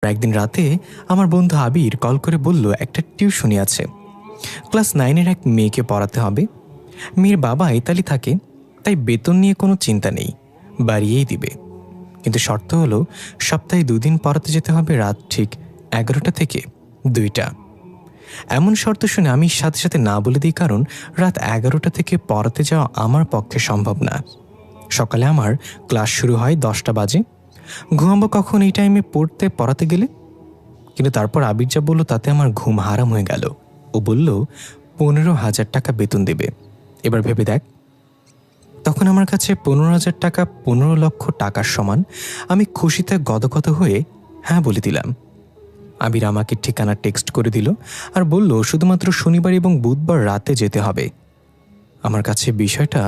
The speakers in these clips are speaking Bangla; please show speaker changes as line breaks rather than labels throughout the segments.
একদিন রাতে আমার বন্ধু আবির কল করে বলল একটা টিউশনি আছে, ক্লাস 9-এর এক মেয়েকে পড়াতে হবে। মেয়ের বাবা ইতালি থাকে, তাই বেতন নিয়ে কোনো চিন্তা নেই, বাড়িয়েই দিবে। কিন্তু শর্ত হলো সপ্তাহে 2 দিন পড়াতে যেতে হবে, রাত ঠিক 11টা থেকে 2টা। এমন শর্ত শুনে আমি সাথে সাথে না বলে দিই, কারণ রাত 11টা থেকে পড়াতে যাওয়া আমার পক্ষে সম্ভব না। সকালে আমার ক্লাস শুরু হয় 10টা বাজে। ঘুমাবো কখন এই টাইমে পড়াতে গেলে? কিন্তু তারপর আবির যা বলল তাতে আমার ঘুম হারাম হয়ে গেল। ও বলল 15,000 টাকা বেতন দেবে। এবার ভেবে দেখ, তখন আমার কাছে 15,000 টাকা 15 লক্ষ টাকার সমান। আমি খুশিতে গদগদ হয়ে হ্যাঁ বলে দিলাম। আবির আমাকে ঠিকানা টেক্সট করে দিল আর বলল শুধুমাত্র শনিবার এবং বুধবার রাতে যেতে হবে। আমার কাছে বিষয়টা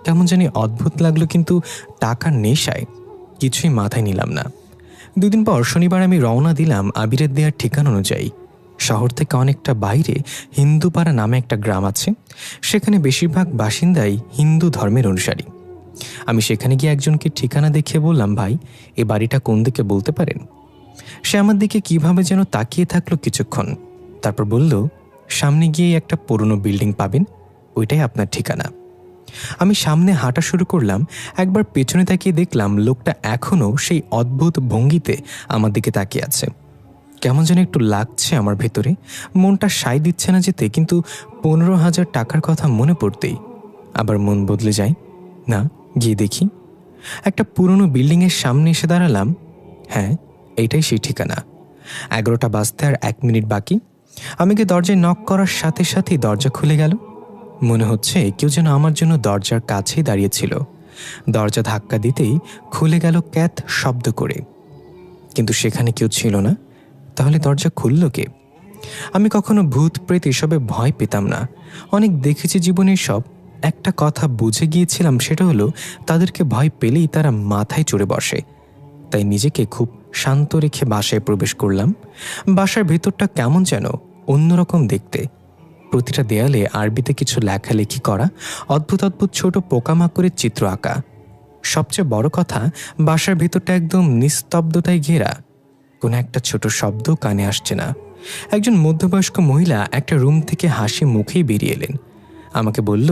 কেমন জানি অদ্ভুত লাগলো, কিন্তু টাকার নেশায় কিছুই মাথায় নিলাম না। 2 দিন পর শনিবার আমি রওনা দিলাম আবিরের দেওয়ার ঠিকানা অনুযায়ী। শহর থেকে অনেকটা বাইরে হিন্দুপাড়া নামে একটা গ্রাম আছে, সেখানে বেশিরভাগ বাসিন্দাই হিন্দু ধর্মের অনুসারী। আমি সেখানে গিয়ে একজনকে ঠিকানা দেখিয়ে বললাম, ভাই এ বাড়িটা কোন দিকে বলতে পারেন? সে আমার দিকে কিভাবে যেন তাকিয়ে থাকলো কিছুক্ষণ, তারপর বলল, সামনে গিয়ে একটা পুরনো বিল্ডিং পাবেন, ওইটাই আপনার ঠিকানা। আমি সামনে হাঁটা শুরু করলাম। একবার পেছনে তাকিয়ে দেখলাম লোকটা এখনও সেই অদ্ভুত ভঙ্গিতে আমার দিকে তাকিয়ে আছে। কেমন যেন একটু লাগছে আমার ভেতরে, মনটা সায় দিচ্ছে না যেতে, কিন্তু 15,000 টাকার কথা মনে পড়তেই আবার মন বদলে যায়। না, গিয়ে দেখি। একটা পুরনো বিল্ডিংয়ের সামনে এসে দাঁড়ালাম। হ্যাঁ, এইটাই সেই ঠিকানা। 11টা বাজতে আর 1 মিনিট বাকি। আমি গিয়ে দরজায় নক করার সাথে সাথেই দরজা খুলে গেল। মনে হচ্ছে কেউ যেন আমার জন্য দরজার কাছেই দাঁড়িয়েছিল। দরজা ধাক্কা দিতেই খুলে গেল ক্যাত শব্দ করে, কিন্তু সেখানে কেউ ছিল না। তাহলে দরজা খুলল কে? আমি কখনো ভূত প্রেত এসবে ভয় পেতাম না, অনেক দেখেছি জীবনে সব। একটা কথা বুঝে গিয়েছিলাম, সেটা হলো তাদেরকে ভয় পেলেই তারা মাথায় চড়ে বসে। তাই নিজেকে খুব শান্ত রেখে বাসায় প্রবেশ করলাম। বাসার ভেতরটা কেমন যেন অন্যরকম দেখতে। প্রতিটা দেয়ালে আরবিতে কিছু লেখালেখি করা, অদ্ভুত অদ্ভুত ছোট পোকামাকড়ের চিত্র আঁকা। সবচেয়ে বড় কথা, বাসার ভেতরটা একদম নিস্তব্ধতায় ঘেরা। কোনো একটা ছোট শব্দ কানে আসছে না। একজন মধ্যবয়স্ক মহিলা একটা রুম থেকে হাসি মুখেই বেরিয়ে এলেন। আমাকে বলল,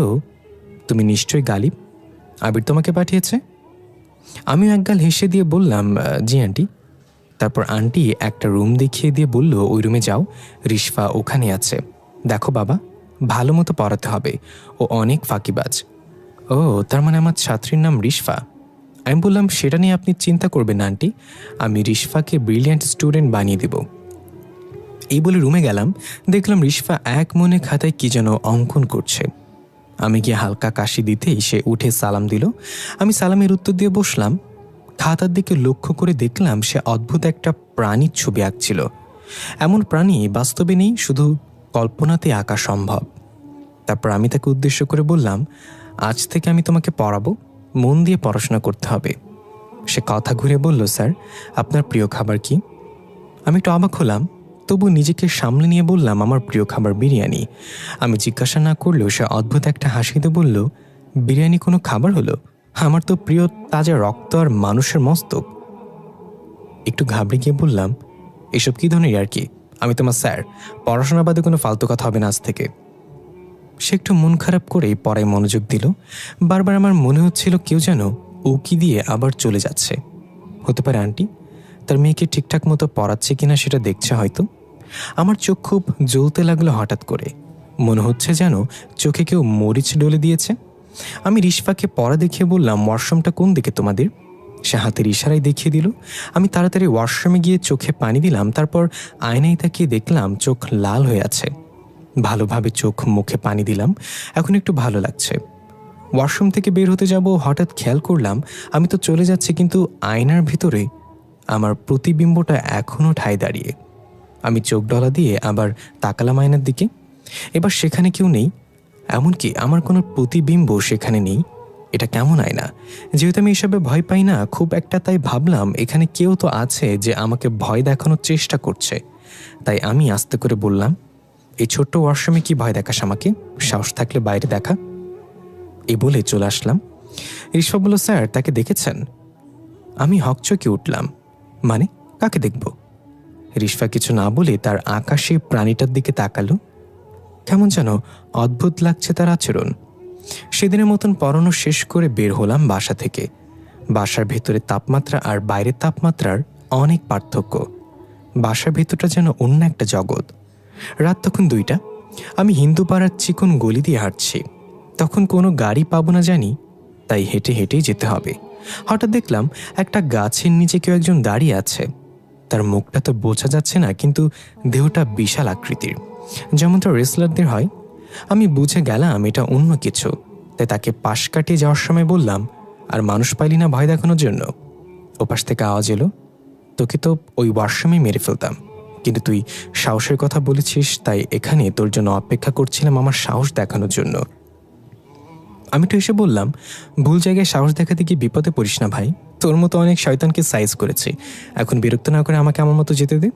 তুমি নিশ্চয়ই গালিব, আবির তোমাকে পাঠিয়েছে। আমিও একগাল হেসে দিয়ে বললাম, জি আন্টি। তারপর আন্টি একটা রুম দেখিয়ে দিয়ে বলল, ওই রুমে যাও, রিশফা ওখানে আছে। দেখো বাবা, ভালো মতো পড়াতে হবে, ও অনেক ফাঁকিবাজ। ও, তার মানে আমার ছাত্রীর নাম রিশফা? আমি বললাম, সেটা নিয়ে আপনি চিন্তা করবেন না আন্টি, আমি রিশফাকে ব্রিলিয়ান্ট স্টুডেন্ট বানিয়ে দেব। এই বলে রুমে গেলাম। দেখলাম রিশফা এক মনে খাতায় কি যেন অঙ্কন করছে। আমি গিয়ে হালকা কাশি দিতেই সে উঠে সালাম দিল। আমি সালামের উত্তর দিয়ে বসলাম। খাতার দিকে লক্ষ্য করে দেখলাম সে অদ্ভুত একটা প্রাণীর ছবি আঁকছিল। এমন প্রাণী বাস্তবে নেই, শুধু কল্পনাতে আঁকা সম্ভব। তারপর আমি তাকে উদ্দেশ্য করে বললাম, আজ থেকে আমি তোমাকে পড়াবো, মন দিয়ে পড়াশোনা করতে হবে। সে কথা ঘুরে বলল, স্যার আপনার প্রিয় খাবার কি? আমি একটু অবাক হলাম, তবু নিজেকে সামলে নিয়ে বললাম, আমার প্রিয় খাবার বিরিয়ানি। আমি জিজ্ঞাসা না করলেও সে অদ্ভুত একটা হাসিতে বলল, বিরিয়ানি কোনো খাবার হলো? আমার তো প্রিয় তাজা রক্ত আর মানুষের মস্তক। একটু ঘাবড়ে গিয়ে বললাম, এসব কী ধরনের আর কি? আমি তোমার স্যার, পড়াশোনা বাদে কোনো ফালতু কথা হবে না আজ থেকে। সে একটু মন খারাপ করেই পড়ায় মনোযোগ দিল। বারবার আমার মনে হচ্ছিল কেউ যেন উকি দিয়ে আবার চলে যাচ্ছে। হতে পারে আন্টি তার মেয়েকে ঠিকঠাক মতো পড়াচ্ছে কিনা সেটা দেখছে হয়তো। আমার চোখ খুব জ্বলতে লাগলো হঠাৎ করে, মনে হচ্ছে যেন চোখে কেউ মরিচ ডলে দিয়েছে। আমি রিশফাকে পড়া দেখিয়ে বললাম, ওয়াশরুমটা কোন দিকে তোমাদের? সে হাতের ইশারায় দেখিয়ে দিল। আমি তাড়াতাড়ি ওয়াশরুমে গিয়ে চোখে পানি দিলাম। তারপর আয়নায় তাকিয়ে দেখলাম চোখ লাল হয়ে আছে। ভালোভাবে চোখ মুখে পানি দিলাম, এখন একটু ভালো লাগছে। ওয়াশরুম থেকে বের হতে যাব, হঠাৎ খেয়াল করলাম আমি তো চলে যাচ্ছি, কিন্তু আয়নার ভিতরে আমার প্রতিবিম্বটা এখনও ঠায় দাঁড়িয়ে। আমি চোখ ডলা দিয়ে আবার তাকালাম আয়নার দিকে। এবার সেখানে কেউ নেই, এমনকি আমার কোনো প্রতিবিম্ব সেখানে নেই। এটা কেমন আয়না? যেহেতু আমি এসবে ভয় পাই না খুব একটা, তাই ভাবলাম এখানে কেউ তো আছে যে আমাকে ভয় দেখানোর চেষ্টা করছে। তাই আমি আস্তে করে বললাম, এই ছোট্ট ওয়াশরুমে কি ভয় দেখাস আমাকে? সাহস থাকলে বাইরে দেখা। এই বলে চলে আসলাম। রিশফা বলল, স্যার তাকে দেখেছেন? আমি হকচকে উঠলাম, মানে কাকে দেখব? রিশফা কিছু না বলে তার আকাশে প্রাণীটার দিকে তাকালো। কেমন যেন অদ্ভুত লাগছে তার আচরণ। সেদিনের মতন পড়ানো শেষ করে বের হলাম বাসা থেকে। বাসার ভেতরে তাপমাত্রা আর বাইরের তাপমাত্রার অনেক পার্থক্য। বাসার ভেতরটা যেন অন্য একটা জগৎ। রাত তখন 2টা। আমি হিন্দু পাড়ার চিকন গলি দিয়ে হাঁটছি। তখন কোনো গাড়ি পাবো না জানি, তাই হেঁটে হেঁটেই যেতে হবে। হঠাৎ দেখলাম একটা গাছের নিচে কেউ একজন দাঁড়িয়ে আছে। তার মুখটা তো বোঝা যাচ্ছে না, কিন্তু দেহটা বিশাল আকৃতির, যেমনটা রেসলারদের হয়। আমি বুঝে গেলাম এটা অন্য কিছু, তাই তাকে পাশ কাটিয়ে যাওয়ার সময় বললাম, আর মানুষ পাইলি না ভয় দেখানোর জন্য? ওপাশ থেকে আওয়াজ এলো, তোকে তো ওই ওয়াশরুমে মেরে ফেলতাম, কিন্তু তুই সাহসের কথা বলেছিস, তাই এখানে তোর জন্য অপেক্ষা করছিলাম আমার সাহস দেখানোর জন্য। আমি তো এসে বললাম, ভুল জায়গায় সাহস দেখাতে গিয়ে বিপদে পড়িস না ভাই। তোর মতো অনেক শয়তানকে সাইজ করেছি, এখন বিরক্ত না করে আমাকে আমার মতো যেতে দে।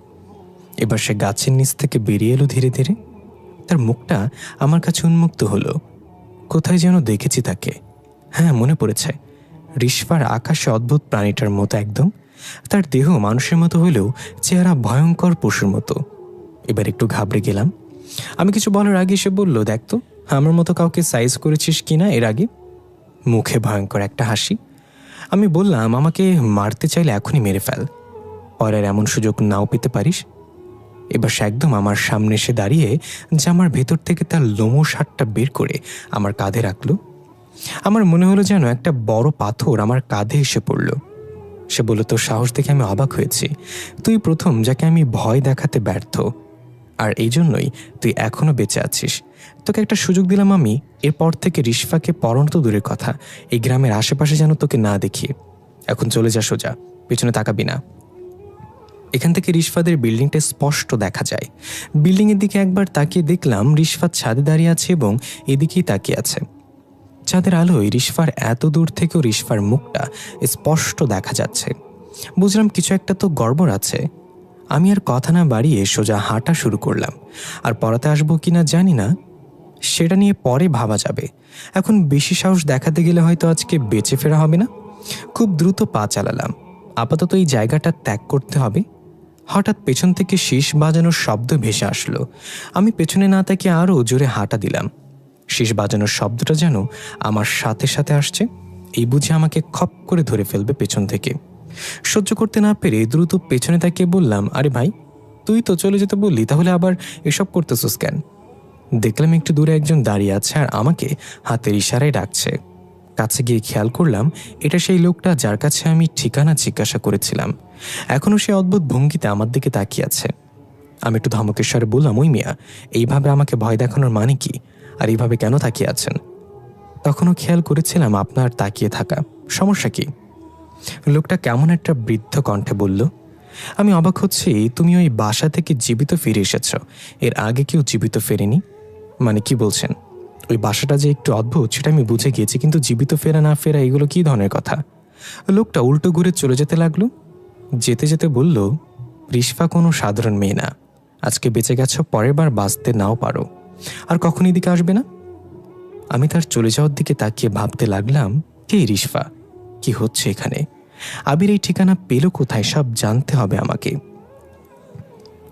এবার সে গাছের নিচ থেকে বেরিয়ে এলো ধীরে ধীরে। তার মুখটা আমার কাছে উন্মুক্ত হলো। কোথায় যেন দেখেছি তাকে। হ্যাঁ, মনে পড়েছে। রিশফার আকাশে অদ্ভুত প্রাণীটার মতো একদম। তার দেহ মানুষের মতো হলেও চেহারা ভয়ঙ্কর পশুর মতো। এবার একটু ঘাবড়ে গেলাম। আমি কিছু বলার আগে সে বলল, দেখ তো আমার মতো কাউকে সাইজ করেছিস কিনা এর আগে। মুখে ভয়ঙ্কর একটা হাসি। আমি বললাম, আমাকে মারতে চাইলে এখনই মেরে ফেল, পরের এমন সুযোগ নাও পেতে পারিস। এবার সে একদম আমার সামনে এসে দাঁড়িয়ে জামার ভেতর থেকে তার লোমশ হাতটা বের করে আমার কাঁধে রাখলো। আমার মনে হলো যেন একটা বড় পাথর আমার কাঁধে এসে পড়ল। সে বলল, তোর সাহস দেখে আমি অবাক হয়েছি। তুই প্রথম যাকে আমি ভয় দেখাতে ব্যর্থ, আর এই জন্যই তুই এখনো বেঁচে আছিস। তোকে একটা সুযোগ দিলাম আমি, এরপর থেকে রিশফাকে পড়ানো তো দূরের কথা, এই গ্রামের আশেপাশে যেন তোকে না দেখি। এখন চলে যা সোজা, পেছনে তাকাবি না। এখান থেকে রিশফাদের বিল্ডিংটা স্পষ্ট দেখা যায়। বিল্ডিংয়ের দিকে একবার তাকিয়ে দেখলাম রিশফাত ছাদে দাঁড়িয়ে আছে এবং এদিকেই তাকিয়ে আছে। চাঁদের আলোয় রিশফার এত দূর থেকেও রিশফার মুখটা স্পষ্ট দেখা যাচ্ছে। বুঝলাম কিছু একটা তো গড়বড় আছে। আমি আর কথা না বাড়িয়ে সোজা হাঁটা শুরু করলাম। আর পড়াতে আসবো কিনা জানি না, সেটা নিয়ে পরে ভাবা যাবে। এখন বেশি সাহস দেখাতে গেলে হয়তো আজকে বেঁচে ফেরা হবে না। খুব দ্রুত পা চালালাম। আপাতত এই জায়গাটা ত্যাগ করতে হবে। হঠাৎ পেছন থেকে শীষ বাজানোর শব্দ ভেসে আসলো। আমি পেছনে না তাকিয়ে আরও জোরে হাঁটা দিলাম। শীষ বাজানোর শব্দটা যেন আমার সাথে সাথে আসছে। এই বুঝে আমাকে খপ করে ধরে ফেলবে পেছন থেকে। সহ্য করতে না পেরে দ্রুত পেছনে তাকিয়ে বললাম, আরে ভাই, তুই তো চলে যেতে বললি, তাহলে আবার এসব করতেছিস কেন? দেখলাম একটু দূরে একজন দাঁড়িয়ে আছে আর আমাকে হাতের ইশারায় ডাকছে। কাছে গিয়ে খেয়াল করলাম এটা সেই লোকটা যার কাছে আমি ঠিকানা জিজ্ঞাসা করেছিলাম। এখনও সে অদ্ভুত ভঙ্গিতে আমার দিকে তাকিয়ে আছে। আমি একটু ধমকের স্বরে বললাম, ওই মিয়া, এইভাবে আমাকে ভয় দেখানোর মানে কি, আর এইভাবে কেন তাকিয়ে আছেন? তখনও খেয়াল করেছিলাম আপনার তাকিয়ে থাকা, সমস্যা কি? লোকটা কেমন একটা বৃদ্ধ কণ্ঠে বলল, আমি অবাক হচ্ছি, তুমি ওই বাসা থেকে জীবিত ফিরে এসেছ, এর আগে কেউ জীবিত ফেরেনি। মানে কি বলছেন? ওই বাসাটা যে একটু অদ্ভুত সেটা আমি বুঝে গিয়েছি, কিন্তু জীবিত ফেরা না ফেরা এগুলো কি ধরনের কথা? লোকটা উল্টো ঘুরে চলে যেতে লাগলো। যেতে যেতে বলল, রিশফা কোনো সাধারণ মেয়ে না। আজকে বেঁচে গেছ, পরের বার বাঁচতে নাও পারো, আর কখন এদিকে আসবে না। আমি তার চলে যাওয়ার দিকে তাকিয়ে ভাবতে লাগলাম, কে রিশফা, কি হচ্ছে এখানে, আবির এই ঠিকানা পেল কোথায়, সব জানতে হবে আমাকে।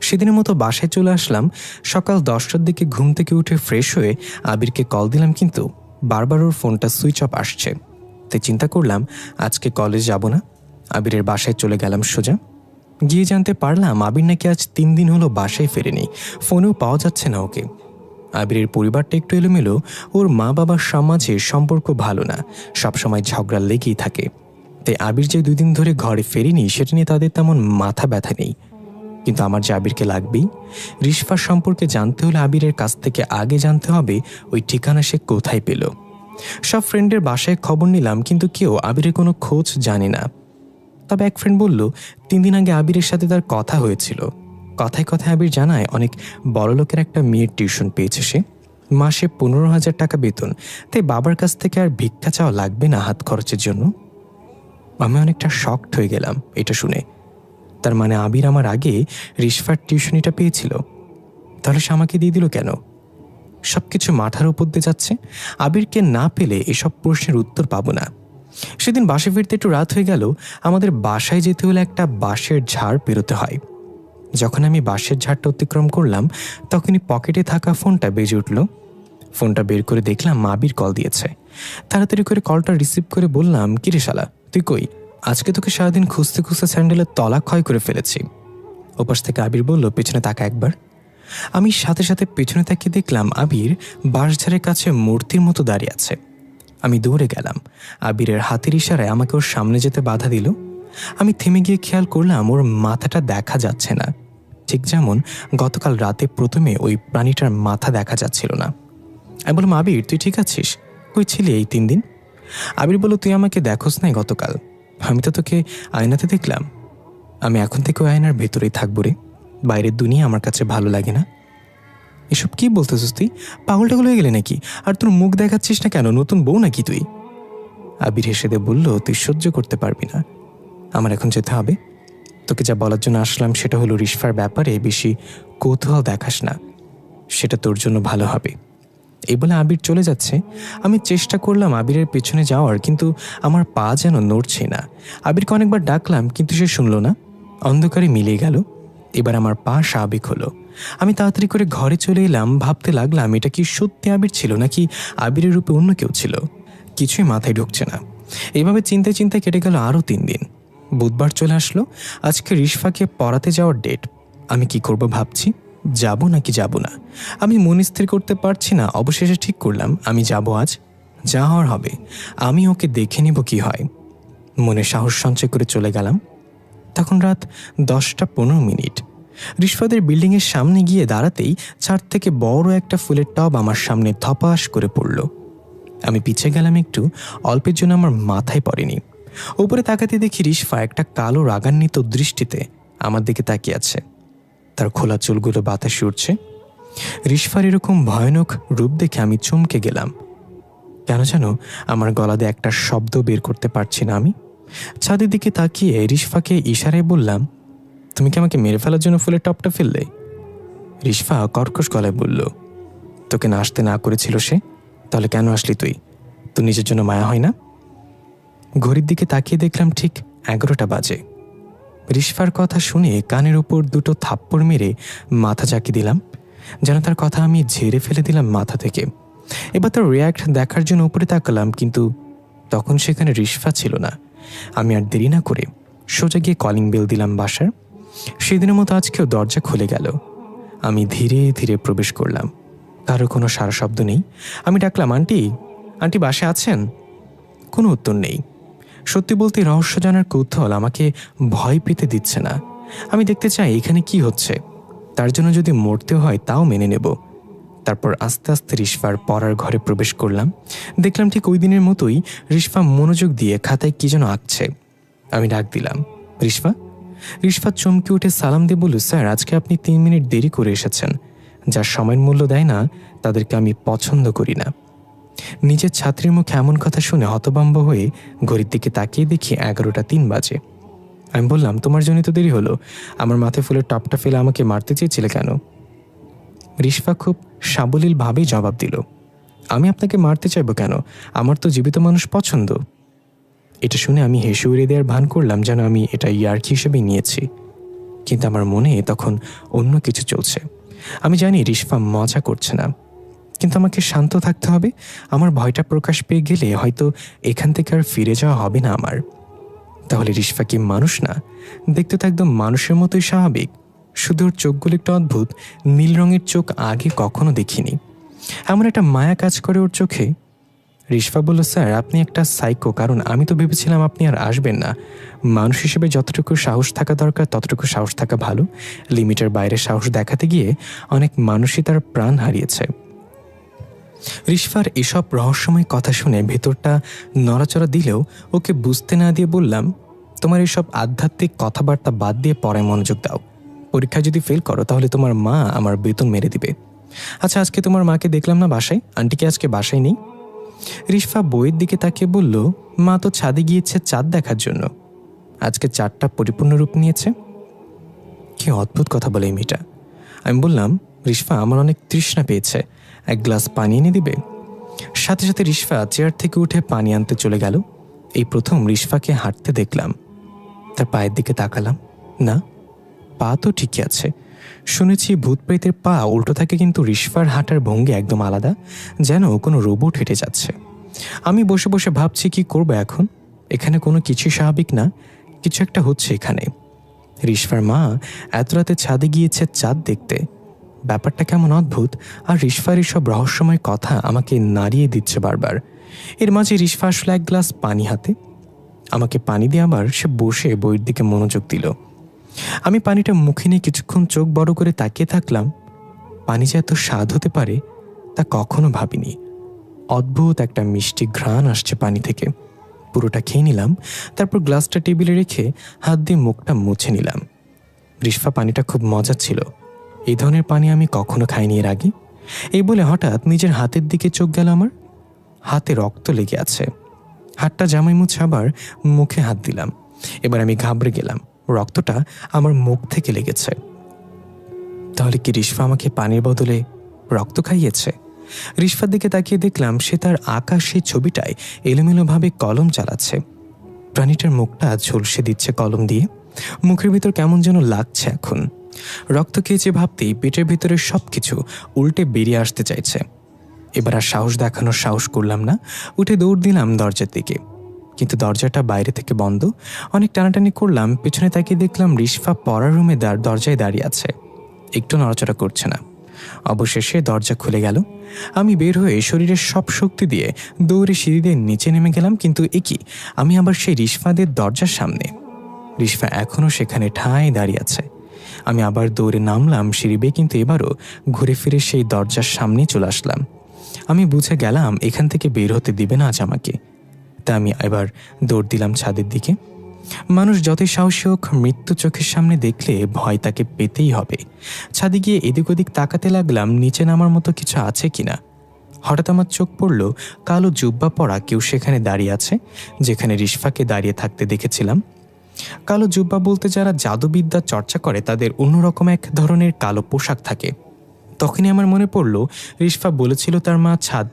সেদিনের মতো বাসায় চলে আসলাম। সকাল 10টার দিকে ঘুম থেকে উঠে ফ্রেশ হয়ে আবিরকে কল দিলাম, কিন্তু বারবার ওর ফোনটা সুইচ অফ আসছে। তাই চিন্তা করলাম আজকে কলেজ যাব না, আবিরের বাসায় চলে গেলাম সোজা। গিয়ে জানতে পারলাম আবির নাকি আজ 3 দিন হলো বাসায় ফেরেনি, ফোনেও পাওয়া যাচ্ছে না ওকে। আবিরের পরিবারটা একটু এলোমেলো, ওর মা বাবার মাঝে সম্পর্ক ভালো না, সবসময় ঝগড়া লেগেই থাকে। তাই আবির যে 2 দিন ধরে ঘরে ফেরেনি সেটা নিয়ে তাদের তেমন মাথা ব্যথা নেই। কিন্তু আমার যে আবিরকে লাগবেই। রিশফার সম্পর্কে জানতে হলে আবিরের কাছ থেকে আগে জানতে হবে ওই ঠিকানা সে কোথায় পেল। সব ফ্রেন্ডের বাসায় খবর নিলাম, কিন্তু কেউ আবিরের কোনো খোঁজ জানে না। তবে এক ফ্রেন্ড বলল 3 দিন আগে আবিরের সাথে তার কথা হয়েছিল। কথায় কথায় আবির জানায় অনেক বড়লোকের একটা মেয়ের টিউশন পেয়েছে সে, মাসে 15,000 টাকা বেতন, তাই বাবার কাছ থেকে আর ভিক্ষা চাওয়া লাগবে না হাত খরচের জন্য। আমি অনেকটা শকড হয়ে গেলাম এটা শুনে। তার মানে আবির আমার আগে রিশফার টিউশনিটা পেয়েছিল, তাহলে সে আমাকে দিয়ে দিল কেন? সবকিছু মাথার উপর দিয়ে যাচ্ছে। আবিরকে না পেলে এসব প্রশ্নের উত্তর পাবো না। সেদিন বাসে ফিরতে একটু রাত হয়ে গেল। আমাদের বাসায় যেতে হলে একটা বাঁশের ঝাড় পেরোতে হয়। যখন আমি বাঁশের ঝাড়টা অতিক্রম করলাম তখনই পকেটে থাকা ফোনটা বেজে উঠল। ফোনটা বের করে দেখলাম আবির কল দিয়েছে। তাড়াতাড়ি করে কলটা রিসিভ করে বললাম, কিরে শালা, তুই কই? আজকে তোকে সারাদিন খুঁজতে খুঁজতে স্যান্ডেলের তলা ক্ষয় করে ফেলেছি। ওপাশ থেকে আবির বলল, পেছনে তাকা একবার। আমি সাথে সাথে পেছনে তাকিয়ে দেখলাম আবির বাঁশঝাড়ের কাছে মূর্তির মতো দাঁড়িয়ে আছে। আমি দৌড়ে গেলাম। আবিরের হাতের ইশারায় আমাকে ওর সামনে যেতে বাধা দিল। আমি থেমে গিয়ে খেয়াল করলাম ওর মাথাটা দেখা যাচ্ছে না, ঠিক যেমন গতকাল রাতে প্রথমে ওই প্রাণীটার মাথা দেখা যাচ্ছিল না। আমি বললাম, আবির তুই ঠিক আছিস? কই ছিলি এই 3 দিন? আবির বলল, তুই আমাকে দেখোস নাই গতকাল? আমি তো তোকে আয়নাতে দেখলাম। আমি এখন থেকে ওই আয়নার ভেতরেই থাকবো রে, বাইরের দুনিয়া আমার কাছে ভালো লাগে না। এসব কি বলতেছিস তুই? পাগল টাগল হয়ে গেলে নাকি? আর তোর মুখ দেখাচ্ছিস না কেন? নতুন বউ নাকি তুই? আবির হেসে দিয়ে বলল, তুই সহ্য করতে পারবি না, আমার এখন যেতে হবে। তোকে যা বলার জন্য আসলাম সেটা হলো, রিশফার ব্যাপারে বেশি কৌতূহল দেখাস না, সেটা তোর জন্য ভালো হবে। এই বলে আবির চলে যাচ্ছে। আমি চেষ্টা করলাম আবিরের পেছনে যাওয়ার, কিন্তু আমার পা যেন নড়ছে না। আবিরকে অনেকবার ডাকলাম কিন্তু সে শুনল না। অন্ধকারে মিলিয়ে গেল। এবার আমার পা স্বাভাবিক হলো। আমি তাড়াতাড়ি করে ঘরে চলে এলাম। ভাবতে লাগলাম, এটা কি সত্যি আবির ছিল নাকি আবিরের রূপে অন্য কেউ ছিল? কিছুই মাথায় ঢুকছে না। এইভাবে চিন্তায় চিন্তায় কেটে গেল আরও 3 দিন। বুধবার চলে আসলো। আজকে রিশফাকে পড়াতে যাওয়ার ডেট। আমি কি করব ভাবছি, যাব নাকি যাব না। আমি মন স্থির করতে পারছি না। অবশেষে ঠিক করলাম আমি যাব আজ, যা হওয়ার হবে। আমি ওকে দেখে নেব কি হয়। মনে সাহস সঞ্চয় করে চলে গেলাম। তখন রাত 10টা 15 মিনিট। রিশফাদের বিল্ডিংয়ের সামনে গিয়ে দাঁড়াতেই ছাদ থেকে বড় একটা ফুলের টব আমার সামনে ধপাস করে পড়ল। আমি পিছিয়ে গেলাম একটু, অল্পের জন্য আমার মাথায় পড়েনি। উপরে তাকাতে দেখি রিশফা একটা কালো রাগান্বিত দৃষ্টিতে আমার দিকে তাকিয়ে আছে। তার খোলা চুলগুলো বাতাসে উঠছে। রিশফার এরকম ভয়ানক রূপ দেখে আমি চমকে গেলাম। কেন যেন আমার গলা দিয়ে একটা শব্দ বের করতে পারছি না। আমি ছাদের দিকে তাকিয়ে রিশফাকে ইশারায় বললাম, তুমি কি আমাকে মেরে ফেলার জন্য ফুলের টপটা ফেললে? রিশফা কর্কশ গলায় বলল, তোকে না আসতে না করেছিল সে? তাহলে কেন আসলি তুই? তোর নিজের জন্য মায়া হয় না? ঘড়ির দিকে তাকিয়ে দেখলাম ঠিক 11টা বাজে। রিশফার কথা শুনে কানের উপর 2টো থাপ্পড় মেরে মাথা চাকি দিলাম, যেন তার কথা আমি ঝেড়ে ফেলে দিলাম মাথা থেকে। এবার তার রিয়াক্ট দেখার জন্য উপরে তাকালাম, কিন্তু তখন সেখানে রিশফা ছিল না। আমি আর দেরি না করে সোজা গিয়ে কলিং বেল দিলাম বাসার। সেদিনের মতো আজকেও দরজা খুলে গেল। আমি ধীরে ধীরে প্রবেশ করলাম। কারো কোনো সারা শব্দ নেই। আমি ডাকলাম, আন্টি, আন্টি বাসায় আছেন? কোনো উত্তর নেই। সত্যি বলতে রহস্য জানার কৌতূহল আমাকে ভয় পেতে দিচ্ছে না। আমি দেখতে চাই এখানে কি হচ্ছে। তার জন্য যদি মরতে হয় তাও মেনে নেব। তারপর আস্তে আস্তে রিশফার পড়ার ঘরে প্রবেশ করলাম। দেখলাম ঠিক ওই দিনের মতোই রিশফা মনোযোগ দিয়ে খাতায় কি যেন আঁকছে। আমি ডাক দিলাম, রিশফা। রিশফা চমকে উঠে সালাম দিয়ে বলল, স্যার আজকে আপনি 3 মিনিট দেরি করে এসেছেন। যার সময়ের মূল্য দেয় না তাদেরকে আমি পছন্দ করি না। নিজের ছাত্রীর মুখে এমন কথা শুনে হতভম্ব হয়ে ঘড়ির দিকে তাকিয়ে দেখি 11টা 3 বাজে। আমি বললাম, তোমার জন্যই তো দেরি হলো। আমার মাথায় ফুলের টপটা ফেলে আমাকে মারতে চেয়েছিলে কেন? রিশফা খুব সাবলীলভাবেই জবাব দিল, আমি আপনাকে মারতে চাইব কেন? আমার তো জীবিত মানুষ পছন্দ। এটা শুনে আমি হেসে উড়িয়ে দেওয়ার ভান করলাম, যেন আমি এটা ইয়ার্কি হিসেবেই নিয়েছি। কিন্তু আমার মনে তখন অন্য কিছু চলছে। আমি জানি রিশফা মজা করছে না, কিন্তু আমাকে শান্ত থাকতে হবে। আমার ভয়টা প্রকাশ পেয়ে গেলে হয়তো এখান থেকে আর ফিরে যাওয়া হবে না আমার। তাহলে রিশফা কি মানুষ না? দেখতে তো একদম মানুষের মতোই স্বাভাবিক, শুধু ওর চোখগুলো একটু অদ্ভুত। নীল রঙের চোখ আগে কখনো দেখিনি। এমন একটা মায়া কাজ করে ওর চোখে। রিশফা বলল, স্যার আপনি একটা সাইকো, কারণ আমি তো ভেবেছিলাম আপনি আর আসবেন না। মানুষ হিসেবে যতটুকু সাহস থাকা দরকার ততটুকু সাহস থাকা ভালো। লিমিটের বাইরে সাহস দেখাতে গিয়ে অনেক মানুষই তার প্রাণ হারিয়েছে। রিশফার এসব রহস্যময় কথা শুনে ভেতরটা নড়াচড়া দিলেও ওকে বুঝতে না দিয়ে বললাম, তোমার এসব আধ্যাত্মিক কথাবার্তা বাদ দিয়ে পড়ায় মনোযোগ দাও। পরীক্ষা যদি ফেল করো তাহলে তোমার মা আমার বেতন মেরে দিবে। আচ্ছা, আজকে তোমার মাকে দেখলাম না বাসায়? আন্টিকে আজকে বাসায় নেই? রিশফা বইয়ের দিকে তাকিয়ে বলল, মা তো ছাদে গিয়েছে চাঁদ দেখার জন্য। আজকে চাঁদটা পরিপূর্ণ রূপ নিয়েছে। কি অদ্ভুত কথা বলে এই মেয়েটা। আমি বললাম, রিশফা আমার অনেক তৃষ্ণা পেয়েছে, 1 গ্লাস পানি এনে দিবে? সাথে সাথে রিশফা চেয়ার থেকে উঠে পানি আনতে চলে গেল। এই প্রথম রিশফাকে হাঁটতে দেখলাম। তার পায়ের দিকে তাকালাম, না, পা তো ঠিকই আছে। শুনেছি ভূত প্রেতের পা উল্টো থাকে, কিন্তু রিশফার হাঁটার ভঙ্গি একদম আলাদা, যেন কোনো রোবট হেঁটে যাচ্ছে। আমি বসে বসে ভাবছি কি করবো এখন। এখানে কোনো কিছুই স্বাভাবিক না, কিছু একটা হচ্ছে এখানে। রিশফার মা এত রাতে ছাদে গিয়েছে চাঁদ দেখতে। ব্যাপারটা কেমন অদ্ভুত। আর রিশফার এসব রহস্যময় কথা আমাকে নাড়িয়ে দিচ্ছে বারবার। এর মাঝে রিশফা আসলে এক গ্লাস পানি হাতে, আমাকে পানি দিয়ে আবার সে বসে বইয়ের দিকে মনোযোগ দিল। আমি পানিটা মুখে নিয়ে কিছুক্ষণ চোখ বড় করে তাকিয়ে থাকলাম। পানি যে এত স্বাদ হতে পারে তা কখনো ভাবিনি। অদ্ভুত একটা মিষ্টি ঘ্রাণ আসছে পানি থেকে। পুরোটা খেয়ে নিলাম, তারপর গ্লাসটা টেবিলে রেখে হাত দিয়ে মুখটা মুছে নিলাম। রিশফা, পানিটা খুব মজা ছিল। এই ধরনের পানি আমি কখনো খাইনি এর আগে। এই বলে হঠাৎ নিজের হাতের দিকে চোখ গেল আমার। হাতে রক্ত লেগে আছে। হাতটা জামাই মুছে আবার মুখে হাত দিলাম। এবার আমি ঘাবড়ে গেলাম, রক্তটা আমার মুখ থেকে লেগেছে। তাহলে কি রিশফা আমাকে পানির বদলে রক্ত খাইয়েছে? রিশফার দিকে তাকিয়ে দেখলাম সে তার আঁকা সেই ছবিটায় এলোমেলোভাবে কলম চালাচ্ছে। প্রাণীটার মুখটা ঝলসে দিচ্ছে কলম দিয়ে। মুখের ভিতর কেমন যেন লাগছে এখন। রক্ত খেয়েছে ভাবতেই পেটের ভিতরে সবকিছু উল্টে বেরিয়ে আসতে চাইছে। এবার আর সাহস দেখানোর সাহস করলাম না, উঠে দৌড় দিলাম দরজার দিকে। কিন্তু দরজাটা বাইরে থেকে বন্ধ। অনেক টানাটানি করলাম, পেছনে তাকিয়ে দেখলাম রিশফা পড়ার রুমে দরজায় দাঁড়িয়ে আছে, একটু নড়াচড়া করছে না। অবশেষে দরজা খুলে গেল। আমি বের হয়ে শরীরের সব শক্তি দিয়ে দৌড়ে সিঁড়ি দিয়ে নিচে নেমে গেলাম। কিন্তু একই, আমি আবার সেই রিশফাদের দরজার সামনে। রিশফা এখনও সেখানে ঠায় দাঁড়িয়ে আছে। আমি আবার দৌড়ে নামলাম সিঁড়ি বেয়ে, কিন্তু এবারও ঘুরে ফিরে সেই দরজার সামনে চলে আসলাম। আমি বুঝে গেলাম এখান থেকে বের হতে দিবে না আজ আমাকে। তা আমি এবার দৌড় দিলাম ছাদের দিকে। মানুষ যতই সাহসী হোক, মৃত্যু চোখের সামনে দেখলে ভয় তাকে পেতেই হবে। ছাদে গিয়ে এদিক ওদিক তাকাতে লাগলাম নিচে নামার মতো কিছু আছে কিনা। হঠাৎ আমার চোখ পড়ল কালো জুব্বা পরা কেউ সেখানে দাঁড়িয়ে আছে, যেখানে রিশফাকে দাঁড়িয়ে থাকতে দেখেছিলাম। কালো জুব্বা বলতে যারা জাদুবিদ্যা চর্চা করে তাদের অন্যরকম এক ধরনের কালো পোশাক থাকে। তখনই আমার মনে পড়ল রিশফা বলেছিল তার মা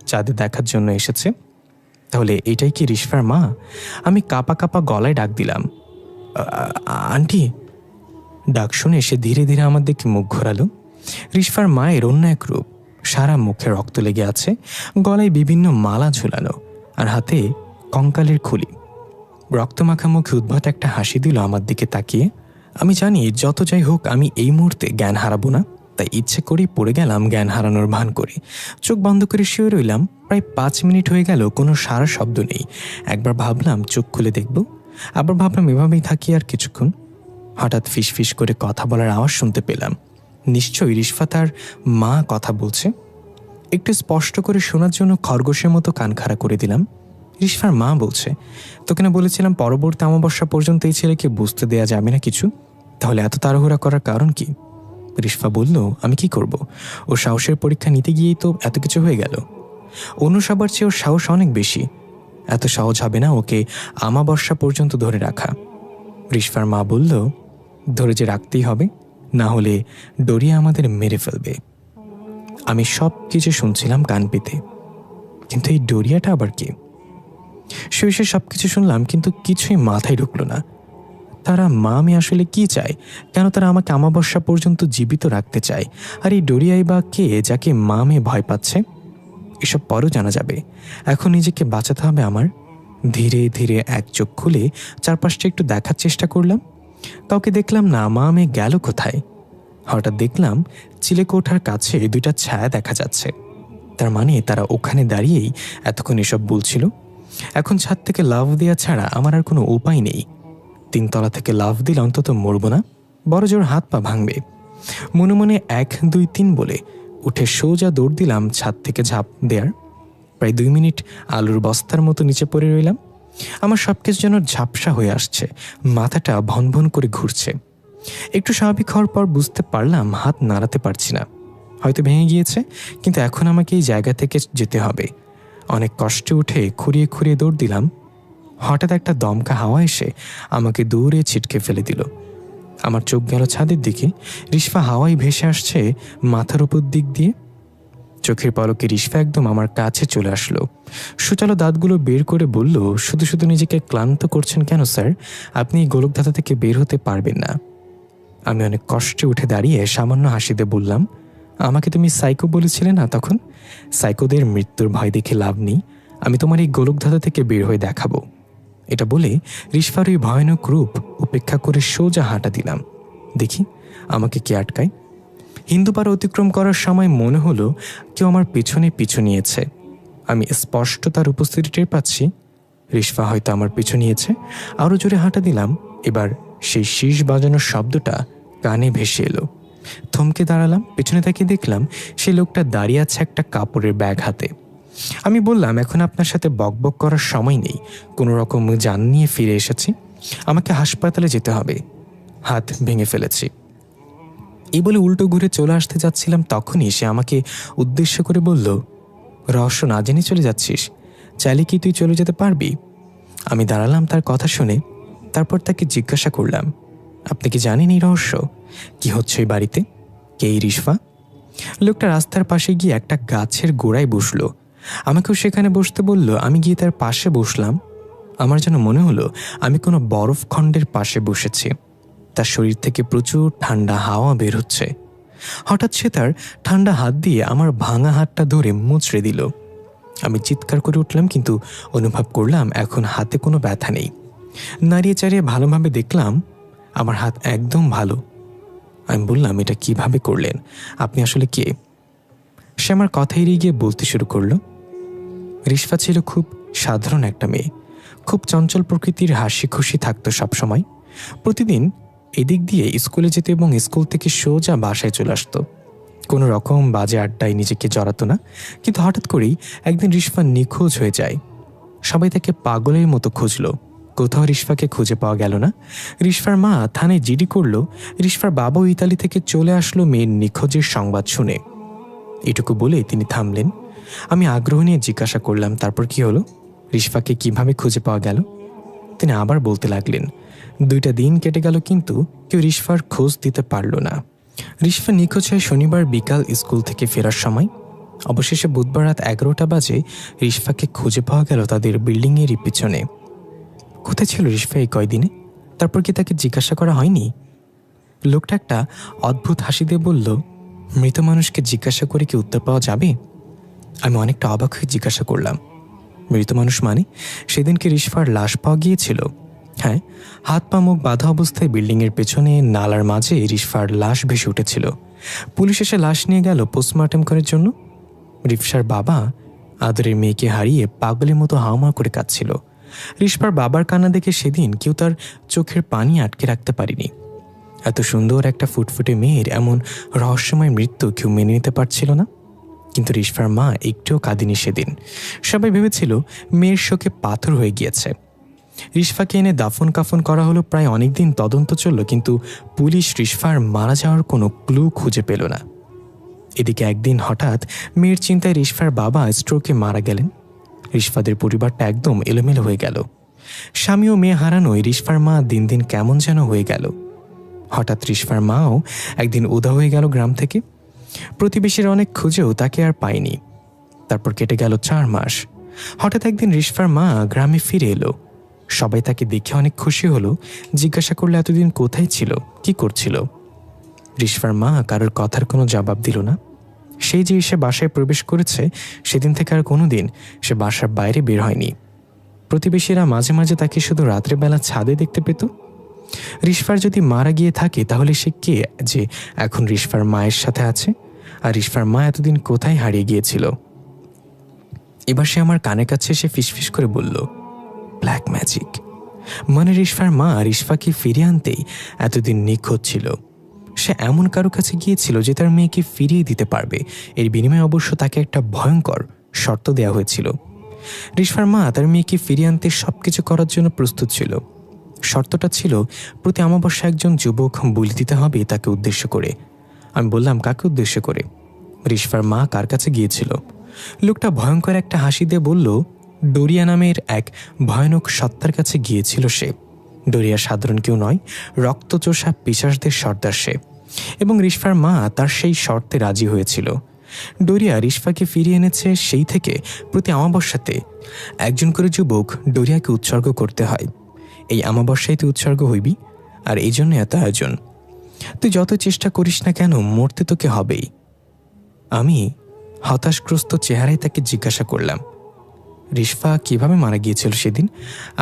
চাঁদে দেখার জন্য এসেছে। তাহলে এটাই কি রিশফার মা? আমি কাঁপা কাঁপা গলায় ডাক দিলাম, আন্টি। ডাক শুনে সে ধীরে ধীরে আমার দিকে মুখ ঘোরালো। রিশফার মায়ের অন্য এক রূপ। সারা মুখে রক্ত লেগে আছে, গলায় বিভিন্ন মালা ঝুলানো, আর হাতে কঙ্কালের খুলি। রক্তমাখা মুখে উদ্ভট একটা হাসি দিল আমার দিকে তাকিয়ে। আমি জানি যত যাই হোক আমি এই মুহূর্তে জ্ঞান হারাবো না, তাই ইচ্ছে করেই পড়ে গেলাম জ্ঞান হারানোর ভান করে। চোখ বন্ধ করে শুয়ে রইলাম। প্রায় 5 মিনিট হয়ে গেল, কোনো সারা শব্দ নেই। একবার ভাবলাম চোখ খুলে দেখব, আবার ভাবলাম এভাবেই থাকি আর কিছুক্ষণ। হঠাৎ ফিসফিস করে কথা বলার আওয়াজ শুনতে পেলাম। নিশ্চয়ই রিশফা তার মা কথা বলছে। একটু স্পষ্ট করে শোনার জন্য খরগোশের মতো কান খাড়া করে দিলাম। রিশফার মা বলছে, তোকে না বলেছিলাম পরবর্তী অমাবস্যা পর্যন্ত এই ছেলেকে বুঝতে দেয়া যাবে না কিছু? তাহলে এত তাড়াহুড়া করার কারণ কি? রিশফা বলল, আমি কি করব? ও সাহসের পরীক্ষা নিতে গিয়েই তো এত কিছু হয়ে গেল। অন্য সবার চেয়ে ওর সাহস অনেক বেশি। এত সহজ হবে না ওকে আমাবস্যা পর্যন্ত ধরে রাখা। রিশফার মা বলল, ধরে যে রাখতেই হবে, না হলে ডরিয়া আমাদের মেরে ফেলবে। আমি সব কিছু শুনছিলাম কান পেতে, কিন্তু এই ডরিয়াটা আবার কি? শুয়ে সব কিছু শুনলাম, কিন্তু কিছুই মাথায় ঢুকলো না। তারা মা আমি আসলে কি চায়? কেন তারা আমাকে আমাবস্যা পর্যন্ত জীবিত রাখতে চায়? আর এই ডরিয়াই বা কে যাকে মা মেয়ে ভয় পাচ্ছে? এসব পরও জানা যাবে। এখন নিজেকে বাঁচাতে হবে আমার। ধীরে ধীরে এক চোখ খুলে চারপাশটা একটু দেখার চেষ্টা করলাম। কাউকে দেখলাম না। মা মেয়ে গেল কোথায়? হঠাৎ দেখলাম চিলেকোঠার কাছে 2টা ছায়া দেখা যাচ্ছে। তার মানে তারা ওখানে দাঁড়িয়েই এতক্ষণ এসব বলছিল। এখন ছাদ থেকে লাফ দেওয়া ছাড়া আমার আর কোনো উপায় নেই। 3 তলা থেকে লাফ দিলে অন্তত মরব না, বড় জোর হাত পা ভাঙবে। মনে মনে 1 2 3 বলে উঠে সোজা দৌড় দিলাম ছাদ থেকে ঝাঁপ দেয়ার। প্রায় 2 মিনিট আলুর বস্তার মতো নিচে পড়ে রইলাম। আমার সবকিছু যেন ঝাপসা হয়ে আসছে, মাথাটা ভনভন করে ঘুরছে। একটু স্বাভাবিক হওয়ার পর বুঝতে পারলাম হাত নাড়াতে পারছি না, হয়তো ভেঙে গিয়েছে। কিন্তু এখন আমাকে এই জায়গা থেকে যেতে হবে। অনেক কষ্টে উঠে খুঁড়িয়ে খুঁড়িয়ে দৌড় দিলাম। হঠাৎ একটা দমকা হাওয়া এসে আমাকে দূরে ছিটকে ফেলে দিল। আমার চোখ গেল ছাদের দিকে। রিশফা হাওয়ায় ভেসে আসছে মাথার উপর দিক দিয়ে। চোখের পলকে রিশফা একদম আমার কাছে চলে আসলো। সুচালো দাঁতগুলো বের করে বলল, শুধু শুধু নিজেকে ক্লান্ত করছেন কেন স্যার? আপনি এই গোলকধাতা থেকে বের হতে পারবেন না। আমি অনেক কষ্টে উঠে দাঁড়িয়ে সামান্য হাসিতে বললাম, আমাকে তুমি সাইকো বলেছিলে না তখন? সাইকোদের মৃত্যুর ভয় দেখে লাভ নেই, আমি তোমার এই গোলকধাঁধা থেকে বের হয়ে দেখাবো। এটা বলে রিশফার ওই ভয়ানক রূপ উপেক্ষা করে সোজা হাঁটা দিলাম। দেখি আমাকে কে আটকায়। হিন্দুপাড়া অতিক্রম করার সময় মনে হলো কেউ আমার পিছনে পিছু নিয়েছে। আমি স্পষ্ট তার উপস্থিতি টের পাচ্ছি। রিশফা হয়তো আমার পিছু নিয়েছে। আরও জোরে হাঁটা দিলাম। এবার সেই শীষ বাজানোর শব্দটা কানে ভেসে এলো। থমকে দাঁড়ালাম। পেছনে তাকিয়ে দেখলাম সেই লোকটা দাঁড়িয়ে আছে একটা কাপড়ের ব্যাগ হাতে। আমি বললাম, এখন আপনার সাথে বকবক করার সময় নেই, কোনো রকম জান নিয়ে ফিরে এসেছি, আমাকে হাসপাতালে যেতে হবে, হাত ভেঙে ফেলেছি। এই বলে উল্টো ঘুরে চলে আসতে যাচ্ছিলাম, তখনই সে আমাকে উদ্দেশ্য করে বলল, রহস্য না জেনে চলে যাচ্ছিস? চাইলে কি তুই চলে যেতে পারবি? আমি দাঁড়ালাম তার কথা শুনে। তারপর তাকে জিজ্ঞাসা করলাম, আপনি কি জানেন এই রহস্য? কি হচ্ছে এই বাড়িতে? কে এই রিশফা? লোকটা রাস্তার পাশে গিয়ে একটা গাছের গোড়ায় বসলো। আমাকেও সেখানে বসতে বলল। আমি গিয়ে তার পাশে বসলাম। আমার যেন মনে হলো আমি কোনো বরফ খণ্ডের পাশে বসেছি। তার শরীর থেকে প্রচুর ঠান্ডা হাওয়া বের হচ্ছে। হঠাৎ সে তার ঠান্ডা হাত দিয়ে আমার ভাঙা হাতটা ধরে মুচড়ে দিল। আমি চিৎকার করে উঠলাম, কিন্তু অনুভব করলাম এখন হাতে কোনো ব্যথা নেই। নাড়িয়ে চাড়িয়ে ভালোভাবে দেখলাম আমার হাত একদম ভালো। আমি বললাম, এটা কিভাবে করলেন? আপনি আসলে কে? সে আমার কথা এড়িয়ে গিয়ে বলতে শুরু করলো, রিশফা ছিল খুব সাধারণ একটা মেয়ে, খুব চঞ্চল প্রকৃতির, হাসি খুশি থাকতো সবসময়। প্রতিদিন এদিক দিয়ে স্কুলে যেত এবং স্কুল থেকে সোজা বাসায় চলে আসতো। কোনো রকম বাজে আড্ডায় নিজেকে জড়াতো না। কিন্তু হঠাৎ করেই একদিন রিশফা নিখোঁজ হয়ে যায়। সবাই তাকে পাগলের মতো খুঁজল, কোথাও রিশফাকে খুঁজে পাওয়া গেল না। রিশফার মা থানায় জিডি করলো। রিশফার বাবাও ইতালি থেকে চলে আসলো মেয়ের নিখোঁজের সংবাদ শুনে। এটুকু বলে তিনি থামলেন। আমি আগ্রহ নিয়ে জিজ্ঞাসা করলাম, তারপর কি হলো? রিশফাকে কিভাবে খুঁজে পাওয়া গেল? তিনি আবার বলতে লাগলেন, 2টা দিন কেটে গেল কিন্তু কেউ রিশফার খোঁজ দিতে পারল না। রিশফা নিখোঁজ হয় শনিবার বিকাল স্কুল থেকে ফেরার সময়। অবশেষে বুধবার রাত 11টা বাজে রিশফাকে খুঁজে পাওয়া গেল তাদের বিল্ডিংয়েরই পিছনে। কোথায় ছিল রিশফা এই কয়দিনে? তারপর কি তাকে জিজ্ঞাসা করা হয়নি? লোকটা একটা অদ্ভুত হাসি দিয়ে বলল, মৃত মানুষকে জিজ্ঞাসা করে কি উত্তর পাওয়া যাবে? আমি অনেকটা অবাক হয়ে জিজ্ঞাসা করলাম, মৃত মানুষ মানে? সেদিনকে রিশফার লাশ পাওয়া গিয়েছিল? হ্যাঁ, হাত পা মুখ বাঁধা অবস্থায় বিল্ডিংয়ের পেছনে নালার মাঝে রিশফার লাশ ভেসে উঠেছিল। পুলিশ এসে লাশ নিয়ে গেল পোস্টমর্টেম করার জন্য। রিশফার বাবা আদরের মেয়েকে হারিয়ে পাগলের মতো হাওমা করে কাঁদছিল। রিশফার বাবার কান্না দেখে সেদিন কেউ তার চোখের পানি আটকে রাখতে পারেনি। এত সুন্দর একটা ফুটফুটে মেয়ের এমন রহস্যময় মৃত্যু কেউ মেনে নিতে পারছিল না। কিন্তু রিশফার মা একটুও কাঁদেনি সেদিন। সবাই ভেবেছিল মেয়ের শোকে পাথর হয়ে গিয়েছে। রিশফাকে এনে দাফন কাফন করা হলো। প্রায় অনেকদিন তদন্ত চলল, কিন্তু পুলিশ রিশফার মারা যাওয়ার কোনো ক্লু খুঁজে পেল না। এদিকে একদিন হঠাৎ মেয়ের চিন্তায় রিশফার বাবা স্ট্রোকে মারা গেলেন। রিশফাদের পরিবারটা একদম এলোমেলো হয়ে গেল। স্বামী ও মেয়ে হারানোয় রিশফার মা দিন দিন কেমন যেন হয়ে গেল। হঠাৎ রিশফার মাও একদিন উধাও হয়ে গেল গ্রাম থেকে। প্রতিবেশীরা অনেক খুঁজেও তাকে আর পায়নি। তারপর কেটে গেল 4 মাস। হঠাৎ একদিন রিশফার মা গ্রামে ফিরে এলো। সবাই তাকে দেখে অনেক খুশি হলো। জিজ্ঞাসা করলো এতদিন কোথায় ছিল, কি করছিল? রিশফার মা কারোর কথার কোনো জবাব দিল না। সেই যে সে বাসায় প্রবেশ করেছে সেদিন থেকে আর কোনোদিন সে বাসার বাইরে বের হয়নি। প্রতিবেশীরা মাঝে মাঝে তাকে শুধু রাত্রেবেলা ছাদে দেখতে পেত। রিশফার যদি মারা গিয়ে থাকে তাহলে সে কে যে এখন রিশফার মায়ের সাথে আছে? আর রিশফার মা এতদিন কোথায় হারিয়ে গিয়েছিল? এবার সে আমার কানে কাছে এসে ফিসফিস করে বলল, ব্ল্যাক ম্যাজিক। মানে রিশফার মা রিশফাকে ফিরিয়ে আনতেই এতদিন নিখোঁজ ছিল। সে এমন কারো কাছে গিয়েছিল যে তার মেয়েকে ফিরিয়ে দিতে পারবে। এর বিনিময়ে অবশ্য তাকে একটা ভয়ঙ্কর শর্ত দেওয়া হয়েছিল। রিশফার মা তার মেয়েকে ফিরিয়ে আনতে সবকিছু করার জন্য প্রস্তুত ছিল। শর্তটা ছিল প্রতি অমাবস্যা একজন যুবক বলি দিতে হবে তাকে উদ্দেশ্য করে। আমি বললাম, কাকে উদ্দেশ্য করে? রিশফার মা কার কাছে গিয়েছিল? লোকটা ভয়ঙ্কর একটা হাসি দিয়ে বলল, ডোরিয়া নামের এক ভয়ানক সত্তার কাছে গিয়েছিল সে। ডোরিয়া সাধারণ কেউ নয়, রক্তচোষা পিশাচদের সর্দার সে। এবং রিশফার মা তার সেই শর্তে রাজি হয়েছিল। ডোরিয়া রিশফাকে ফিরিয়ে এনেছে। সেই থেকে প্রতি অমাবস্যাতে একজন করে যুবক ডোরিয়াকে উৎসর্গ করতে হয়। এই অমাবস্যায় তুই উৎসর্গ হইবি, আর এই জন্য এত আয়োজন। তুই যত চেষ্টা করিস না কেন মরতে তোকে হবেই। আমি হতাশগ্রস্ত চেহারায় তাকে জিজ্ঞাসা করলাম, রিশফা কিভাবে মারা গিয়েছিল সেদিন,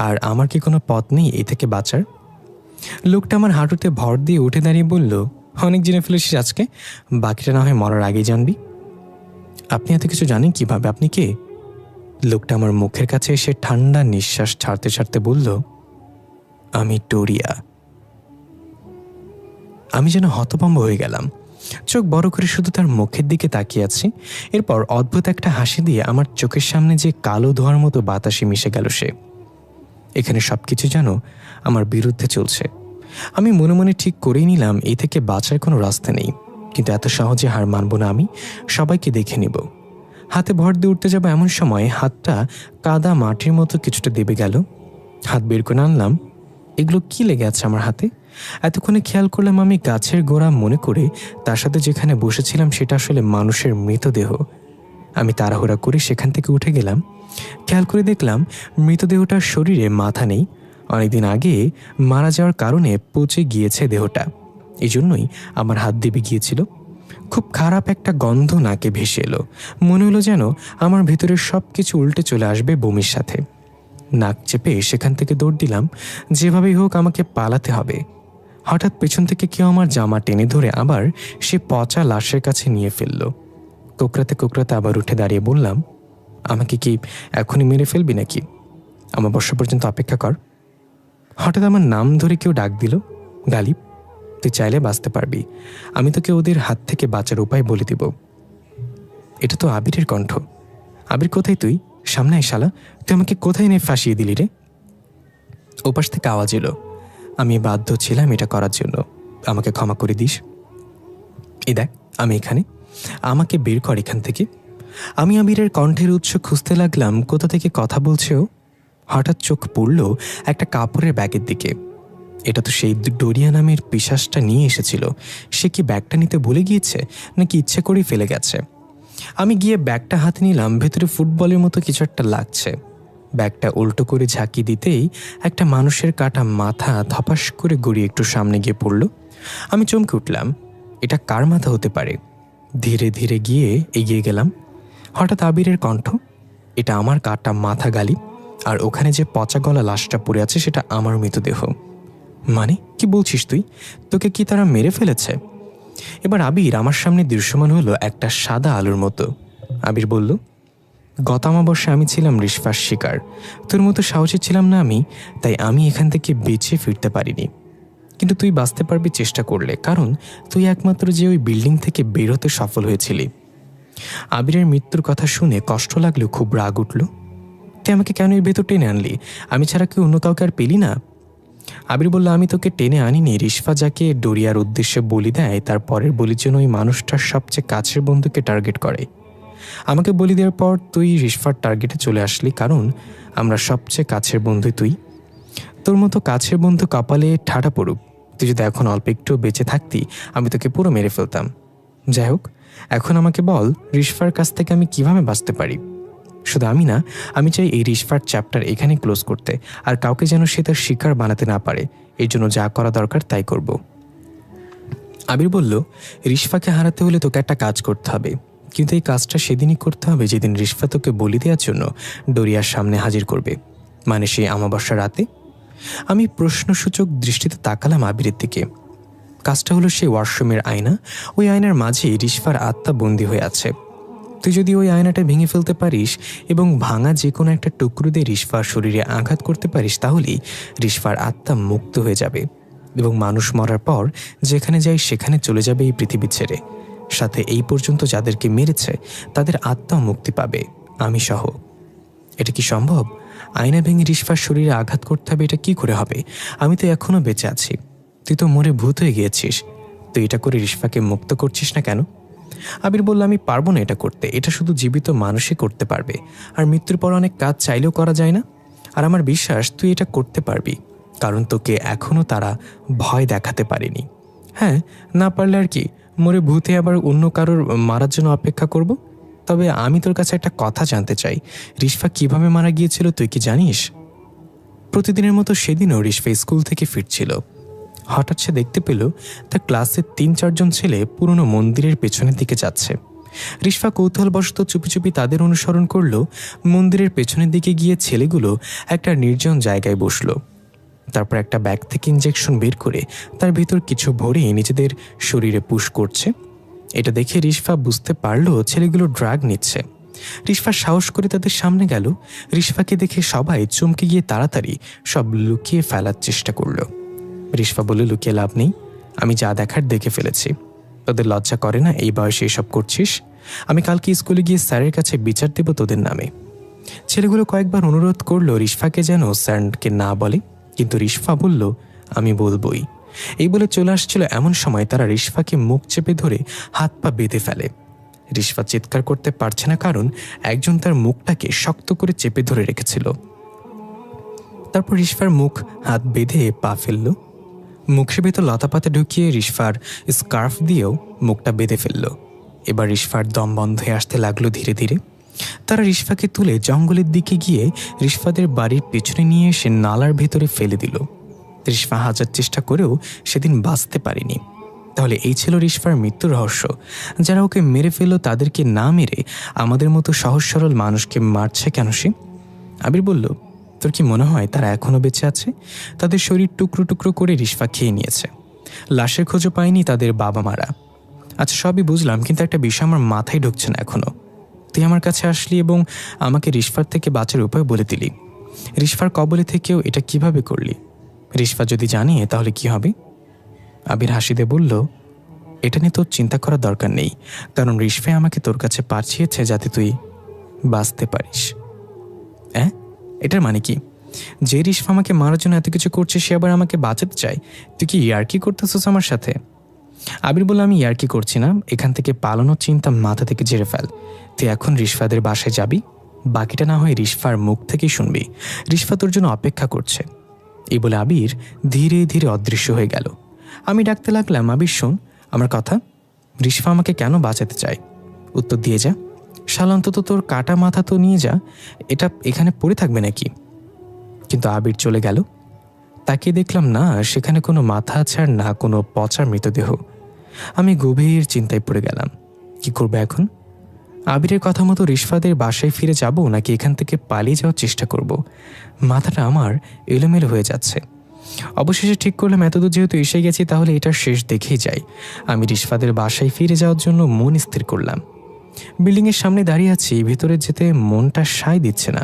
আর আমার কি কোনো পথ নেই এই থেকে বাঁচার? লোকটা আমার হাঁটুতে ভর দিয়ে উঠে দাঁড়িয়ে বলল, অনেক জেনে ফেলেছিস আজকে, বাকিটা না হয় মরার আগেই জানবি। আপনি এত কিছু জানেন কিভাবে? আপনি কে? লোকটা আমার মুখের কাছে এসে ঠান্ডা নিঃশ্বাস ছাড়তে ছাড়তে বলল, আমি ডোরিয়া। আমি যেন হতভম্ব হয়ে গেলাম। চোখ বড় করে শুধু তার মুখের দিকে তাকিয়ে আছি। এরপর অদ্ভুত একটা হাসি দিয়ে আমার চোখের সামনে যে কালো ধোঁয়ার মতো বাতাসে মিশে গেল সে। এখানে সবকিছু যেন আমার বিরুদ্ধে চলছে। আমি মনে মনে ঠিক করেই নিলাম এই থেকে বাঁচার কোনো রাস্তা নেই, কিন্তু এত সহজে হার মানব না আমি, সবাইকে দেখে নিব। হাতে ভর দিয়ে উঠতে যাব এমন সময় হাতটা কাদা মাটির মতো কিছুটা দেবে গেল। হাত বের করে আনলাম। এগুলো কি লেগে আছে আমার হাতে? এতক্ষণে খেয়াল করলাম আমি গাছের গোড়া মনে করে তার সাথে যেখানে বসেছিলাম সেটা আসলে মানুষের মৃতদেহ। আমি তাড়াহুড়া করে সেখান থেকে উঠে গেলাম। খেয়াল করে দেখলাম মৃতদেহটার শরীরে মাথা নেই। অনেকদিন আগে মারা যাওয়ার কারণে পচে গিয়েছে দেহটা, এই জন্যই আমার হাত দেবে গিয়েছিল। খুব খারাপ একটা গন্ধ নাকে ভেসে এলো। মনে হলো যেন আমার ভিতরের সব কিছু উল্টে চলে আসবে বমির সাথে। নাক চেপে সেখান থেকে দৌড় দিলাম। যেভাবেই হোক আমাকে পালাতে হবে। হঠাৎ পেছন থেকে কেউ আমার জামা টেনে ধরে আবার সে পচা লাশের কাছে নিয়ে ফেলল। কোকড়াতে কোকড়াতে আবার উঠে দাঁড়িয়ে বললাম, আমাকে কি এখনই মেরে ফেলবি নাকি? আমার বর্ষা পর্যন্ত অপেক্ষা কর। হঠাৎ আমার নাম ধরে কেউ ডাক দিল, গালিব, তুই চাইলে বাঁচতে পারবি, আমি তোকে ওদের হাত থেকে বাঁচার উপায় বলে দিব। এটা তো আবিরের কণ্ঠ। আবির, কোথায় তুই? সামনে আয় শালা, তুই আমাকে কোথায় এনে ফাঁসিয়ে দিলি রে? ওপাশ থেকে আওয়াজ এলো, আমি বাধ্য ছিলাম এটা করার জন্য, আমাকে ক্ষমা করে দিস। এই দেখ আমি এখানে, আমাকে বের কর এখান থেকে। আমি আবিরের কণ্ঠের উৎস খুঁজতে লাগলাম, কোথা থেকে কথা বলছে ও। হঠাৎ চোখ পড়ল একটা কাপড়ের ব্যাগের দিকে। এটা তো সেই ডোরিয়া নামের পিশাচটা নিয়ে এসেছিল। সে কি ব্যাগটা নিতে ভুলে গিয়েছে নাকি ইচ্ছে করেই ফেলে গেছে? আমি গিয়ে ব্যাগটা হাতে নিলাম। ভেতরে ফুটবলের মতো কিছু একটা লাগছে। ব্যাগটা উল্টো করে ঝাঁকি দিতেই একটা মানুষের কাটা মাথা ধপাস করে গড়িয়ে একটু সামনে গিয়ে পড়ল। আমি চমকে উঠলাম, এটা কার মাথা হতে পারে? ধীরে ধীরে গিয়ে এগিয়ে গেলাম। হঠাৎ আবিরের কণ্ঠ, এটা আমার কাটা মাথা গালিব, আর ওখানে যে পচা গলা লাশটা পড়ে আছে সেটা আমার মৃতদেহ। মানে কি বলছিস তুই? তোকে কি তারা মেরে ফেলেছে? এবার আবির আমার সামনে দৃশ্যমান হলো একটা সাদা আলোর মতো। আবির বলল, গত অমাবস্যা আমি ছিলাম রিশফার শিকার। তোর মতো সাহসী ছিলাম না আমি, তাই আমি এখান থেকে বেঁচে ফিরতে পারিনি। কিন্তু তুই বাঁচতে পারবি চেষ্টা করলে, কারণ তুই একমাত্র যে ওই বিল্ডিং থেকে বের হতে সফল হয়েছিলি। আবিরের মৃত্যুর কথা শুনে কষ্ট লাগলেও খুব রাগ উঠল। তুই আমাকে কেন এর ভেতর টেনে আনলি? আমি ছাড়া কি অন্য কাউকে আর পেলি না? আবির বলল, আমি তোকে টেনে আনিনি। রিশফা যাকে ডোরিয়ার উদ্দেশ্যে বলি দেয়, তার পরের বলির জন্য ওই মানুষটার সবচেয়ে কাছের বন্ধুকে টার্গেট করে। আমাকে বলি দেওয়ার পর তুই রিশফার টার্গেটে চলে আসলি, কারণ আমরা সবচেয়ে কাছের বন্ধু তুই। তোর মতো কাছের বন্ধু কপালে ঠাডা পড়ুক, তুই যদি এখন অল্প একটু বেঁচে থাকতি আমি তোকে পুরো মেরে ফেলতাম। যাই হোক, এখন আমাকে বল, রিশফার কাছ থেকে আমি কিভাবে বাঁচতে পারি? শুধু আমি না, আমি চাই এই রিশফার চ্যাপ্টার এখানে ক্লোজ করতে, আর কাউকে যেন সে তার শিকার বানাতে না পারে। এই জন্য যা করা দরকার তাই করব। আবির বলল, রিশফাকে হারাতে হলে তোকে একটা কাজ করতে হবে, কিন্তু এই কাজটা সেদিনই করতে হবে যেদিন রিশফা তোকে বলি দেওয়ার জন্য ডোরিয়ার সামনে হাজির করবে, মানে সেই অমাবস্যা রাতে। আমি প্রশ্নসূচক দৃষ্টিতে তাকালাম আবিরের দিকে। কাজটা হলো সেই ওয়াশরুমের আয়না। ওই আয়নার মাঝে রিশফার আত্মা বন্দী হয়ে আছে। তুই যদি ওই আয়নাটা ভেঙে ফেলতে পারিস এবং ভাঙা যে কোনো একটা টুকরো দিয়ে রিশফার শরীরে আঘাত করতে পারিস, তাহলেই রিশফার আত্মা মুক্ত হয়ে যাবে এবং মানুষ মরার পর যেখানে যায় সেখানে চলে যাবে এই পৃথিবী ছেড়ে। সাথে এই পর্যন্ত যাদেরকে মেরেছে তাদের আত্মা মুক্তি পাবে, আমি সহ। এটা কি সম্ভব? আয়না ভেঙে রিশফার শরীরে আঘাত করতে হবে? এটা কি করে হবে? আমি তো এখনো বেঁচে আছি, তুই তো মরে ভূত হয়ে গিয়েছিস। তুই এটা করে রিশফাকে মুক্ত করছিস না কেন? আবির বলল, আমি পারবো না এটা করতে। এটা শুধু জীবিত মানুষই করতে পারবে, আর মৃত্যুর পর অনেক কাজ চাইলেও করা যায় না। আর আমার বিশ্বাস তুই এটা করতে পারবি, কারণ তোকে এখনো তারা ভয় দেখাতে পারেনি। হ্যাঁ, না পারলে আর কি, মরে ভূতে আবার অন্য কারোর মারার জন্য অপেক্ষা করব। তবে আমি তোর কাছে একটা কথা জানতে চাই, রিশফা কিভাবে মারা গিয়েছিল তুই কি জানিস? প্রতিদিনের মতো সেদিনও রিশফা স্কুল থেকে ফিরছিল। হঠাৎ সে দেখতে পেল তার ক্লাসের 3-4 জন ছেলে পুরনো মন্দিরের পেছনের দিকে যাচ্ছে। রিশফা কৌতূহলবশত চুপি চুপি তাদের অনুসরণ করল। মন্দিরের পেছনের দিকে গিয়ে ছেলেগুলো একটা নির্জন জায়গায় বসল। তারপর একটা ব্যাগ থেকে ইঞ্জেকশন বের করে তার ভিতর কিছু ভরে নিজেদের শরীরে পুশ করছে। এটা দেখে রিশফা বুঝতে পারল ছেলেগুলো ড্রাগ নিচ্ছে। রিশফা সাহস করে তাদের সামনে গেল। রিশফাকে দেখে সবাই চমকে গিয়ে তাড়াতাড়ি সব লুকিয়ে ফেলার চেষ্টা করল। রিশফা বলে, লুকিয়ে লাভ নেই, আমি যা দেখার দেখে ফেলেছি। তোদের লজ্জা করে না এই বয়সে এসব করছিস? আমি কালকে স্কুলে গিয়ে স্যারের কাছে বিচার দেব তোদের নামে। ছেলেগুলো কয়েকবার অনুরোধ করলো রিশফাকে যেন স্যারকে না বলে, কিন্তু রিশফা বলল, আমি বলবই। এই বলে চলে আসছিল এমন সময় তারা রিশফাকে মুখ চেপে ধরে হাত পা বেঁধে ফেলে। রিশফা চিৎকার করতে পারছে না, কারণ একজন তার মুখটাকে শক্ত করে চেপে ধরে রেখেছিল। তারপর রিশফার মুখ হাত বেঁধে পা ফেলল। মুখের ভেতর লতাপাতা ঢুকিয়ে রিশফার স্কার্ফ দিয়েও মুখটা বেঁধে ফেলল। এবার রিশফার দম বন্ধ হয়ে আসতে লাগলো ধীরে ধীরে। তারা রিশফাকে তুলে জঙ্গলের দিকে গিয়ে রিশফাদের বাড়ির পেছনে নিয়ে এসে নালার ভেতরে ফেলে দিল। রিশফা হাজার চেষ্টা করেও সেদিন বাঁচতে পারেনি। তাহলে এই ছিল রিশফার মৃত্যুর রহস্য। যারা ওকে মেরে ফেললো তাদেরকে না মেরে আমাদের মতো সহজ সরল মানুষকে মারছে কেন সে? আবির বলল, তোর কি মনে হয় তারা এখনও বেঁচে আছে? তাদের শরীর টুকরো টুকরো করে রিশফা খেয়ে নিয়েছে। লাশের খোঁজও পায়নি তাদের বাবা মারা। আচ্ছা, সবই বুঝলাম, কিন্তু একটা বিষয় আমার মাথায় ঢুকছে না এখনো। তুই আমার কাছে আসলি এবং আমাকে রিশফার থেকে বাঁচার উপায় বলে দিলি। রিশফার কবলে থেকেও এটা কিভাবে করলি? রিশফা যদি জানে তাহলে কি হবে? আবির হাসি দিয়ে বলল, এটা নিয়ে তোর চিন্তা করার দরকার নেই, কারণ রিশফাই আমাকে তোর কাছে পাঠিয়েছে যাতে তুই বাঁচতে পারিস। হ্যাঁ, এটার মানে কি? যে রিশফা আমাকে মারার জন্য এত কিছু করছে সে আবার আমাকে বাঁচাতে চায়? তুই কি ইয়ার্কি করতেছিস আমার সাথে? আবির বলল, আমি ইয়ার্কি করছি না, এখান থেকে পালানোর চিন্তা মাথা থেকে ঝেড়ে ফেল। তুই এখন রিশফাদের বাসায় যাবি, বাকিটা না হয় রিশফার মুখ থেকেই শুনবি। রিশফা তোর জন্য অপেক্ষা করছে। এই বলে আবির ধীরে ধীরে অদৃশ্য হয়ে গেল। আমি ডাকতে লাগলাম, আবির শোন আমার কথা, রিশফা আমাকে কেন বাঁচাতে চায়? উত্তর দিয়ে যা। শালা, অন্তত তোর কাটা মাথা তো নিয়ে যা, এটা এখানে পড়ে থাকবে নাকি? কিন্তু আবির চলে গেল। তাকে দেখলাম না সেখানে কোনো মাথা আছে আর না কোনো পচার মৃতদেহ। আমি গভীর চিন্তায় পড়ে গেলাম, কি করবো এখন? আবিরের কথা মতো রিশফাদের বাসায় ফিরে যাব নাকি এখান থেকে পালিয়ে যাওয়ার চেষ্টা করব? মাথাটা আমার এলোমেলো হয়ে যাচ্ছে। অবশেষে ঠিক করলাম, এতদূর যেহেতু এসে গেছি তাহলে এটার শেষ দেখেই যাই। আমি রিশফাদের বাসায় ফিরে যাওয়ার জন্য মন স্থির করলাম। বিল্ডিংয়ের সামনে দাঁড়িয়ে আছি, ভিতরে যেতে মনটা সায় দিচ্ছে না।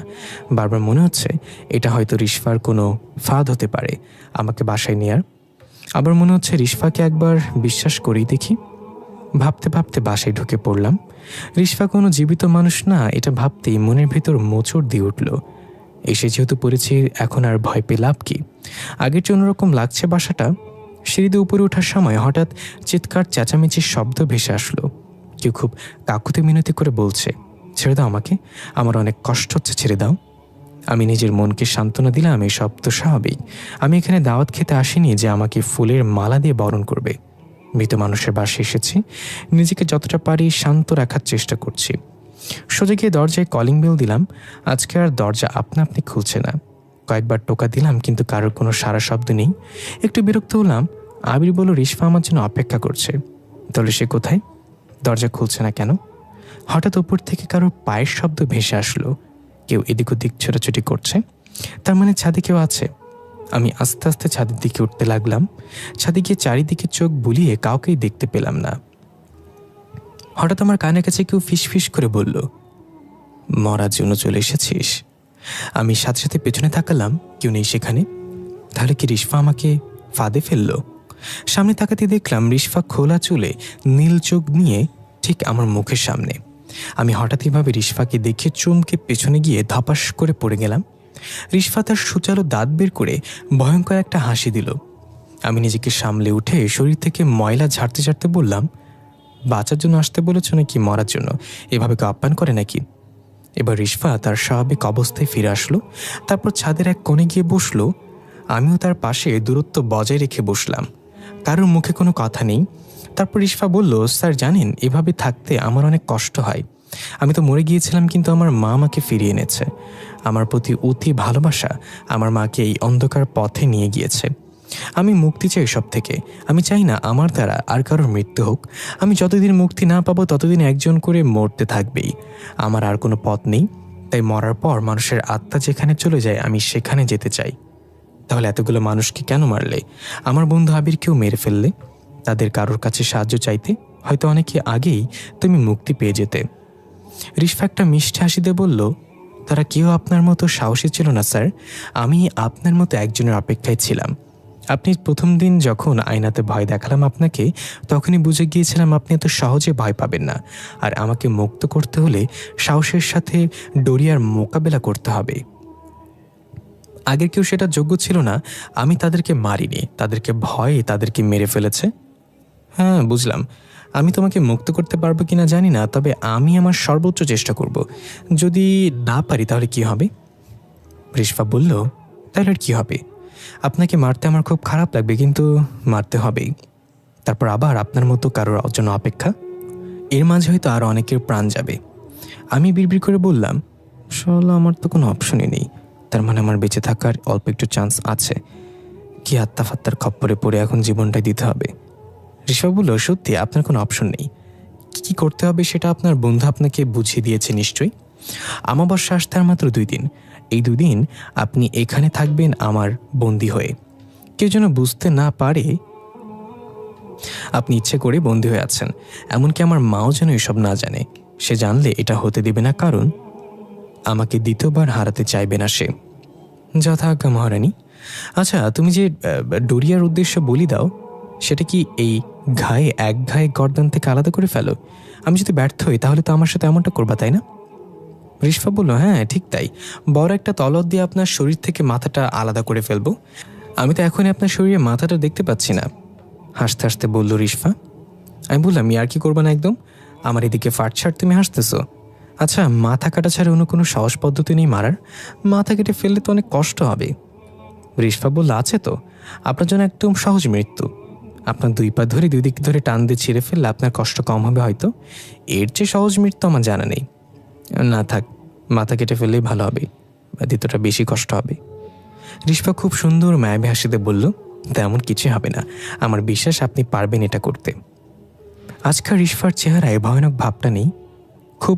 বারবার মনে হচ্ছে এটা হয়তো রিশফার কোনো ফাঁদ হতে পারে আমাকে বাসায় নেয়ার। আবার মনে হচ্ছে রিশফাকে একবার বিশ্বাস করেই দেখি। ভাবতে ভাবতে বাসায় ঢুকে পড়লাম। রিশফা কোনো জীবিত মানুষ না, এটা ভাবতেই মনের ভেতর মোচড় দিয়ে উঠল। এসে যেহেতু পড়েছি এখন আর ভয় পেয়ে লাভ কি? আগের চেয়ে অন্যরকম লাগছে বাসাটা। সিঁড়িতে উপরে ওঠার সময় হঠাৎ চিৎকার চেঁচামেচির শব্দ ভেসে আসলো। কেউ খুব কাকুতি মিনতি করে বলছে, ছেড়ে দাও আমাকে, আমার অনেক কষ্ট হচ্ছে, ছেড়ে দাও। আমি নিজের মনকে সান্ত্বনা দিলাম, এই সব তো স্বাভাবিক। আমি এখানে দাওয়াত খেতে আসিনি যে আমাকে ফুলের মালা দিয়ে বরণ করবে। মৃত মানুষের বাসায় এসেছি, নিজেকে যতটা পারি শান্ত রাখার চেষ্টা করছি। সোজা গিয়ে দরজায় কলিং বেল দিলাম। আজকে আর দরজা আপনা আপনি খুলছে না। কয়েকবার টোকা দিলাম কিন্তু কারোর কোনো সারা শব্দ নেই। একটু বিরক্ত হলাম। আবির বলল, রিশফা আমার জন্য অপেক্ষা করছে। তাহলে সে কোথায়? দরজা খুলছে না কেন? হঠাৎ উপর থেকে কারোর পায়ের শব্দ ভেসে আসলো। কেউ এদিক ওদিক ছোটাছুটি করছে, তার মানে ছাদে কেউ আছে। আমি আস্তে আস্তে ছাদের দিকে উঠতে লাগলাম। ছাদে গিয়ে চারিদিকে চোখ বুলিয়ে কাউকেই দেখতে পেলাম না। হঠাৎ আমার কানে কাছে কেউ ফিসফিস করে বলল, মরার জন্য চলে এসেছিস? আমি সাথে সাথে পেছনে তাকালাম, কেউ নেই সেখানে। তাহলে কি রিশফা আমাকে ফাঁদে ফেললো? সামনে তাকাতে দেখলাম রিশফা খোলা চুলে নীল চোখ নিয়ে ঠিক আমার মুখের সামনে। আমি হঠাৎ এভাবে রিশফাকে দেখে চমকে পেছনে গিয়ে ধপাস করে পড়ে গেলাম। রিশফা তার সুচালো দাঁত বের করে ভয়ঙ্কর একটা হাসি দিল। আমি নিজেকে সামলে উঠে শরীর থেকে ময়লা ঝাড়তে ঝাড়তে বললাম, বাঁচার জন্য আসতে বলেছ নাকি মরার জন্য? এভাবে কেউ আপ্যায়ন করে নাকি? এবার রিশফা তার স্বাভাবিক অবস্থায় ফিরে আসলো। তারপর ছাদের এক কোণে গিয়ে বসলো। আমিও তার পাশে দূরত্ব বজায় রেখে বসলাম। কারোর মুখে কোনো কথা নেই। তারপর রিশফা বলল, স্যার জানেন, এভাবে থাকতে আমার অনেক কষ্ট হয়। আমি তো মরে গিয়েছিলাম, কিন্তু আমার মা আমাকে ফিরিয়ে এনেছে। আমার প্রতি অতি ভালোবাসা আমার মাকে এই অন্ধকার পথে নিয়ে গিয়েছে। আমি মুক্তি চাই সব থেকে। আমি চাই না আমার দ্বারা আর কারোর মৃত্যু হোক। আমি যতদিন মুক্তি না পাবো ততদিন একজন করে মরতে থাকবেই। আমার আর কোনো পথ নেই, তাই মরার পর মানুষের আত্মা যেখানে চলে যায় আমি সেখানে যেতে চাই। তাহলে এতগুলো মানুষকে কেন মারলে? আমার বন্ধু আবিরকেও মেরে ফেললে? তাদের কারোর কাছে সাহায্য চাইতে? হয়তো অনেকে আগেই তুমি মুক্তি পেয়ে যেতে। রিশফা একটা মিষ্টি হাসিতে বলল, তারা কেউ আপনার মতো সাহসী ছিল না স্যার। আমি আপনার মতো একজনের অপেক্ষায় ছিলাম। আপনি প্রথম দিন যখন আয়নাতে ভয় দেখালাম আপনাকে, তখনই বুঝে গিয়েছিলাম আপনি এত সহজে ভয় পাবেন না। আর আমাকে মুক্ত করতে হলে সাহসের সাথে ডোরিয়ার মোকাবেলা করতে হবে। আগের কেউ সেটা যোগ্য ছিল না। আমি তাদেরকে মারিনি, তাদেরকে ভয়ে তাদেরকে মেরে ফেলেছে। হ্যাঁ, বুঝলাম। আমি তোমাকে মুক্ত করতে পারবো কিনা জানি না, তবে আমি আমার সর্বোচ্চ চেষ্টা করব। যদি না পারি তাহলে কি হবে? রিশফা বলল, তাহলে আর কি হবে? আপনাকে মারতে আমার খুব খারাপ লাগবে, কিন্তু মারতে হবেই। তারপর আবার আপনার মতো কারোর জন্য অপেক্ষা। এর মাঝে হয়তো আরও অনেকের প্রাণ যাবে। আমি বিড়বিড় করে বললাম, শালা আমার তো কোনো অপশনই নেই। তার মানে আমার বেঁচে থাকার অল্প একটু চান্স আছে। কি আত্মা ফাত্তার খপ্পরে পড়ে এখন জীবনটাই দিতে হবে? ঋষভ বলল, সত্যি আপনার কোনো অপশন নেই। কি করতে হবে সেটা আপনার বন্ধু আপনাকে বুঝিয়ে দিয়েছে নিশ্চয়ই। আমাবস্যা আসতে আর মাত্র 2 দিন। এই 2 দিন আপনি এখানে থাকবেন আমার বন্দী হয়ে। কেউ যেন বুঝতে না পারে আপনি ইচ্ছে করে বন্দী হয়ে আছেন। এমনকি আমার মাও যেন এসব না জানে। সে জানলে এটা হতে দেবে না, কারণ আমাকে দ্বিতীয়বার হারাতে চাইবে না সে। যথাজ্ঞা মহারানী। আচ্ছা, তুমি যে ডোরিয়ার উদ্দেশ্য বলি দাও, সেটা কি এই এক ঘায়ে গর্দান থেকে আলাদা করে ফেলো? আমি যদি ব্যর্থ হই তাহলে তো আমার সাথে এমনটা করবা, তাই না? রিশফা বলল, হ্যাঁ ঠিক তাই। বড় একটা তলব দিয়ে আপনার শরীর থেকে মাথাটা আলাদা করে ফেলবো। আমি তো এখনই আপনার শরীরে মাথাটা দেখতে পাচ্ছি না। হাসতে হাসতে বলল রিশফা। আমি বললাম, ইয়ার কি করবো না একদম। আমার এদিকে ফাটছাট, তুমি হাসতেছ। আচ্ছা, মাথা কাটা ছাড়া অন্য কোনো সহজ পদ্ধতি নেই মারার? মাথা কেটে ফেললে তো অনেক কষ্ট হবে। রিশফা বলল, আছে তো। আপনার জন্য একদম সহজ মৃত্যু। আপনার 2 পা ধরে 2 দিক ধরে টান দিয়ে ছিঁড়ে ফেললে আপনার কষ্ট কম হবে হয়তো। এর চেয়ে সহজ মৃত্যু আমার জানা নেই। না থাক, মাথা কেটে ফেললেই ভালো হবে। দ্বিতীয়টা বেশি কষ্ট হবে। রিশফা খুব সুন্দর মায়াবী হাসিতে বলল, তেমন কিছুই হবে না। আমার বিশ্বাস আপনি পারবেন এটা করতে। আজকাল রিশফার চেহারায় ভয়ানক ভাবটা নেই। খুব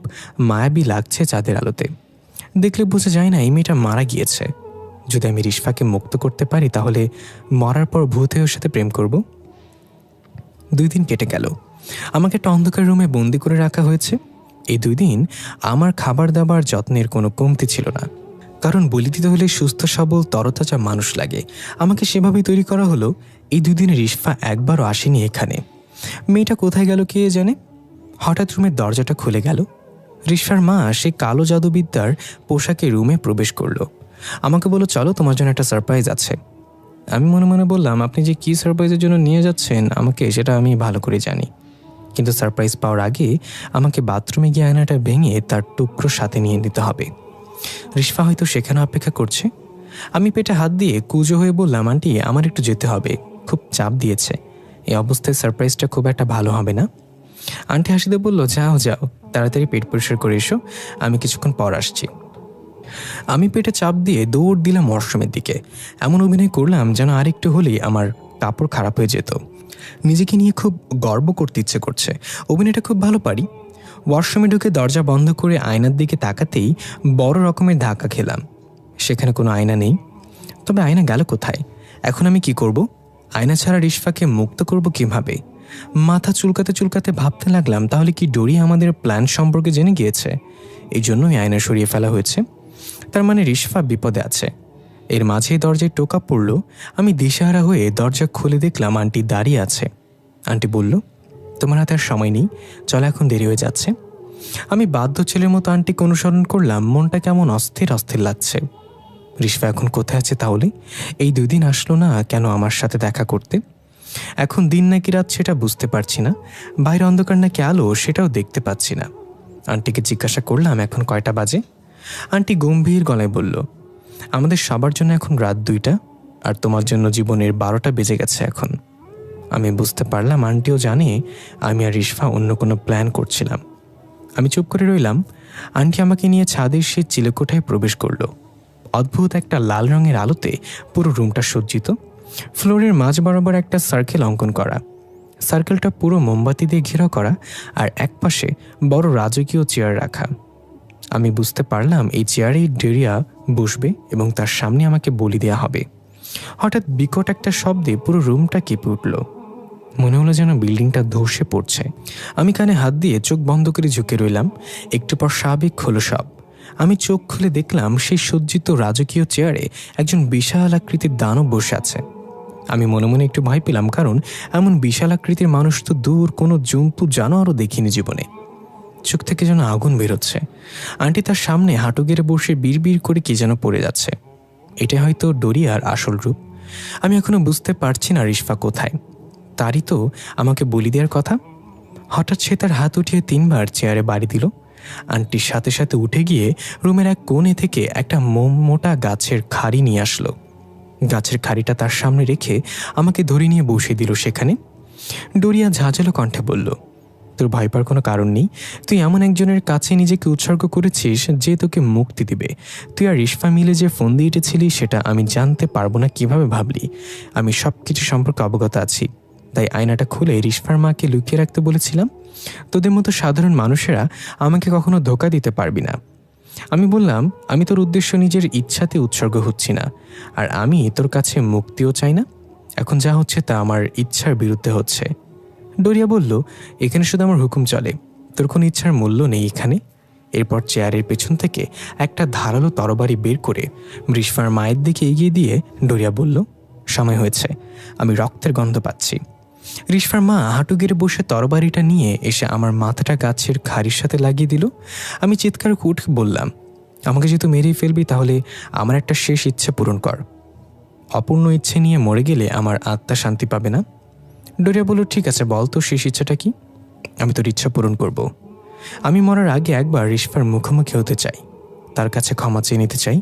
মায়াবী লাগছে চাঁদের আলোতে। দেখলে বোঝা যায় না এই মেয়েটা মারা গিয়েছে। যদি আমি রিশফাকে মুক্ত করতে পারি তাহলে মরার পর ভূত হয়ে ওর সাথে প্রেম করব। 2 দিন কেটে গেল। আমাকে একটা অন্ধকার রুমে বন্দি করে রাখা হয়েছে। এই 2 দিন আমার খাবার দাবার যত্নের কোনো কমতি ছিল না, কারণ বলি দিতে হলে সুস্থ সবল তরতাজা মানুষ লাগে। আমাকে সেভাবেই তৈরি করা হলো। এই 2 দিনে রিশফা একবারও আসেনি এখানে। মেয়েটা কোথায় গেল কে জানে। হঠাৎ রুমের দরজাটা খুলে গেল। রিশফার মা সে কালো জাদুবিদ্যার পোশাকে রুমে প্রবেশ করলো। আমাকে বলল, চলো তোমার জন্য একটা সারপ্রাইজ আছে। আমি মনে মনে বললাম, আপনি যে কী সারপ্রাইজের জন্য নিয়ে যাচ্ছেন আমাকে, সেটা আমি ভালো করে জানি। কিন্তু সারপ্রাইজ পাওয়ার আগে আমাকে বাথরুমে গিয়ে আয়নাটা ভেঙে তার টুকরো সাথে নিয়ে নিতে হবে। রিশফা হয়তো সেখানে অপেক্ষা করছে। আমি পেটে হাত দিয়ে কুজো হয়ে বললাম, আন্টি আমার একটু যেতে হবে, খুব চাপ দিয়েছে। এই অবস্থায় সারপ্রাইজটা খুব একটা ভালো হবে না। আন্টি হাসিতে বলল, যাও যাও, তাড়াতাড়ি পেট পরিষ্কার করে এসো, আমি কিছুক্ষণ পর আসছি। আমি পেটে চাপ দিয়ে দৌড় দিলাম ওয়াশরুমের দিকে। এমন অভিনয় করলাম যেন আরেকটু হলেই আমার কাপড় খারাপ হয়ে যেত। নিজেকে নিয়ে খুব গর্ব করতে ইচ্ছে করছে। অভিনয়টা খুব ভালো পারি। ওয়াশরুমে ঢুকে দরজা বন্ধ করে আয়নার দিকে তাকাতেই বড় রকমের ধাক্কা খেলাম। সেখানে কোনো আয়না নেই। তবে আয়না গেল কোথায়? এখন আমি কি করব? আয়না ছাড়া রিশফাকে মুক্ত করব কিভাবে? মাথা চুলকাতে চুলকাতে ভাবতে লাগলাম, তাহলে কি ডোরি আমাদের প্ল্যান সম্পর্কে জেনে গিয়েছে? এই জন্যই আয়না সরিয়ে ফেলা হয়েছে। তার মানে রিশফা বিপদে আছে। এর মাঝেই দরজায় টোকা পড়ল। আমি দিশেহারা হয়ে দরজা খুলে দেখলাম আন্টি দাঁড়িয়ে আছে। আন্টি বলল, তোমার হাতে আর সময় নেই, চলো, এখন দেরি হয়ে যাচ্ছে। আমি বাধ্য ছেলের মতো আন্টিকে অনুসরণ করলাম। মনটা কেমন অস্থির অস্থির লাগছে। রিশফা এখন কোথায় আছে তাহলে? এই 2 দিন আসলো না কেন আমার সাথে দেখা করতে? এখন দিন নাকি রাত সেটা বুঝতে পারছি না। বাইরে অন্ধকার নাকি আলো সেটাও দেখতে পাচ্ছি না। আন্টিকে জিজ্ঞাসা করলাম, এখন কয়টা বাজে? আন্টি গম্ভীর গলায় বলল, আমাদের সবার জন্য এখন রাত 2টা, আর তোমার জন্য জীবনের 12টা বেজে গেছে এখন। আমি বুঝতে পারলাম আন্টিও জানে আমি আর রিশফা অন্য কোনো প্ল্যান করছিলাম। আমি চুপ করে রইলাম। আন্টি আমাকে নিয়ে ছাদের সেই চিলেকোঠায় প্রবেশ করলো। অদ্ভুত একটা লাল রঙের আলোতে পুরো রুমটা সজ্জিত। ফ্লোরের মাঝ বরাবর একটা সার্কেল অঙ্কন করা। সার্কেলটা পুরো মোমবাতি দিয়ে ঘেরা করা, আর একপাশে বড় রাজকীয় চেয়ার রাখা। আমি বুঝতে পারলাম এই চেয়ারেই ডোরিয়া বসবে এবং তার সামনে আমাকে বলি দেওয়া হবে। হঠাৎ বিকট একটা শব্দে পুরো রুমটা কেঁপে উঠল। মনে হলো যেন বিল্ডিংটা ধসে পড়ছে। আমি কানে হাত দিয়ে চোখ বন্ধ করে ঝুঁকে রইলাম। একটু পর স্বাভাবিক হলো সব। আমি চোখ খুলে দেখলাম সেই সজ্জিত রাজকীয় চেয়ারে একজন বিশাল আকৃতির দানব বসে আছে। আমি মনে মনে একটু ভয় পেলাম, কারণ এমন বিশাল আকৃতির মানুষ তো দূর কোনো জন্তু জানোয়ারও দেখিনি জীবনে। চোখ থেকে যেন আগুন বেরোচ্ছে। আন্টি তার সামনে হাঁটু গেড়ে বসে বিড়বিড় করে কি যেন পড়ে যাচ্ছে। এটা হয়তো ডোরিয়ার আসল রূপ। আমি এখনো বুঝতে পারছি না রিশফা কোথায়। তারই তো আমাকে বলি দেওয়ার কথা। হঠাৎ সে তার হাত উঠিয়ে 3বার চেয়ারে বাড়ি দিল। আন্টির সাথে সাথে উঠে গিয়ে রুমের এক কোণে থেকে একটা মোটা গাছের খাড়ি নিয়ে আসলো। গাছের খাড়িটা তার সামনে রেখে আমাকে ধরে নিয়ে বসিয়ে দিল সেখানে। ডোরিয়া ঝাঁঝালো কণ্ঠে বলল, তোর ভয় পাওয়ার কোনো কারণ নেই। তুই এমন একজনের কাছে নিজেকে উৎসর্গ করেছিস যে তোকে মুক্তি দিবে। তুই আর রিশফা মিলে যে ফোন দিয়ে এঁটেছিলি সেটা আমি জানতে পারবো না কিভাবে ভাবলি। আমি সব কিছু সম্পর্কে অবগত আছি, তাই আয়নাটা খুলে রিশফার মাকে লুকিয়ে রাখতে বলেছিলাম। তোদের মতো সাধারণ মানুষেরা আমাকে কখনো ধোকা দিতে পারবি না। আমি বললাম, আমি তোর উদ্দেশ্য নিজের ইচ্ছাতে উৎসর্গ হচ্ছি না, আর আমি তোর কাছে মুক্তিও চাই না। এখন যা হচ্ছে তা আমার ইচ্ছার বিরুদ্ধে হচ্ছে। ডোরিয়া বলল, এখানে শুধু আমার হুকুম চলে, তোর কোনো ইচ্ছার মূল্য নেই এখানে। এরপর চেয়ারের পেছন থেকে একটা ধারালো তরবারি বের করে রিশফার মায়ের দিকে এগিয়ে দিয়ে ডোরিয়া বলল, সময় হয়েছে, আমি রক্তের গন্ধ পাচ্ছি। রিশফার মা হাঁটু গেড়ে বসে তরবারিটা নিয়ে এসে আমার মাথাটা গাছের খাড়ির সাথে লাগিয়ে দিল। আমি চিৎকার করে উঠে বললাম, আমাকে যেহেতু মেরেই ফেলবি, তাহলে আমার একটা শেষ ইচ্ছে পূরণ কর। অপূর্ণ ইচ্ছে নিয়ে মরে গেলে আমার আত্মা শান্তি পাবে না। ডোরিয়া বলল, ঠিক আছে, বল তো শেষ ইচ্ছাটা কি? আমি তোর ইচ্ছা পূরণ করব। আমি মরার আগে একবার রিশফার মুখোমুখি হতে চাই, তার কাছে ক্ষমা চেয়ে নিতে চাই।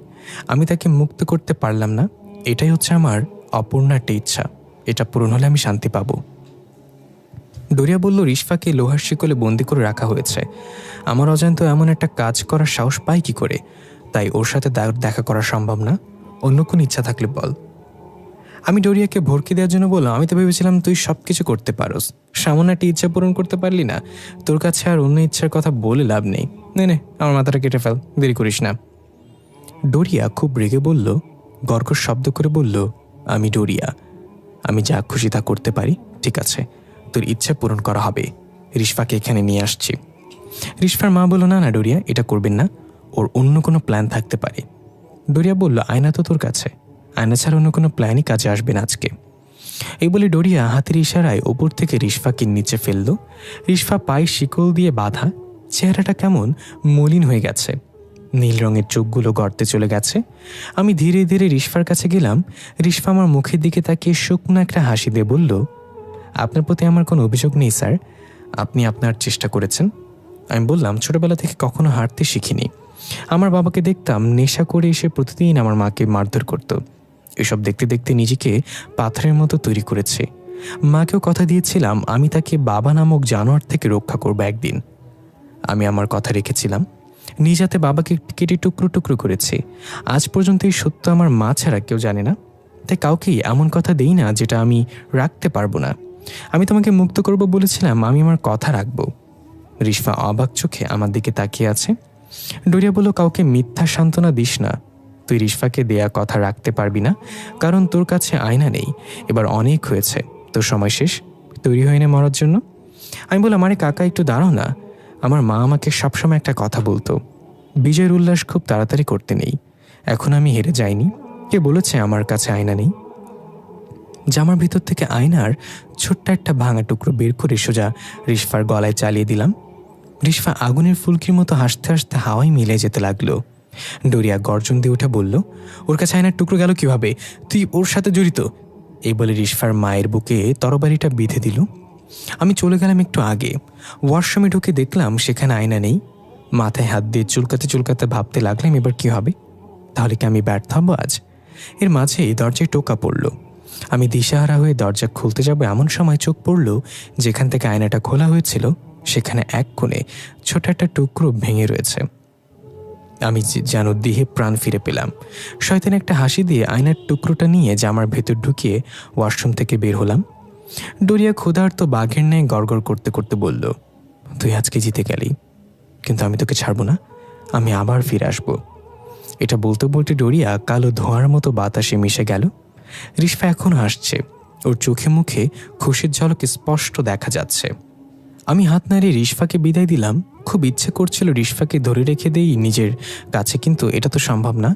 আমি তাকে মুক্ত করতে পারলাম না, এটাই হচ্ছে আমার অপূর্ণ একটা ইচ্ছা। এটা পূরণ হলে আমি শান্তি পাবো। ডোরিয়া বলল, রিশফাকে লোহার শিকলে বন্দি করে রাখা হয়েছে। আমার অজান্ত এমন একটা কাজ করার সাহস পাই কি করে? তাই ওর সাথে দেখা করা সম্ভব না। অন্য কোন ইচ্ছা থাকলে বল। আমি ডোরিয়াকে ভরকে দেওয়ার জন্য বললাম, আমি তো ভেবেছিলাম তুই সব কিছু করতে পারোস, সামান্য একটা ইচ্ছা পূরণ করতে পারলি না। তোর কাছে আর অন্য ইচ্ছার কথা বলে লাভ নেই। নে আমার মাথাটা কেটে ফেল, দেরি করিস না। ডোরিয়া খুব রেগে বলল, গর্গর শব্দ করে বলল, আমি ডোরিয়া, আমি যা খুশি তা করতে পারি। ঠিক আছে, তোর ইচ্ছা পূরণ করা হবে। রিশফাকে এখানে নিয়ে আসছি। রিশফার মা বলল, না না ডোরিয়া, এটা করবেন না, ওর অন্য কোনো প্ল্যান থাকতে পারে। ডোরিয়া বলল, আয়না তো তোর কাছে, আয়না ছাড়া অন্য কোনো প্ল্যানই কাজে আসবে না আজকে। এই বলে ডোরিয়া হাতের ইশারায় ওপর থেকে রিশফাকে নিচে ফেলল। রিশফা পায়ে শিকল দিয়ে বাঁধা, চেহারাটা কেমন মলিন হয়ে গেছে, নীল রঙের চোখগুলো গর্তে চলে গেছে। আমি ধীরে ধীরে রিশফার কাছে গেলাম। রিশফা আমার মুখের দিকে তাকিয়ে শুকনো একটা হাসি দিয়ে বলল, আপনার প্রতি আমার কোনো অভিযোগ নেই স্যার, আপনি আপনার চেষ্টা করেছেন। আমি বললাম, ছোটবেলা থেকে কখনো হাঁটতে শিখিনি। আমার বাবাকে দেখতাম নেশা করে এসে প্রতিদিন আমার মাকে মারধর করত। এসব দেখতে দেখতে নিজেকে পাথরের মতো তৈরি করেছে। মাকেও কথা দিয়েছিলাম আমি তাকে বাবা নামক জানোয়ার থেকে রক্ষা করব একদিন। আমি আমার কথা রেখেছিলাম, নিজ হাতে বাবাকে কেটে টুকরো টুকরো করেছি। আজ পর্যন্ত এই সত্য আমার মা ছাড়া কেউ জানে না, তাই কাউকেই এমন কথা দেই না যেটা আমি রাখতে পারবো না। আমি তোমাকে মুক্ত করব বলেছিলাম, আমি আমার কথা রাখবো। রিশফা অবাক চোখে আমার দিকে তাকিয়ে আছে। ডোরিয়া বলল, কাউকে মিথ্যা সান্ত্বনা দিস না, তুই রিশফাকে দেয়া কথা রাখতে পারবি না, কারণ তোর কাছে আয়না নেই। এবার অনেক হয়েছে, তোর সময় শেষ, তৈরি হয়ে নে মরার জন্য। আমি বললাম, আরে কাকা একটু দাঁড়াও না। আমার মা আমাকে সবসময় একটা কথা বলতো, বিজয়ের উল্লাস খুব তাড়াতাড়ি করতে নেই। এখন আমি হেরে যাইনি, কে বলেছে আমার কাছে আয়না নেই? জামার ভিতর থেকে আয়নার ছোট্ট একটা ভাঙা টুকরো বের করে সোজা রিশফার গলায় চালিয়ে দিলাম। রিশফা আগুনের ফুলকির মতো হাসতে হাসতে হাওয়ায় মিলে যেতে লাগলো। ডোরিয়া গর্জন দিয়ে উঠে বলল, ওর কাছে আয়নার টুকরো গেল কিভাবে? তুই ওর সাথে জড়িত? এই বলে রিশফার মায়ের বুকে তরবারিটা বিঁধে দিল। আমি চলে গেলাম একটু আগে। ওয়াশরুমে ঢুকে দেখলাম সেখানে আয়না নেই। মাথায় হাত দিয়ে চুলকাতে চুলকাতে ভাবতে লাগলাম, এবার কি হবে? তাহলে কি আমি ব্যর্থ হব আজ? এর মাঝেই দরজায় টোকা পড়ল। আমি দিশাহারা হয়ে দরজা খুলতে যাব এমন সময় চোখ পড়ল যেখান থেকে আয়নাটা খোলা হয়েছিল সেখানে এক কোণে ছোট একটা টুকরো ভেঙে রয়েছে। আমি যেন দেহে প্রাণ ফিরে পেলাম। শয়তান একটা হাসি দিয়ে আয়নার টুকরোটা নিয়ে জামার ভেতর ঢুকিয়ে ওয়াশরুম থেকে বের হলাম। ডোরিয়া ক্ষুধার্ত বাঘের ন্যায় গড়গড় করতে করতে বলল, তুই আজকে জিতে গেলি, কিন্তু আমি তোকে ছাড়বো না, আমি আবার ফিরে আসবো। এটা বলতে বলতে ডোরিয়া কালো ধোঁয়ার মতো বাতাসে মিশে গেল। রিশফা এখন হাসছে, ওর চোখে মুখে খুশির ঝলক স্পষ্ট দেখা যাচ্ছে। আমি হাত নাড়িয়ে রিশফাকে বিদায় দিলাম। খুব ইচ্ছে করছিল রিশফাকে ধরে রেখে দেই নিজের কাছে, কিন্তু এটা তো সম্ভব না।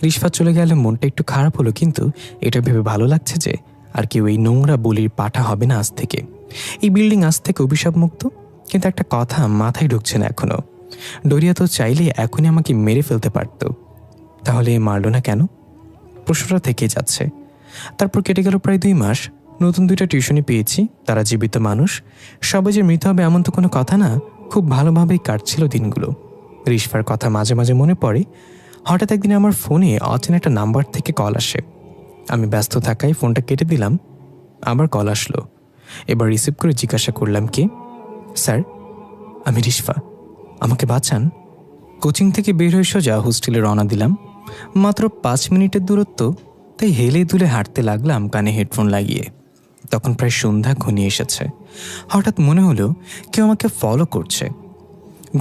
রিশফা চলে গেলে মনটা একটু খারাপ হলো, কিন্তু এটা ভেবে ভালো লাগছে যে আর কেউ এই নোংরা বলির পাঠা হবে না আজ থেকে। এই বিল্ডিং আজ থেকে অভিশাপ মুক্ত। কিন্তু একটা কথা মাথায় ঢুকছে না এখনো, ডোরিয়া তো চাইলে এখনই আমাকে মেরে ফেলতে পারত, তাহলে মারল না কেন? প্রশ্নটা থেকে যাচ্ছে। তারপর কেটে গেল প্রায় 2 মাস। নতুন 2টা টিউশনি পেয়েছি, তারা জীবিত মানুষ। সবাই যে মৃত হবে এমন তো কোনো কথা না। খুব ভালোভাবেই কাটছিল দিনগুলো। রিশফার কথা মাঝে মাঝে মনে পড়ে। হঠাৎ একদিন আমার ফোনে অচেনা একটা নাম্বার থেকে কল আসে। আমি ব্যস্ত থাকায় ফোনটা কেটে দিলাম। আবার কল আসলো। এবার রিসিভ করে জিজ্ঞাসা করলাম, কে? স্যার, আমি রিশফা, আমাকে বাঁচান। কোচিং থেকে বের হয়ে সোজা হোস্টেলে রওনা দিলাম। মাত্র 5 মিনিটের দূরত্ব, তাই হেলে দুলে হাঁটতে লাগলাম কানে হেডফোন লাগিয়ে। তখন প্রায় সন্ধ্যা ঘনিয়ে এসেছে। হঠাৎ মনে হলো কেউ আমাকে ফলো করছে।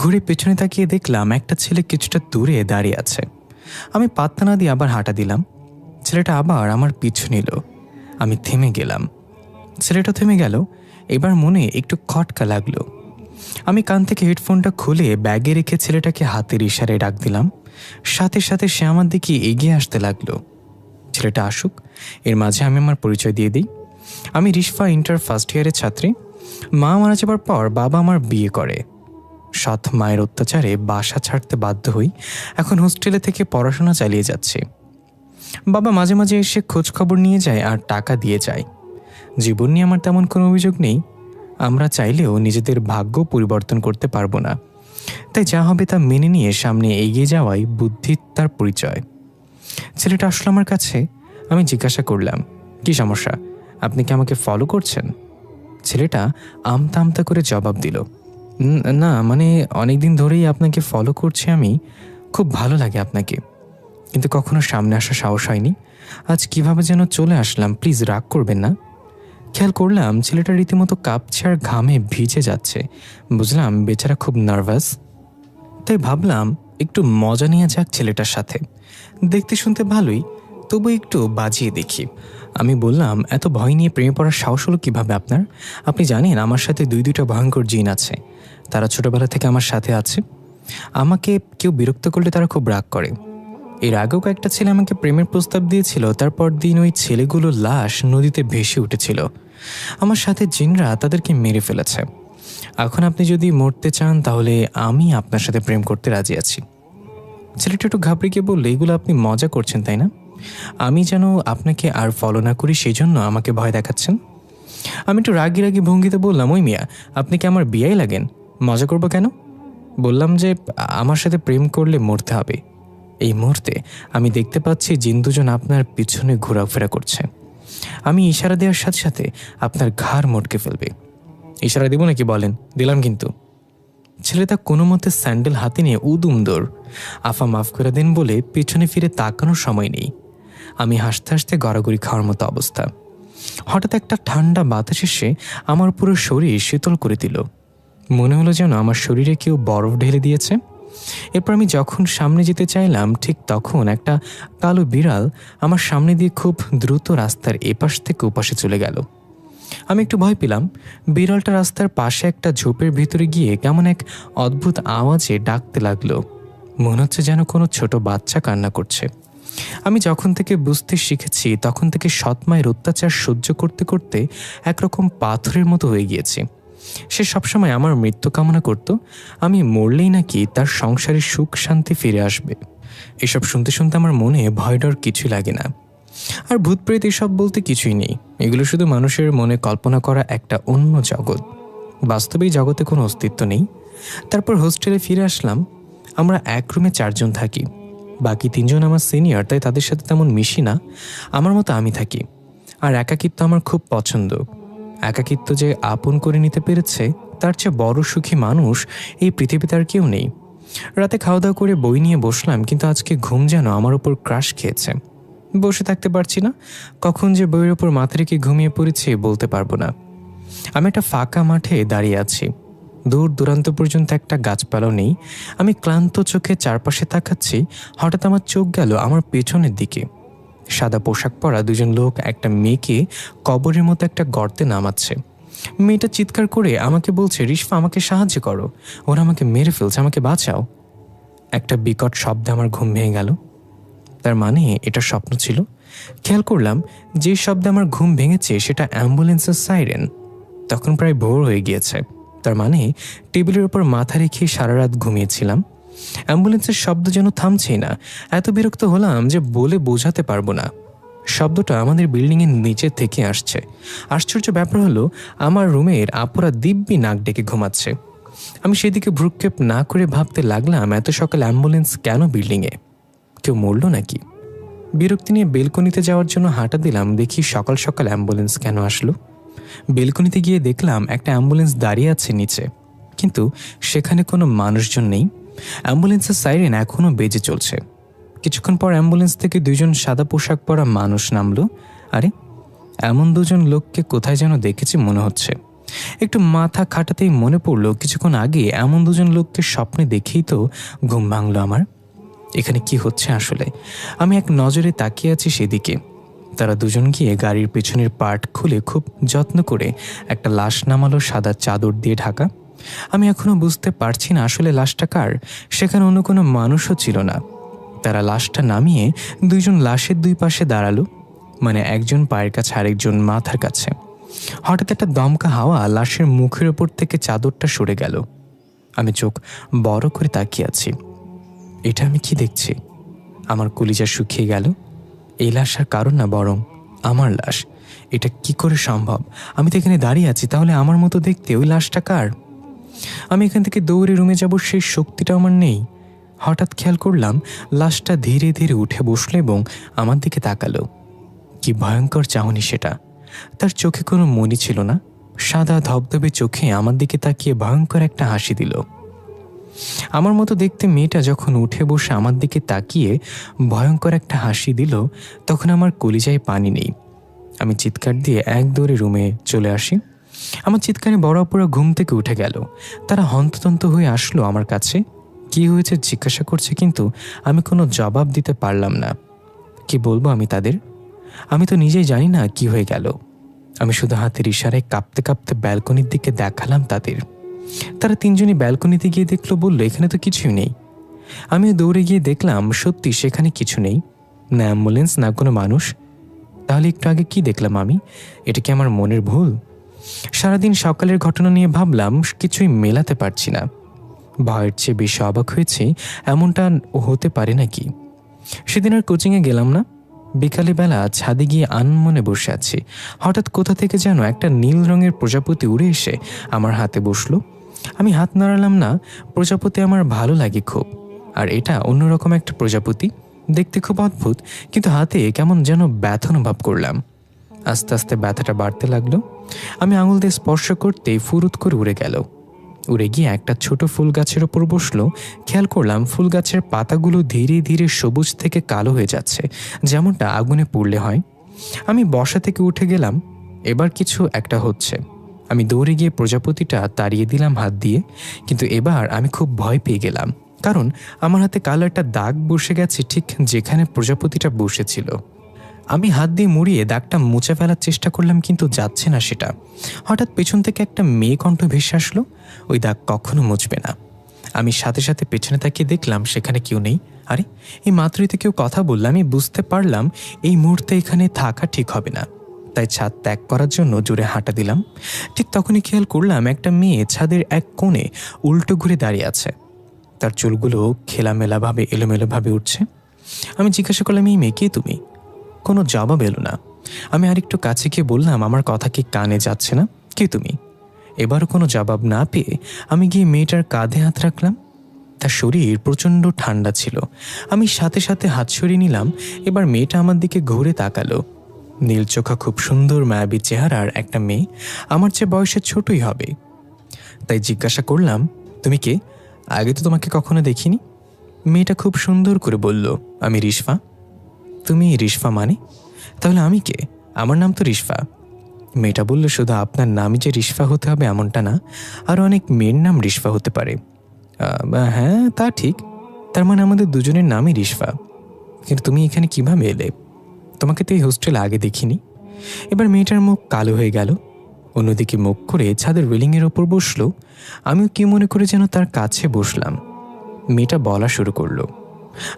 ঘুরে পেছনে তাকিয়ে দেখলাম একটা ছেলে কিছুটা দূরে দাঁড়িয়ে আছে। আমি পাত্তা না দিয়ে আবার হাঁটা দিলাম। ছেলেটা আবার আমার পিছু নিল। আমি থেমে গেলাম। ছেলেটা থেমে গেল। এবার মনে একটু খটকা লাগলো। আমি কান থেকে হেডফোনটা খুলে ব্যাগে রেখে ছেলেটাকে হাতের ইশারায় ডাক দিলাম। সাথে সাথে সে আমার দিকে এগিয়ে আসতে লাগলো। ছেলেটা আসুক, এর মাঝে আমি আমার পরিচয় দিয়ে দিই। আমি রিশফা, ইন্টার ফার্স্ট ইয়ারের ছাত্রী। মা মারা যাবার পর বাবা আমার বিয়ে করে। সৎ মায়ের অত্যাচারে বাসা ছাড়তে বাধ্য হই। এখন হোস্টেলে থেকে পড়াশোনা চালিয়ে যাচ্ছি। বাবা মাঝে মাঝে এসে খোঁজ খবর নিয়ে যায় আর টাকা দিয়ে যায়। জীবন নিয়ে আমার তেমন কোনো অভিযোগ নেই। আমরা চাইলেও নিজেদের ভাগ্য পরিবর্তন করতে পারবো না, তাই যা হবে তা মেনে নিয়ে সামনে এগিয়ে যাওয়াই বুদ্ধির পরিচয়। ছেলেটা আসলো আমার কাছে। আমি জিজ্ঞাসা করলাম, কি সমস্যা? আপনি কি আমাকে ফলো করছেন? ছেলেটা আমতা আমতা করে জবাব দিল, না মানে অনেকদিন ধরেই আপনাকে ফলো করছি আমি। খুব ভালো লাগে আপনাকে, কিন্তু কখনো সামনে আসা সাহস হয়নি। আজ কিভাবে যেন চলে আসলাম, প্লিজ রাগ করবেন না। খেয়াল করলাম ছেলেটা রীতিমতো কাঁপছে আর ঘামে ভিজে যাচ্ছে। বুঝলাম বেচারা খুব নার্ভাস। তাই ভাবলাম একটু মজা নিয়ে যাক ছেলেটার সাথে। দেখতে শুনতে ভালোই, তবু একটু বাজিয়ে দেখি। আমি বললাম, এত ভয় নিয়ে প্রেমে পড়ার সাহস হলো কীভাবে আপনার? আপনি জানেন আমার সাথে 2টা ভয়ঙ্কর জিন আছে। তারা ছোটবেলা থেকে আমার সাথে আছে। আমাকে কেউ বিরক্ত করলে তারা খুব রাগ করে। এর আগেও কয়েকটা ছেলে আমাকে প্রেমের প্রস্তাব দিয়েছিল। তারপর দিন ওই ছেলেগুলোর লাশ নদীতে ভেসে উঠেছিল। আমার সাথে জিনরা তাদেরকে মেরে ফেলেছে। এখন আপনি যদি মরতে চান তাহলে আমি আপনার সাথে প্রেম করতে রাজি আছি। ছেলেটা একটু ঘাবড়ে গিয়ে বললে, এগুলো আপনি মজা করছেন তাই না? আমি যেন আপনাকে আর ফলো না করি সেই জন্য আমাকে ভয় দেখাচ্ছেন? আমি একটু রাগি রাগি ভঙ্গিতে বললাম, ওই মিয়া, আপনি কি আমার বিয়াই লাগেন? মজা করবো কেন? বললাম যে আমার সাথে প্রেম করলে মরতে হবে। এই মুহূর্তে আমি দেখতে পাচ্ছি জিন দুজন আপনার পিছনে ঘোরাফেরা করছে। আমি ইশারা দেওয়ার সাথে সাথে আপনার ঘাড় মটকে ফেলবে। ইশারা দেব নাকি বলেন? দিলাম কিন্তু। ছেলেটা কোনো মতে স্যান্ডেল হাতে নিয়ে উদুম দৌড়। আফা মাফ করে দেন বলে পেছনে ফিরে তাকানোর সময় নেই। আমি হাসতে হাসতে গড়াগড়ি খাওয়ার মতো অবস্থা। হঠাৎ একটা ঠান্ডা বাতাস এসে আমার পুরো শরীর শীতল করে দিল। মনে হলো যেন আমার শরীরে কেউ বরফ ঢেলে দিয়েছে। এরপর আমি যখন সামনে যেতে চাইলাম ঠিক তখন একটা কালো বিড়াল আমার সামনে দিয়ে খুব দ্রুত রাস্তার এপাশ থেকে ওপাশে চলে গেল। আমি একটু ভয় পেলাম। বিড়ালটা রাস্তার পাশে একটা ঝোপের ভিতরে গিয়ে কেমন এক অদ্ভুত আওয়াজে ডাকতে লাগলো। মনে হচ্ছে যেন কোনো ছোট বাচ্চা কান্না করছে। আমি যখন থেকে বুঝতে শিখেছি তখন থেকে সৎ মায়ের অত্যাচার সহ্য করতে করতে একরকম পাথরের মতো হয়ে গিয়েছি। সে সবসময় আমার মৃত্যু কামনা করত। আমি মরলেই নাকি তার সংসারে সুখ শান্তি ফিরে আসবে। এসব শুনতে শুনতে আমার মনে ভয় ডর কিছুই লাগে না। আর ভূতপ্রেত এসব বলতে কিছুই নেই। এগুলো শুধু মানুষের মনে কল্পনা করা একটা অন্য জগৎ। বাস্তবেই জগতে কোনো অস্তিত্ব নেই। তারপর হোস্টেলে ফিরে আসলাম। আমরা এক রুমে 4 জন থাকি। বাকি 3 জন আমার সিনিয়র, তাই তাদের সাথে তেমন মিশি না। আমার মতো আমি থাকি। আর একাকিত্ব আমার খুব পছন্দ। একাকিত্ব যে আপন করে নিতে পেরেছে তার চেয়ে বড় সুখী মানুষ এই পৃথিবীতে আর কেউ নেই। রাতে খাওয়া দাওয়া করে বই নিয়ে বসলাম, কিন্তু আজকে ঘুম যেন আমার উপর ক্রাশ খেয়েছে। বসে থাকতে পারছি না। কখন যে বইয়ের ওপর মাথা রেখে ঘুমিয়ে পড়েছি বলতে পারবো না। আমি একটা ফাঁকা মাঠে দাঁড়িয়ে আছি। দূর দূরান্ত পর্যন্ত একটা গাছপালাও নেই। আমি ক্লান্ত চোখে চারপাশে তাকাচ্ছি। হঠাৎ আমার চোখ গেল আমার পেছনের দিকে। সাদা পোশাক পরা দুজন লোক একটা মেয়েকে কবরের মতো একটা গর্তে নামাচ্ছে। মেয়েটা চিৎকার করে আমাকে বলছে, রিশফা, আমাকে সাহায্য করো, ওরা আমাকে মেরে ফেলছে, আমাকে বাঁচাও। একটা বিকট শব্দে আমার ঘুম ভেঙে গেল। তার মানে এটা স্বপ্ন ছিল। খেয়াল করলাম যে শব্দে আমার ঘুম ভেঙেছে সেটা অ্যাম্বুলেন্সের সাইরেন। তখন প্রায় ভোর হয়ে গিয়েছে। তার মানে টেবিলের ওপর মাথা রেখে সারা রাত ঘুমিয়েছিলাম। অ্যাম্বুলেন্সের শব্দ যেন থামছেই না। এত বিরক্ত হলাম যে বলে বোঝাতে পারবো না। শব্দটা আমাদের বিল্ডিংয়ের নিচে থেকে আসছে। আশ্চর্য ব্যাপার হলো, আমার রুমের আপুরা দিব্যি নাক ডেকে ঘুমাচ্ছে। আমি সেদিকে ভ্রুক্ষেপ না করে ভাবতে লাগলাম, এত সকাল অ্যাম্বুলেন্স কেন বিল্ডিংয়ে? কেউ মরল নাকি? বিরক্তি নিয়ে বেলকনিতে যাওয়ার জন্য হাঁটা দিলাম। দেখি সকাল সকাল অ্যাম্বুলেন্স কেন আসলো। বেলকনিতে গিয়ে দেখলাম একটা অ্যাম্বুলেন্স দাঁড়িয়ে আছে নিচে, কিন্তু সেখানে কোনো মানুষজন নেই। অ্যাম্বুলেন্সের সাইরেন এখনও বেজে চলছে। কিছুক্ষণ পর অ্যাম্বুলেন্স থেকে দুজন সাদা পোশাক পরা মানুষ নামলো। আরে, এমন দুজন লোককে কোথায় যেন দেখেছি মনে হচ্ছে। একটু মাথা খাটাতেই মনে পড়লো কিছুক্ষণ আগে এমন দুজন লোককে স্বপ্নে দেখেই তো ঘুম ভাঙলো আমার। এখানে কি হচ্ছে আসলে? আমি এক নজরে তাকিয়ে আছি সেদিকে। তারা দুজন গিয়ে গাড়ির পেছনের পার্ট খুলে খুব যত্ন করে একটা লাশ নামালো, সাদা চাদর দিয়ে ঢাকা। আমি এখনো বুঝতে পারছি না আসলে লাশটা কার। সেখানে অন্য কোনো মানুষও ছিল না। তারা লাশটা নামিয়ে দুইজন লাশের দুই পাশে দাঁড়ালো, মানে একজন পায়ের কাছে আরেকজন মাথার কাছে। হঠাৎ একটা দমকা হাওয়া লাশের মুখের ওপর থেকে চাদরটা সরে গেল। আমি চোখ বড় করে তাকিয়ে আছি। এটা আমি কি দেখছি? আমার কলিজা শুকিয়ে গেল। এই লাশ আর কারণ না, বরং আমার লাশ। এটা কি করে সম্ভব? আমি তো এখানে দাঁড়িয়ে আছি, তাহলে আমার মতো দেখতে ওই লাশটা কার? আমি এখান থেকে দৌড়ে রুমে যাব, সেই শক্তিটা আমার নেই। হঠাৎ খেয়াল করলাম লাশটা ধীরে ধীরে উঠে বসলো এবং আমার দিকে তাকালো। কি ভয়ঙ্কর চাহনি সেটা! তার চোখে কোনো মনি ছিল না। সাদা ধবধবে চোখে আমার দিকে তাকিয়ে ভয়ঙ্কর একটা হাসি দিল। আমার মতো দেখতে মেয়েটা যখন উঠে বসে আমার দিকে তাকিয়ে ভয়ঙ্কর একটা হাসি দিল, তখন আমার কলিজায় পানি নেই। আমি চিৎকার দিয়ে এক দৌড়ে রুমে চলে আসি। আমার চিৎকারে বড় অপুরা ঘুম থেকে উঠে গেল। তারা হন্তদন্ত হয়ে আসলো আমার কাছে। কি হয়েছে জিজ্ঞাসা করছে, কিন্তু আমি কোনো জবাব দিতে পারলাম না। কি বলবো আমি তাদের? আমি তো নিজেই জানি না কি হয়ে গেল। আমি শুধু হাতের ইশারায় কাঁপতে কাঁপতে ব্যালকনির দিকে দেখালাম তাদের। তারা তিনজনই ব্যালকনিতে গিয়ে দেখলো, বললো এখানে তো কিছুই নেই। আমিও দৌড়ে গিয়ে দেখলাম সত্যি সেখানে কিছু নেই, না অ্যাম্বুলেন্স, না কোনো মানুষ। তাহলে একটু আগে কি দেখলাম আমি? এটা কি আমার মনের ভুল? সারাদিন সকালের ঘটনা নিয়ে ভাবলাম, কিছুই মেলাতে পারছি না। ভয়ের চেয়ে বেশি অবাক হয়েছি, এমনটা হতে পারে নাকি। সেদিন আর কোচিংয়ে গেলাম না। বিকালে বেলা ছাদে গিয়ে আনমনে বসে আছি। হঠাৎ কোথা থেকে যেন একটা নীল রঙের প্রজাপতি উড়ে এসে আমার হাতে বসলো। আমি হাত নাড়ালাম না। প্রজাপতি আমার ভালো লাগে খুব, আর এটা অন্যরকম একটা প্রজাপতি, দেখতে খুব অদ্ভুত, কিন্তু হাতে কেমন যেন ব্যথা অনুভব করলাম। আস্তে আস্তে ব্যথাটা বাড়তে লাগলো। আমি আঙুল দিয়ে স্পর্শ করতেই ফুরুত করে উড়ে গেল। উড়ে গিয়ে একটা ছোট ফুল গাছের ওপর বসলো। খেয়াল করলাম ফুল গাছের পাতাগুলো ধীরে ধীরে সবুজ থেকে কালো হয়ে যাচ্ছে, যেমনটা আগুনে পুড়লে হয়। আমি বসা থেকে উঠে গেলাম। এবার কিছু একটা হচ্ছে। আমি দৌড়ে গিয়ে প্রজাপতিটা তাড়িয়ে দিলাম হাত দিয়ে, কিন্তু এবার আমি খুব ভয় পেয়ে গেলাম, কারণ আমার হাতে কালো একটা দাগ বসে গেছে ঠিক যেখানে প্রজাপতিটা বসেছিল। আমি হাত দিয়ে মুড়িয়ে দাগটা মুছে ফেলার চেষ্টা করলাম, কিন্তু যাচ্ছে না সেটা। হঠাৎ পেছন থেকে একটা মেয়ে কণ্ঠ ভেসে আসলো, ওই দাগ কখনো মুছবে না। আমি সাথে সাথে পেছনে তাকিয়ে দেখলাম সেখানে কেউ নেই। আরে, এই মাত্রই তো কেউ কথা বলল। আমি বুঝতে পারলাম এই মুহূর্তে এখানে থাকা ঠিক হবে না, তাই ছাদ ত্যাগ করার জন্য জোরে হাঁটা দিলাম। ঠিক তখনই খেয়াল করলাম একটা মেয়ে ছাদের এক কোণে উল্টো ঘুরে দাঁড়িয়ে আছে। তার চুলগুলো খেলামেলাভাবে এলোমেলোভাবে উঠছে। আমি জিজ্ঞাসা করলাম, এই মেয়ে, কে তুমি? কোনো জবাব এলো না। আমি আরেকটু কাছে গিয়ে বললাম, আমার কথা কি কানে যাচ্ছে না? কে তুমি? এবারও কোনো জবাব না পেয়ে আমি গিয়ে মেয়েটার কাঁধে হাত রাখলাম। তার শরীর প্রচণ্ড ঠান্ডা ছিল। আমি সাথে সাথে হাত সরিয়ে নিলাম। এবার মেয়েটা আমার দিকে ঘুরে তাকালো। নীল চোখা, খুব সুন্দর মায়াবী চেহারার একটা মেয়ে, আমার চেয়ে বয়সে ছোটই হবে। তাই জিজ্ঞাসা করলাম, তুমি কে? আগে তো তোমাকে কখনো দেখিনি। মেয়েটা খুব সুন্দর করে বলল, আমি রিশফা। তুমি রিশফা মানে? তাহলে আমি কে? আমার নাম তো রিশফা। মেয়েটা বলল, শুধু আপনার নামই যে রিশফা হতে হবে এমনটা না, আরও অনেক মেয়ের নাম রিশফা হতে পারে। হ্যাঁ, তা ঠিক। তার মানে আমাদের দুজনের নামই রিশফা। কিন্তু তুমি এখানে কিভাবে এলে? তোমাকে তো এই হোস্টেলে আগে দেখিনি। এবার মেয়েটার মুখ কালো হয়ে গেল, অন্যদিকে মুখ করে ছাদের রেলিংয়ের ওপর বসলো। আমিও কি মনে করে যেন তার কাছে বসলাম। মেয়েটা বলা শুরু করলো,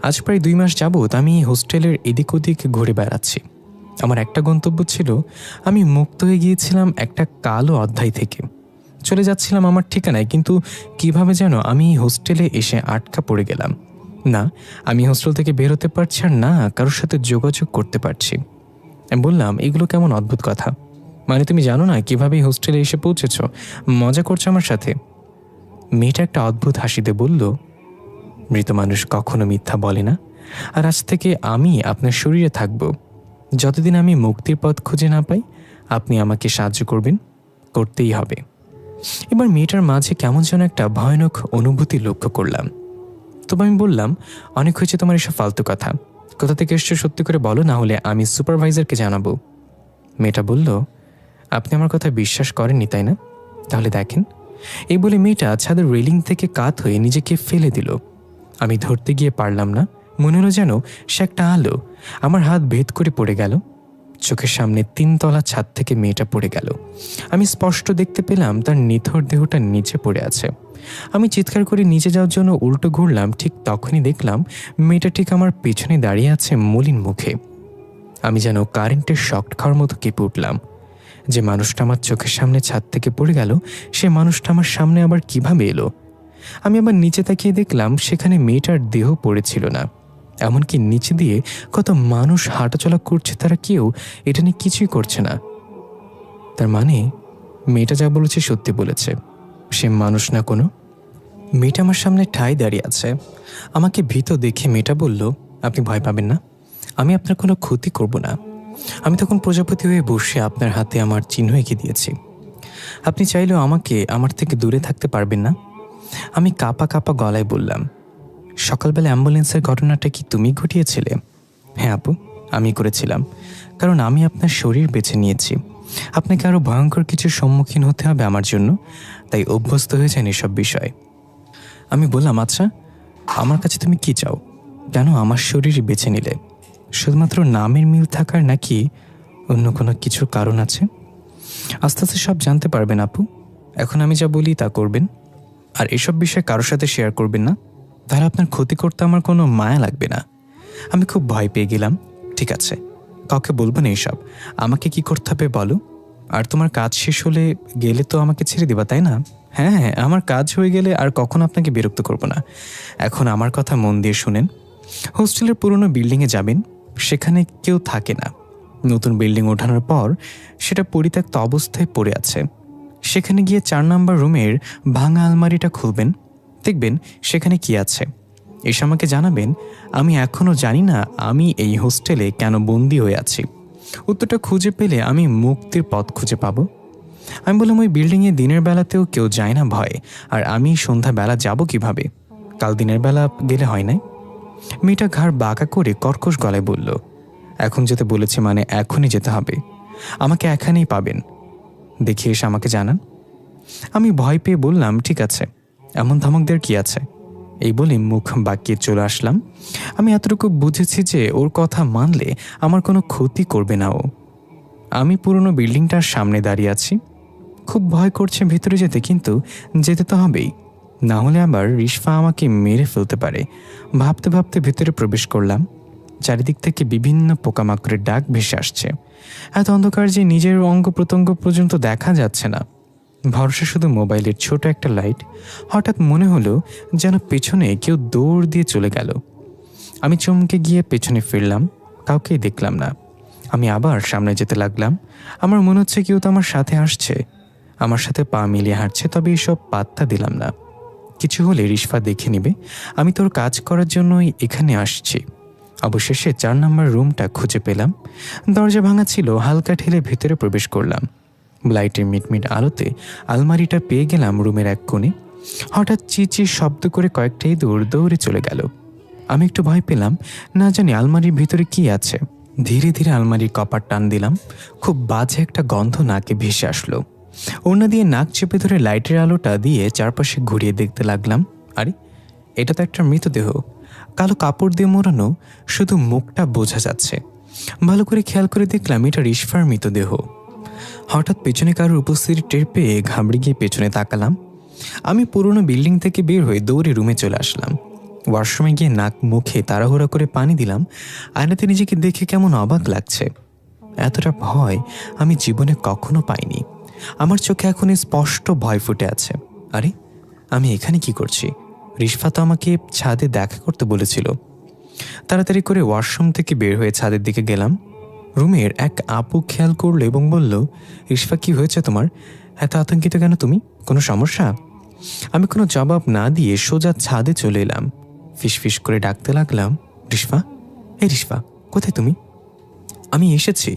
আজ প্রায় 2 মাস যাবৎ আমি এই হোস্টেলের এদিক ওদিক ঘুরে বেড়াচ্ছি। আমার একটা গন্তব্য ছিল, আমি মুক্ত হয়ে গিয়েছিলাম একটা কালো অধ্যায় থেকে। চলে যাচ্ছিলাম আমার ঠিকানায়, কিন্তু কিভাবে যেন আমি এই হোস্টেলে এসে আটকা পড়ে গেলাম। না, আমি হোস্টেল থেকে বের হতে পারছি আর না কারোর সাথে যোগাযোগ করতে পারছি। আমি বললাম, এগুলো কেমন অদ্ভুত কথা। মানে তুমি জানো না কিভাবে এই হোস্টেলে এসে পৌঁছেছ? মজা করছো আমার সাথে? মেয়েটা একটা অদ্ভুত হাসিতে বলল, মৃত মানুষ কখনো মিথ্যা বলে না। আর আজ থেকে আমি আপনার শরীরে থাকব। যতদিন আমি মুক্তির পথ খুঁজে না পাই, আপনি আমাকে সাহায্য করবেন, করতেই হবে। এবার মেয়েটার মাঝে কেমন যেন একটা ভয়ানক অনুভূতি লক্ষ্য করলাম। তবে আমি বললাম, অনেক হয়েছে তোমার এসব ফালতু কথা। কোথা থেকে এসছো সত্যি করে বলো, না হলে আমি সুপারভাইজারকে জানাবো। মেয়েটা বলল, আপনি আমার কথা বিশ্বাস করেননি তাই না? তাহলে দেখেন। এই বলে মেয়েটা ছাদের রেলিং থেকে কাত হয়ে নিজেকে ফেলে দিল। আমি ধরতে গিয়ে পারলাম না। মনে হলো যেন সে একটা আলো আমার হাত ভেদ করে পড়ে গেল। চোখের সামনে 3 তলা ছাদ থেকে মেয়েটা পড়ে গেল। আমি স্পষ্ট দেখতে পেলাম তার নিথর দেহটা নিচে পড়ে আছে। আমি চিৎকার করে নিচে যাওয়ার জন্য উল্টো ঘুরলাম, ঠিক তখনই দেখলাম মেয়েটা ঠিক আমার পেছনে দাঁড়িয়ে আছে মলিন মুখে। আমি যেন কারেন্টের শক খাওয়ার মতো কেঁপে উঠলাম। যে মানুষটা আমার চোখের সামনে ছাদ থেকে পড়ে গেল, সে মানুষটা আমার সামনে আবার কিভাবে এলো? আমি আবার নিচে তাকিয়ে দেখলাম সেখানে মেয়েটার দেহ পড়েছিল না। এমনকি নিচে দিয়ে কত মানুষ হাঁটাচলা করছে, তারা কেউ এটা নিয়ে কিছুই করছে না। তার মানে মেয়েটা যা বলেছে সত্যি বলেছে, সে মানুষ না কোনো। মেয়েটা আমার সামনে ঠায় দাঁড়িয়ে আছে। আমাকে ভীত দেখে মেয়েটা বলল, আপনি ভয় পাবেন না, আমি আপনার কোনো ক্ষতি করব না। আমি তখন প্রজাপতি হয়ে বসে আপনার হাতে আমার চিহ্ন এঁকে দিয়েছি। আপনি চাইলেও আমাকে আমার থেকে দূরে থাকতে পারবেন না। আমি কাঁপা কাঁপা গলায় বললাম, সকালবেলা অ্যাম্বুলেন্সের ঘটনাটা কি তুমি ঘটিয়েছিলে? হ্যাঁ আপু, আমি করেছিলাম, কারণ আমি আপনার শরীর বেছে নিয়েছি। আপনাকে আরও ভয়ঙ্কর কিছুর সম্মুখীন হতে হবে আমার জন্য, তাই অভ্যস্ত হয়ে যান এসব বিষয়। আমি বললাম, আচ্ছা আমার কাছে তুমি কি চাও? কেন আমার শরীর বেছে নিলে? শুধুমাত্র নামের মিল থাকার, নাকি অন্য কোনো কিছুর কারণ আছে? আস্তে আস্তে সব জানতে পারবেন আপু। এখন আমি যা বলি তা করবেন, আর এসব বিষয়ে কারোর সাথে শেয়ার করবেন না। তাহলে আপনার ক্ষতি করতে আমার কোনো মায়া লাগবে না। আমি খুব ভয় পেয়ে গেলাম। ঠিক আছে, কাউকে বলবো না এসব। আমাকে কি করতে হবে বলো? আর তোমার কাজ শেষ হলে গেলে তো আমাকে ছেড়ে দিবা, তাই না? হ্যাঁ হ্যাঁ, আমার কাজ হয়ে গেলে আর কখনো আপনাকে বিরক্ত করব না। এখন আমার কথা মন দিয়ে শুনেন। হোস্টেলের পুরনো বিল্ডিংয়ে যাবেন, সেখানে কেউ থাকে না। নতুন বিল্ডিং ওঠানোর পর সেটা পরিত্যক্ত অবস্থায় পড়ে আছে। সেখানে গিয়ে 4 নম্বর রুমের ভাঙা আলমারিটা খুলবেন, দেখবেন সেখানে কি আছে। এসে আমাকে জানাবেন। আমি এখনও জানি না আমি এই হোস্টেলে কেন বন্দি হয়ে আছি। উত্তরটা খুঁজে পেলে আমি মুক্তির পথ খুঁজে পাব। আমি বললাম, ওই বিল্ডিংয়ে দিনের বেলাতেও কেউ যায় না ভয়ে, আর আমি সন্ধ্যাবেলা যাব কিভাবে? কাল দিনের বেলা গেলে হয় নাই? মেয়েটা ঘাড় বাঁকা করে কর্কশ গলায় বলল, এখন যেতে বলেছে মানে এখনই যেতে হবে। আমাকে এখানেই পাবেন, দেখে এসে আমাকে জানান। আমি ভয় পেয়ে বললাম, ঠিক আছে, এমন ধমক দেওয়ার কি আছে? এই বলে মুখ বাঁকিয়ে চলে আসলাম। আমি এতটুকু বুঝেছি যে ওর কথা মানলে আমার কোনো ক্ষতি করবে না ও। আমি পুরনো বিল্ডিংটার সামনে দাঁড়িয়ে আছি। খুব ভয় করছে ভেতরে যেতে, কিন্তু যেতে তো হবেই, না হলে আবার রিশফা আমাকে মেরে ফেলতে পারে। ভাবতে ভাবতে ভেতরে প্রবেশ করলাম। চারিদিক থেকে বিভিন্ন পোকামাকড়ের ডাক ভেসে আসছে। এত অন্ধকার যে নিজের অঙ্গ প্রত্যঙ্গ পর্যন্ত দেখা যাচ্ছে না। ভরসা শুধু মোবাইলের ছোট একটা লাইট। হঠাৎ মনে হলো যেন পেছনে কেউ দৌড় দিয়ে চলে গেল। আমি চমকে গিয়ে পেছনে ফিরলাম, কাউকেই দেখলাম না। আমি আবার সামনে যেতে লাগলাম। আমার মনে হচ্ছে কেউ তো আমার সাথে আসছে, আমার সাথে পা মিলিয়ে হাঁটছে, তবে এসব পাত্তা দিলাম না। কিছু হলে রিশফা দেখে নেবে, আমি তোর কাজ করার জন্যই এখানে আসছি। অবশেষে 4 নম্বর রুমটা খুঁজে পেলাম। দরজা ভাঙা ছিল, হালকা ঠেলে ভেতরে প্রবেশ করলাম। লাইটের মিটমিট আলোতে আলমারিটা পেয়ে গেলাম রুমের এক কোণে। হঠাৎ চিচির শব্দ করে কয়েকটা ইঁদুর দৌড়ে চলে গেল। আমি একটু ভয় পেলাম, না জানি আলমারির ভিতরে কি আছে। ধীরে ধীরে আলমারির কপাট টান দিলাম। খুব বাজে একটা গন্ধ নাকে ভেসে আসলো। ওড়না দিয়ে নাক চেপে ধরে লাইটের আলোটা দিয়ে চারপাশে ঘুরিয়ে দেখতে লাগলাম। আরে, এটা তো একটা মৃতদেহ, কালো কাপড় দিয়ে মোড়ানো, শুধু মুখটা বোঝা যাচ্ছে। ভালো করে খেয়াল করে দেখলাম এটা রিশফার মৃতদেহ। হঠাৎ পেছনে কারোর উপস্থিতি টের পেয়ে ঘাবড়ে গিয়ে পেছনে তাকালাম। আমি পুরনো বিল্ডিং থেকে বের হয়ে দৌড়ে রুমে চলে আসলাম। ওয়াশরুমে গিয়ে নাক মুখে তাড়াহুড়া করে পানি দিলাম। আয়নাতে নিজেকে দেখে কেমন অবাক লাগছে। এতটা ভয় আমি জীবনে কখনো পাইনি। আমার চোখে এখন স্পষ্ট ভয় ফুটে আছে। আরে, আমি এখানে কি করছি? রিশফা তো আমাকে ছাদে দেখা করতে বলেছিল। তাড়াতাড়ি করে ওয়াশরুম থেকে বের হয়ে ছাদের দিকে গেলাম। রুমের এক আপু খেয়াল করলো এবং বলল, রিশফা, কি হয়েছে তোমার? এত আতঙ্কিত কেন তুমি? কোনো সমস্যা? আমি কোনো জবাব না দিয়ে সোজা ছাদে চলে এলাম। ফিসফিস করে ডাকতে লাগলাম, রিশফা, এই রিশফা, কোথায় তুমি? আমি এসেছি।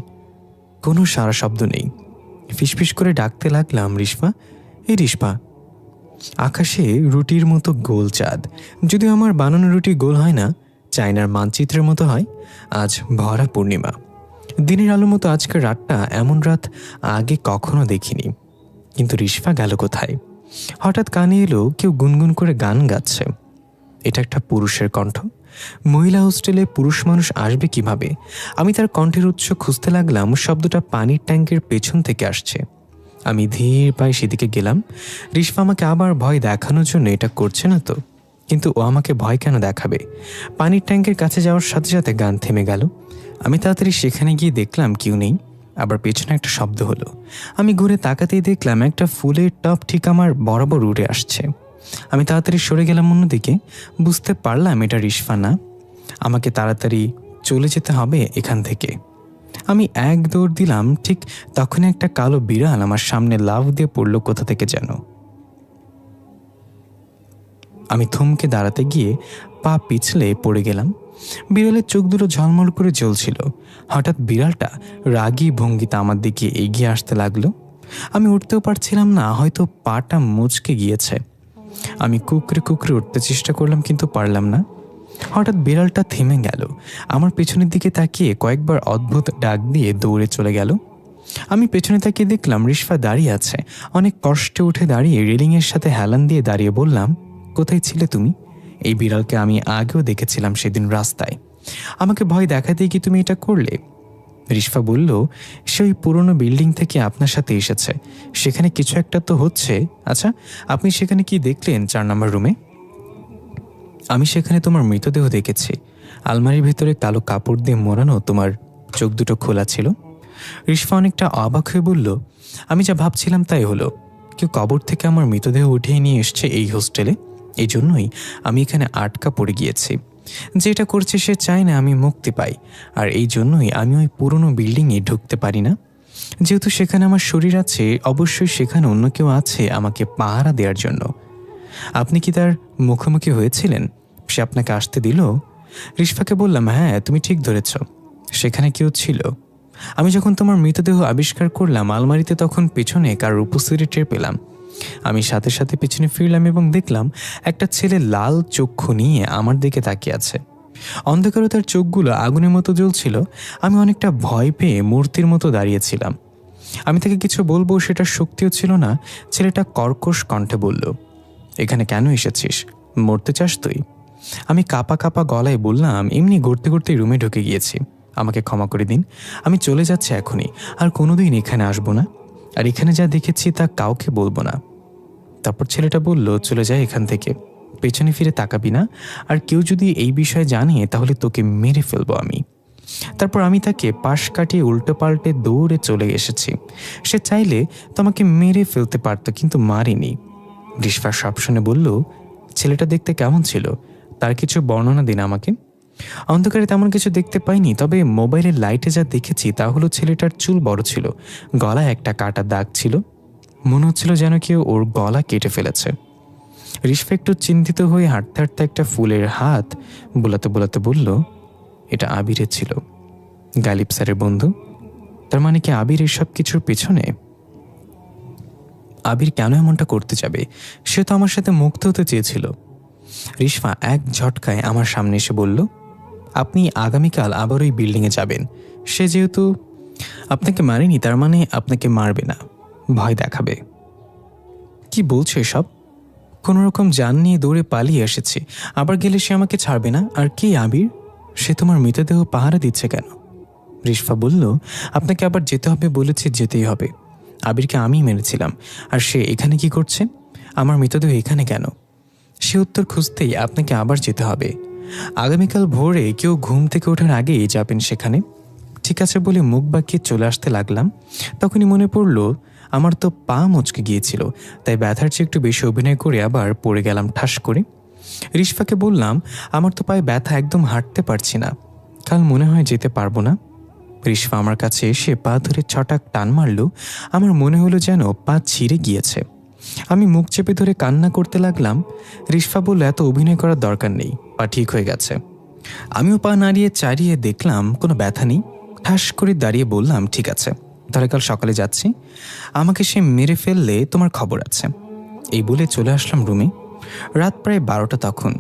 কোনো সারা শব্দ নেই। ফিসফিস করে ডাকতে লাগলাম, রিশফা, এই রিশফা। আকাশে রুটির মতো গোল চাঁদ, যদিও আমার বানানো রুটি গোল হয় না, চায়নার মানচিত্রের মতো হয়। আজ ভরা পূর্ণিমা, দিনের আলোর মতো আজকের রাতটা এমন রাত আগে কখনো দেখিনি। কিন্তু রিশফা গেল কোথায়? হঠাৎ কানে এলো কেউ গুনগুন করে গান গাচ্ছে। এটা একটা পুরুষের কণ্ঠ। মহিলা হোস্টেলে পুরুষ মানুষ আসবে কিভাবে? আমি তার কণ্ঠের উৎস খুঁজতে লাগলাম। শব্দটা পানির ট্যাঙ্কের পেছন থেকে আসছে। আমি ধীর পায়ে সেদিকে গেলাম। রিশফা আমাকে আবার ভয় দেখানোর জন্য এটা করছে না তো? কিন্তু ও আমাকে ভয় কেন দেখাবে? পানির ট্যাঙ্কের কাছে যাওয়ার সাথে সাথে গান থেমে গেল। আমি তাড়াতাড়ি সেখানে গিয়ে দেখলাম কেউ নেই। আবার পেছনে একটা শব্দ হলো। আমি ঘুরে তাকাতেই দেখলাম একটা ফুলের টব ঠিক আমার বরাবর উড়ে আসছে। আমি তাড়াতাড়ি সরে গেলাম অন্যদিকে। বুঝতে পারলাম এটা রিশফা না। আমাকে তাড়াতাড়ি চলে যেতে হবে এখান থেকে। আমি এক দৌড় দিলাম। ঠিক তখনই একটা কালো বিড়াল আমার সামনে লাফ দিয়ে পড়ল কোথা থেকে যেন। আমি থমকে দাঁড়াতে গিয়ে পা পিছলে পড়ে গেলাম। বিড়ালের চোখ দুটো ঝলমল করে জ্বলছিল। হঠাৎ বিড়ালটা রাগী ভঙ্গিতে আমার দিকে এগিয়ে আসতে লাগলো। আমি উঠতেও পারছিলাম না, হয়তো পাটা মুচকে গিয়েছে। আমি কুকরে কুকরে উঠতে চেষ্টা করলাম, কিন্তু পারলাম না। হঠাৎ বিড়ালটা থেমে গেল। আমার পেছনের দিকে তাকিয়ে কয়েকবার অদ্ভুত ডাক দিয়ে দৌড়ে চলে গেল। আমি পেছনে তাকিয়ে দেখলাম রিশফা দাঁড়িয়ে আছে। অনেক কষ্টে উঠে দাঁড়িয়ে রেলিংয়ের সাথে হেলান দিয়ে দাঁড়িয়ে বললাম, কোথায় ছিলে তুমি? এই বিড়ালকে আমি আগেও দেখেছিলাম সেদিন রাস্তায়। আমাকে ভয় দেখাতেই কি তুমি এটা করলে? রিশফা বলল, সে ওই পুরনো বিল্ডিং থেকে আপনার সাথে এসেছে। সেখানে কিছু একটা তো হচ্ছে। আচ্ছা, আপনি সেখানে কি দেখলেন 4 নম্বর রুমে? আমি সেখানে তোমার মৃতদেহ দেখেছি। আলমারির ভিতরে কালো কাপড় দিয়ে মোড়ানো, তোমার চোখ দুটো খোলা ছিল। রিশফা অনেকটা অবাক হয়ে বলল, আমি যা ভাবছিলাম তাই হলো। কেউ কবর থেকে আমার মৃতদেহ উঠিয়ে নিয়ে এসছে এই হোস্টেলে। এই জন্যই আমি এখানে আটকা পড়ে গিয়েছি। যেটা করছে সে চায় না আমি মুক্তি পাই, আর এই জন্যই আমি ওই পুরনো বিল্ডিংয়ে ঢুকতে পারি না। যেহেতু সেখানে আমার শরীর আছে, অবশ্যই সেখানে অন্য কেউ আছে আমাকে পাহারা দেওয়ার জন্য। আপনি কি তার মুখোমুখি হয়েছিলেন? সে আপনাকে আসতে দিল? রিশফাকে বললাম, হ্যাঁ, তুমি ঠিক ধরেছ, সেখানে কেউ ছিল। আমি যখন তোমার মৃতদেহ আবিষ্কার করলাম আলমারিতে, তখন পেছনে কারোর উপস্থিতি টের পেলাম। আমি সাথে সাথে পেছনে ফিরলাম এবং দেখলাম একটা ছেলে লাল চক্ষু নিয়ে আমার দিকে তাকিয়ে আছে। অন্ধকারে তার চোখগুলো আগুনের মতো জ্বলছিল। আমি অনেকটা ভয় পেয়ে মূর্তির মতো দাঁড়িয়েছিলাম। আমি তাকে কিছু বলবো, সেটার শক্তিও ছিল না। ছেলেটা কর্কশ কণ্ঠে বলল, এখানে কেন এসেছিস? মরতে চাস তুই? আমি কাঁপা কাঁপা গলায় বললাম, এমনি ঘুরতে ঘুরতে রুমে ঢুকে গিয়েছি, আমাকে ক্ষমা করে দিন। আমি চলে যাচ্ছি এখনই, আর কোনোদিন এখানে আসবো না। আর এখানে যা দেখেছি তা কাউকে বলবো না। তারপর ছেলেটা বলল, চলে যায় এখান থেকে, পেছনে ফিরে তাকাবি না, আর কেউ যদি এই বিষয়ে জানে তাহলে তোকে মেরে ফেলবো আমি। তারপর আমি তাকে পাশ কাটিয়ে উল্টো পাল্টে দৌড়ে চলে এসেছি। সে চাইলে তোমাকে মেরে ফেলতে পারত, কিন্তু মারিনি। রিশফা সব শুনে বলল, ছেলেটা দেখতে কেমন ছিল? তার কিছু বর্ণনা দিন আমাকে। অন্ধকারে তেমন কিছু দেখতে পাইনি, তবে মোবাইলের লাইটে যা দেখেছি তা হলো ছেলেটার চুল বড় ছিল, গলায় একটা কাটা দাগ ছিল। মনে হচ্ছিল যেন কেউ ওর গলা কেটে ফেলেছে। রিশফা একটু চিন্তিত হয়ে হাঁটতে হাঁটতে একটা ফুলের হাত বোলাতে বোলাতে বলল, এটা আবিরের ছিল, গালিব স্যারের বন্ধু। তার মানে কি আবির এসব কিছুর পেছনে? আবির কেন এমনটা করতে যাবে? সে তো আমার সাথে মুক্ত হতে চেয়েছিল। রিশফা এক ঝটকায় আমার সামনে এসে বলল, আপনি আগামীকাল আবার ওই বিল্ডিংয়ে যাবেন। সে যেহেতু আপনাকে মারেনি, তার মানে আপনাকে মারবে না, ভয় দেখাবে। কি বলছো এসব? কোনোরকম জান নিয়ে দৌড়ে পালিয়ে এসেছি, আবার গেলে সে আমাকে ছাড়বে না। আর কে আবির? সে তোমার মৃতদেহ পাহারা দিচ্ছে কেন? রিশফা বলল, আপনাকে আবার যেতে হবে বলেছে, যেতেই হবে। আবিরকে আমিই মেরেছিলাম, আর সে এখানে কি করছে? আমার মৃতদেহ এখানে কেন? সে উত্তর খুঁজতেই আপনাকে আবার যেতে হবে। আগামীকাল ভোরে কেউ ঘুম থেকে ওঠার আগেই যাবেন সেখানে। ঠিক আছে বলে মুখ বাঁকিয়ে চলে আসতে লাগলাম। তখনই মনে পড়ল আমার তো পা মচকে গিয়েছিল, তাই ব্যথার চেয়ে একটু বেশি অভিনয় করে আবার পড়ে গেলাম ঠাস করে। রিশফাকে বললাম, আমার তো পায়ে ব্যথা, একদম হাঁটতে পারছি না, কাল মনে হয় যেতে পারবো না। রিশফা আমার কাছে এসে পা ধরে ছটাক টান মারল। আমার মনে হলো যেন পা ছিঁড়ে গিয়েছে। আমি মুখ চেপে ধরে কান্না করতে লাগলাম। রিশফা বলল, এত অভিনয় করার দরকার নেই, পা ঠিক হয়ে গেছে। আমিও পা নাড়িয়ে চাড়িয়ে দেখলাম কোনো ব্যথা নেই। ঠাস করে দাঁড়িয়ে বললাম, ঠিক আছে, তাহলে কাল সকালে যাচ্ছি। আমাকে সে মেরে ফেললে তোমার খবর আছে। এই বলে চলে আসলাম রুমে। রাত প্রায় 12টা তখন।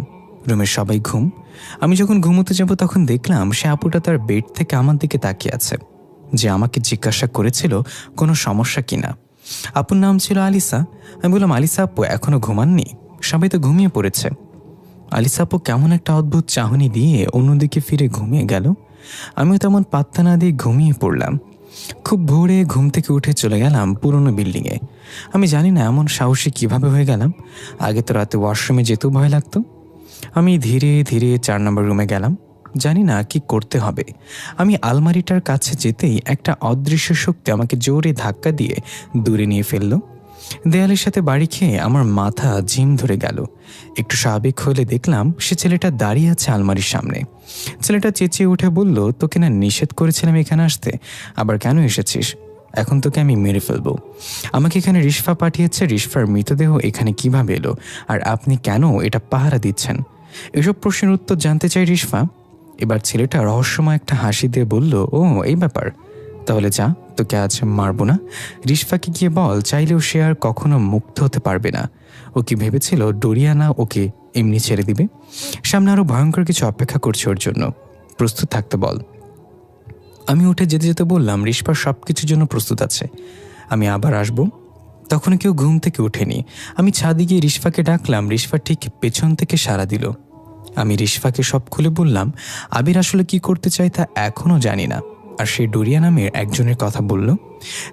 রুমের সবাই ঘুম। আমি যখন ঘুমোতে যাব তখন দেখলাম সে আপুটা তার বেড থেকে আমার দিকে তাকিয়ে আছে, যে আমাকে জিজ্ঞাসা করেছিল কোনো সমস্যা কিনা। আপুর নাম ছিল আলিসা। আমি বললাম, আলিসা আপু এখনো ঘুমাননি? সবাই তো ঘুমিয়ে পড়েছে। আলিসা আপু কেমন একটা অদ্ভুত চাহনি দিয়ে অন্যদিকে ফিরে ঘুমিয়ে গেল। আমিও তেমন পাত্তা না দিয়ে ঘুমিয়ে পড়লাম। খুব ভোরে ঘুম থেকে উঠে চলে গেলাম পুরনো বিল্ডিংয়ে। আমি জানি না এমন সাহসী কিভাবে হয়ে গেলাম। আগে তো রাতে ওয়াশরুমে যেতেও ভয় লাগতো। আমি ধীরে ধীরে 4 নম্বর রুমে গেলাম। জানি না কি করতে হবে। আমি আলমারিটার কাছে যেতেই একটা অদৃশ্য শক্তি আমাকে জোরে ধাক্কা দিয়ে দূরে নিয়ে ফেলল। দেয়ালের সাথে বাড়ি খেয়ে আমার মাথা ঝিম ধরে গেল। একটু স্বাভাবিক হলে দেখলাম সে ছেলেটা দাঁড়িয়ে আছে আলমারির সামনে। ছেলেটা চেঁচিয়ে উঠে বলল, তোকে না নিষেধ করেছিলাম এখানে আসতে, আবার কেন এসেছিস? এখন তোকে আমি মেরে ফেলবো। আমাকে এখানে রিশফা পাঠিয়েছে, রিশফার মৃতদেহ এখানে কিভাবে এলো, আর আপনি কেন এটা পাহারা দিচ্ছেন? এসব প্রশ্নের উত্তর জানতে চাই রিশফা। এবার ছেলেটা রহস্যময় একটা হাসি দিয়ে বলল, ও এই ব্যাপার, তাহলে যা, তোকে আজ মারবো না। রিশফাকে গিয়ে বল, চাইলেও সে আর কখনো মুক্ত হতে পারবে না। ও কি ভেবেছিল ডোরিয়ানা ওকে এমনি ছেড়ে দিবে? সামনে আরো ভয়ঙ্কর কিছু অপেক্ষা করছে ওর জন্য, প্রস্তুত থাকতে বল। আমি উঠে যেতে যেতে বললাম, রিশফার সব কিছুর জন্য প্রস্তুত আছে, আমি আবার আসবো। তখন কেউ ঘুম থেকে ওঠেনি। আমি ছাদে গিয়ে রিশফাকে ডাকলাম। রিশফা ঠিক পেছন থেকে সাড়া দিল। আমি রিশফাকে সব খুলে বললাম, আবির আসলে কি করতে চাই তা এখনও জানি না, আর সে ডোরিয়া নামের একজনের কথা বলল।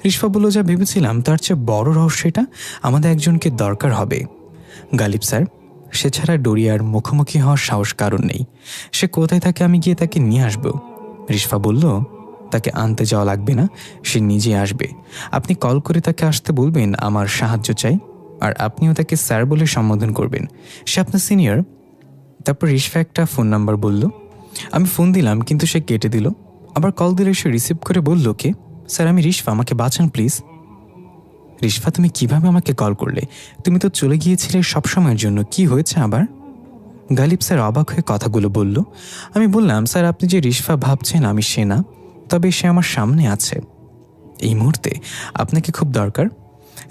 রিশফা বলল, যা ভেবেছিলাম তার চেয়ে বড় রহস্য এটা, আমাদের একজনকে দরকার হবে। গালিব স্যার, সে ছাড়া ডোরিয়ার মুখোমুখি হওয়ার সাহস কারণ নেই। সে কোথায় থাকে আমি গিয়ে তাকে নিয়ে আসব। রিশফা বলল, তাকে আনতে যাওয়া লাগবে না, সে নিজে আসবে। আপনি কল করে তাকে আসতে বলবেন, আমার সাহায্য চাই, আর আপনিও তাকে স্যার বলে সম্বোধন করবেন, সে আপনার সিনিয়র। তারপর রিশফা একটা ফোন নাম্বার বলল। আমি ফোন দিলাম, কিন্তু সে কেটে দিল। আবার কল দিলে সে রিসিভ করে বলল, কে? স্যার আমি রিশফা, আমাকে বাঁচান প্লিজ। রিশফা, তুমি কিভাবে আমাকে কল করলে? তুমি তো চলে গিয়েছিলে সবসময়ের জন্য, কি হয়েছে আবার? গালিব স্যার অবাক হয়ে কথাগুলো বলল। আমি বললাম, স্যার আপনি যে রিশফা ভাবছেন আমি সে না, তবে সে আমার সামনে আছে। এই মুহূর্তে আপনাকে খুব দরকার।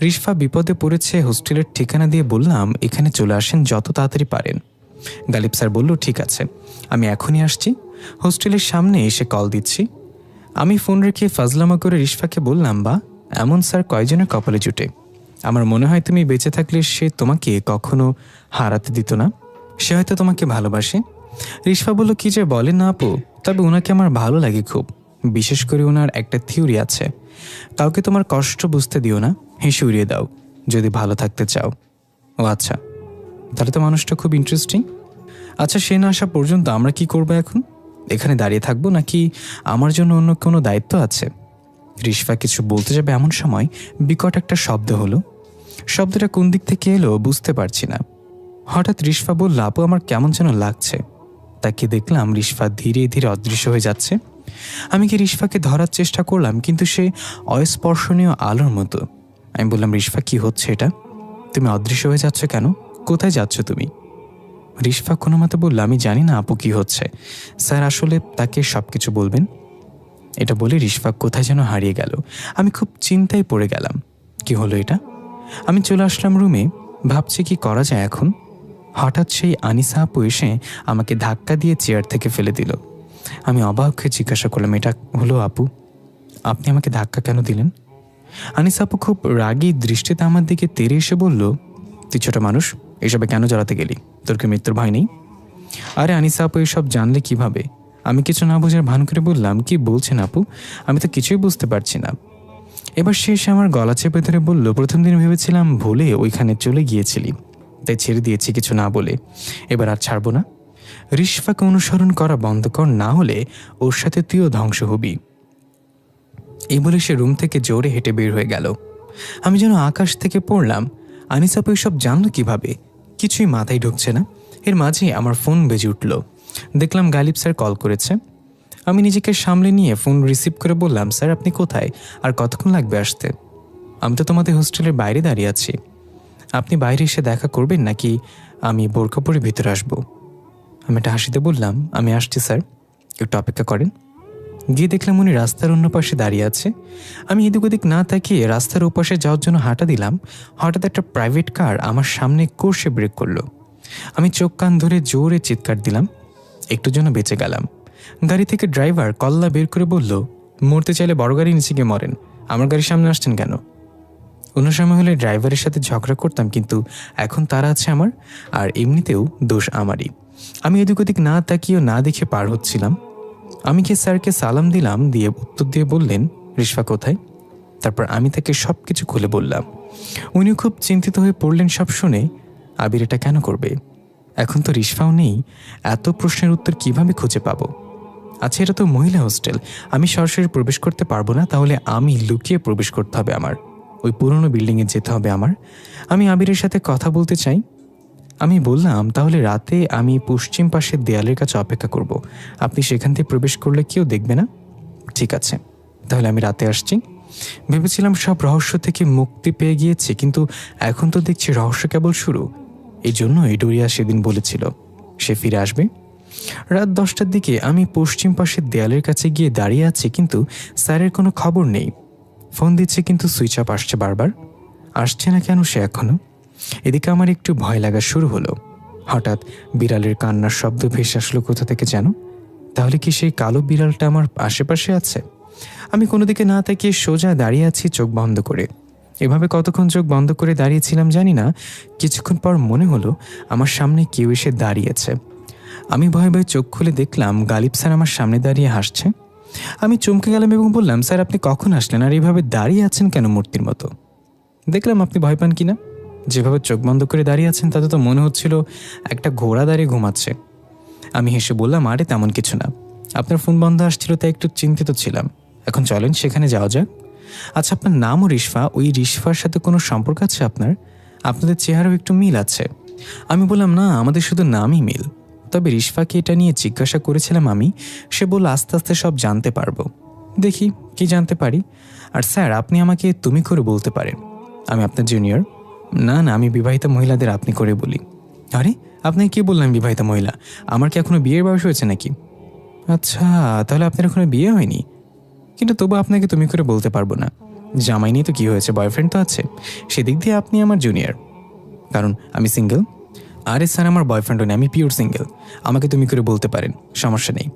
রিশফা বিপদে পড়েছে, হোস্টেলের ঠিকানা দিয়ে বললাম, এখানে চলে আসেন যত তাড়াতাড়ি পারেন। গালিব স্যার বলল, ঠিক আছে, আমি এখনই আসছি। হোস্টেলের সামনে এসে কল দিচ্ছি। আমি ফোন রেখে ফাজলামা করে রিশফাকে বললাম, বা এমন স্যার কয়জনের কপালে জুটে। আমার মনে হয় তুমি বেঁচে থাকলে সে তোমাকে কখনো হারাতে দিত না। সে হয়তো তোমাকে ভালোবাসে। রিশফা বলল, কি যে বলেন না আপু, তবে ওনাকে আমার ভালো লাগে খুব। বিশেষ করে ওনার একটা থিওরি আছে, কাউকে তোমার কষ্ট বুঝতে দিও না, হেসে উড়িয়ে দাও যদি ভালো থাকতে চাও। ও আচ্ছা, তাহলে তো মানুষটা খুব ইন্টারেস্টিং। আচ্ছা, সে না আসা পর্যন্ত আমরা কি করবো এখন? এখানে দাঁড়িয়ে থাকবো, নাকি আমার জন্য অন্য কোনো দায়িত্ব আছে? রিশফা কিছু বলতে যাবে এমন সময় বিকট একটা শব্দ হলো। শব্দটা কোন দিক থেকে এলো বুঝতে পারছি না। হঠাৎ রিশফা বলল, আপু আমার কেমন যেন লাগছে। তাকে দেখলাম রিশফা ধীরে ধীরে অদৃশ্য হয়ে যাচ্ছে। আমি কি রিশফাকে ধরার চেষ্টা করলাম, কিন্তু সে অস্পর্শনীয় আলোর মতো। আমি বললাম, রিশফা কি হচ্ছে এটা? তুমি অদৃশ্য হয়ে যাচ্ছ কেন? কোথায় যাচ্ছ তুমি? রিশফা কোনো মতে বলল, আমি জানি না আপু কি হচ্ছে, স্যার আসলে তাকে সব কিছু বলবেন। এটা বলে রিশফা কোথায় যেন হারিয়ে গেল। আমি খুব চিন্তায় পড়ে গেলাম, কি হলো এটা? আমি চলে আসলাম রুমে, ভাবছি কি করা যায় এখন। হঠাৎ সেই আনিসা আপু এসে আমাকে ধাক্কা দিয়ে চেয়ার থেকে ফেলে দিল। আমি অবাক হয়ে জিজ্ঞাসা করলাম, এটা হলো আপু? আপনি আমাকে ধাক্কা কেন দিলেন? আনিসা আপু খুব রাগী দৃষ্টিতে আমার দিকে তেড়ে এসে বলল, তুই ছোট মানুষ, এসবে কেন জড়াতে গেলি? তোর কি মৃত্যুর ভয় নেই? আরে আনিসা আপু এসব জানলে কিভাবে? আমি কিছু না বোঝার ভান করে বললাম, কি বলছেন আপু? আমি তো কিছুই বুঝতে পারছি না। এবার সে এসে আমার গলা চেপে ধরে বলল, প্রথম দিন ভেবেছিলাম ভুলে ওইখানে চলে গিয়েছিলি, তাই ছেড়ে দিয়েছি কিছু না বলে। এবার আর ছাড়বো না। রিশফাকে অনুসরণ করা বন্ধ কর, না হলে ওর সাথে তুইও ধ্বংস হবি। এই বলে সে রুম থেকে জোরে হেঁটে বের হয়ে গেল। আমি যেন আকাশ থেকে পড়লাম। আনিসা আপু এসব জানলো কিভাবে? কিছুই মাথায় ঢুকছে না। এর মাঝে আমার ফোন বেজে উঠল। দেখলাম গালিব স্যার কল করেছে। আমি নিজেকে সামলে নিয়ে ফোন রিসিভ করে বললাম, স্যার আপনি কোথায়, আর কতক্ষণ লাগবে আসতে? আমি তো তোমাদের হোস্টেলের বাইরে দাঁড়িয়ে আছি। আপনি বাইরে এসে দেখা করবেন নাকি আমি বোরকা পরে ভিতরে আসবো? আমি একটা হাসিতে বললাম, আমি আসছি স্যার, একটু অপেক্ষা করেন। গিয়ে দেখলাম উনি রাস্তার অন্য পাশে দাঁড়িয়ে আছে। আমি এদিক ওদিক না তাকিয়ে রাস্তার ওপাশে যাওয়ার জন্য হাঁটা দিলাম। হঠাৎ একটা প্রাইভেট কার আমার সামনে কষে ব্রেক করলো। আমি চোখ কান ধরে জোরে চিৎকার দিলাম, একটু জন্য বেঁচে গেলাম। গাড়ি থেকে ড্রাইভার কল্লা বের করে বলল, মরতে চাইলে বড় গাড়ি নিচে গিয়ে মরেন, আমার গাড়ির সামনে আসছেন কেন? অন্য সময় হলে ড্রাইভারের সাথে ঝগড়া করতাম, কিন্তু এখন তারা আছে আমার, আর এমনিতেও দোষ আমারই। আমি এদিক ওদিক না তাকিয়েও না দেখে পার হচ্ছিলাম। আমি গিয়ে স্যারকে সালাম দিলাম, দিয়ে উত্তর দিয়ে বললেন, রিশফা কোথায়? তারপর আমি তাকে সব কিছু খুলে বললাম। উনিও খুব চিন্তিত হয়ে পড়লেন সব শুনে। আবির এটা কেন করবে? এখন তো রিশফাও নেই, এত প্রশ্নের উত্তর কিভাবে খুঁজে পাবো? আচ্ছা, এটা তো মহিলা হোস্টেল, আমি সরাসরি প্রবেশ করতে পারবো না, তাহলে আমি লুকিয়ে প্রবেশ করতে হবে আমার। ওই পুরনো বিল্ডিংয়ে যেতে হবে আমার। আমি আবিরের সাথে কথা বলতে চাই। আমি বললাম, তাহলে রাতে আমি পশ্চিম পাশের দেয়ালের কাছে অপেক্ষা করব, আপনি সেখান থেকে প্রবেশ করলে কেউ দেখবে না। ঠিক আছে, তাহলে আমি রাতে আসছি। ভেবেছিলাম সব রহস্য থেকে মুক্তি পেয়ে গিয়েছি, কিন্তু এখন তো দেখছি রহস্য কেবল শুরু। এই জন্যই ডোরিয়া সেদিন বলেছিল সে ফিরে আসবে। রাত 10টার দিকে আমি পশ্চিম পাশের দেয়ালের কাছে গিয়ে দাঁড়িয়ে আছি, কিন্তু স্যারের কোনো খবর নেই। ফোন দিচ্ছে কিন্তু সুইচ অফ আসছে বারবার। আসছে না কেন সে এখনো? এদিকে আমার একটু ভয় লাগা শুরু হলো। হঠাৎ বিড়ালের কান্নার শব্দ ভেসে আসলো কোথা থেকে যেন। তাহলে কি সেই কালো বিড়ালটা আমার আশেপাশে আছে? আমি কোনো দিকে না তাকিয়ে সোজা দাঁড়িয়ে আছি চোখ বন্ধ করে। এভাবে কতক্ষণ চোখ বন্ধ করে দাঁড়িয়েছিলাম জানি না। কিছুক্ষণ পর মনে হলো আমার সামনে কেউ এসে দাঁড়িয়েছে। আমি ভয়ে ভয়ে চোখ খুলে দেখলাম গালিব স্যার আমার সামনে দাঁড়িয়ে হাসছে। আমি চমকে গেলাম এবং বললাম, স্যার আপনি কখন আসলেন, আর এইভাবে দাঁড়িয়ে আছেন কেন মূর্তির মতো? দেখলাম আপনি ভয় পান কিনা। যেভাবে চোখ বন্ধ করে দাঁড়িয়ে আছেন তাতে তো মনে হচ্ছিল একটা ঘোড়া দাঁড়িয়ে ঘুমাচ্ছে। আমি হেসে বললাম, আরে তেমন কিছু না, আপনার ফোন বন্ধ আসছিল তাই একটু চিন্তিত ছিলাম। এখন চলেন সেখানে যাওয়া যাক। আচ্ছা, আপনার নামও রিশফা, ওই রিশফার সাথে কোনো সম্পর্ক আছে আপনার? আপনাদের চেহারাও একটু মিল আছে। আমি বললাম, না, আমাদের শুধু নামই মিল। তবে রিশফাকে এটা নিয়ে জিজ্ঞাসা করেছিলাম আমি, সে বলল আস্তে আস্তে সব জানতে পারবো। দেখি কি জানতে পারি। আর স্যার আপনি আমাকে তুমি করে বলতে পারেন, আমি আপনার জুনিয়র। না না, আমি বিবাহিতা মহিলাদের আপনি করে বলি। আরে আপনাকে কি বললাম বিবাহিতা মহিলা? আমার কি এখনো বিয়ের বয়স হয়েছে নাকি? আচ্ছা, তাহলে আপনার এখনো বিয়ে হয়নি, কিন্তু তবু আপনাকে তুমি করে বলতে পারবো না। জামাই নিয়ে তো কি হয়েছে, বয়ফ্রেন্ড তো আছে, সেদিক দিয়ে আপনি আমার জুনিয়র, কারণ আমি সিঙ্গেল। আরে স্যার আমার বয়ফ্রেন্ডও নেই, আমি পিওর সিঙ্গেল, আমাকে তুমি করে বলতে পারেন, সমস্যা নেই।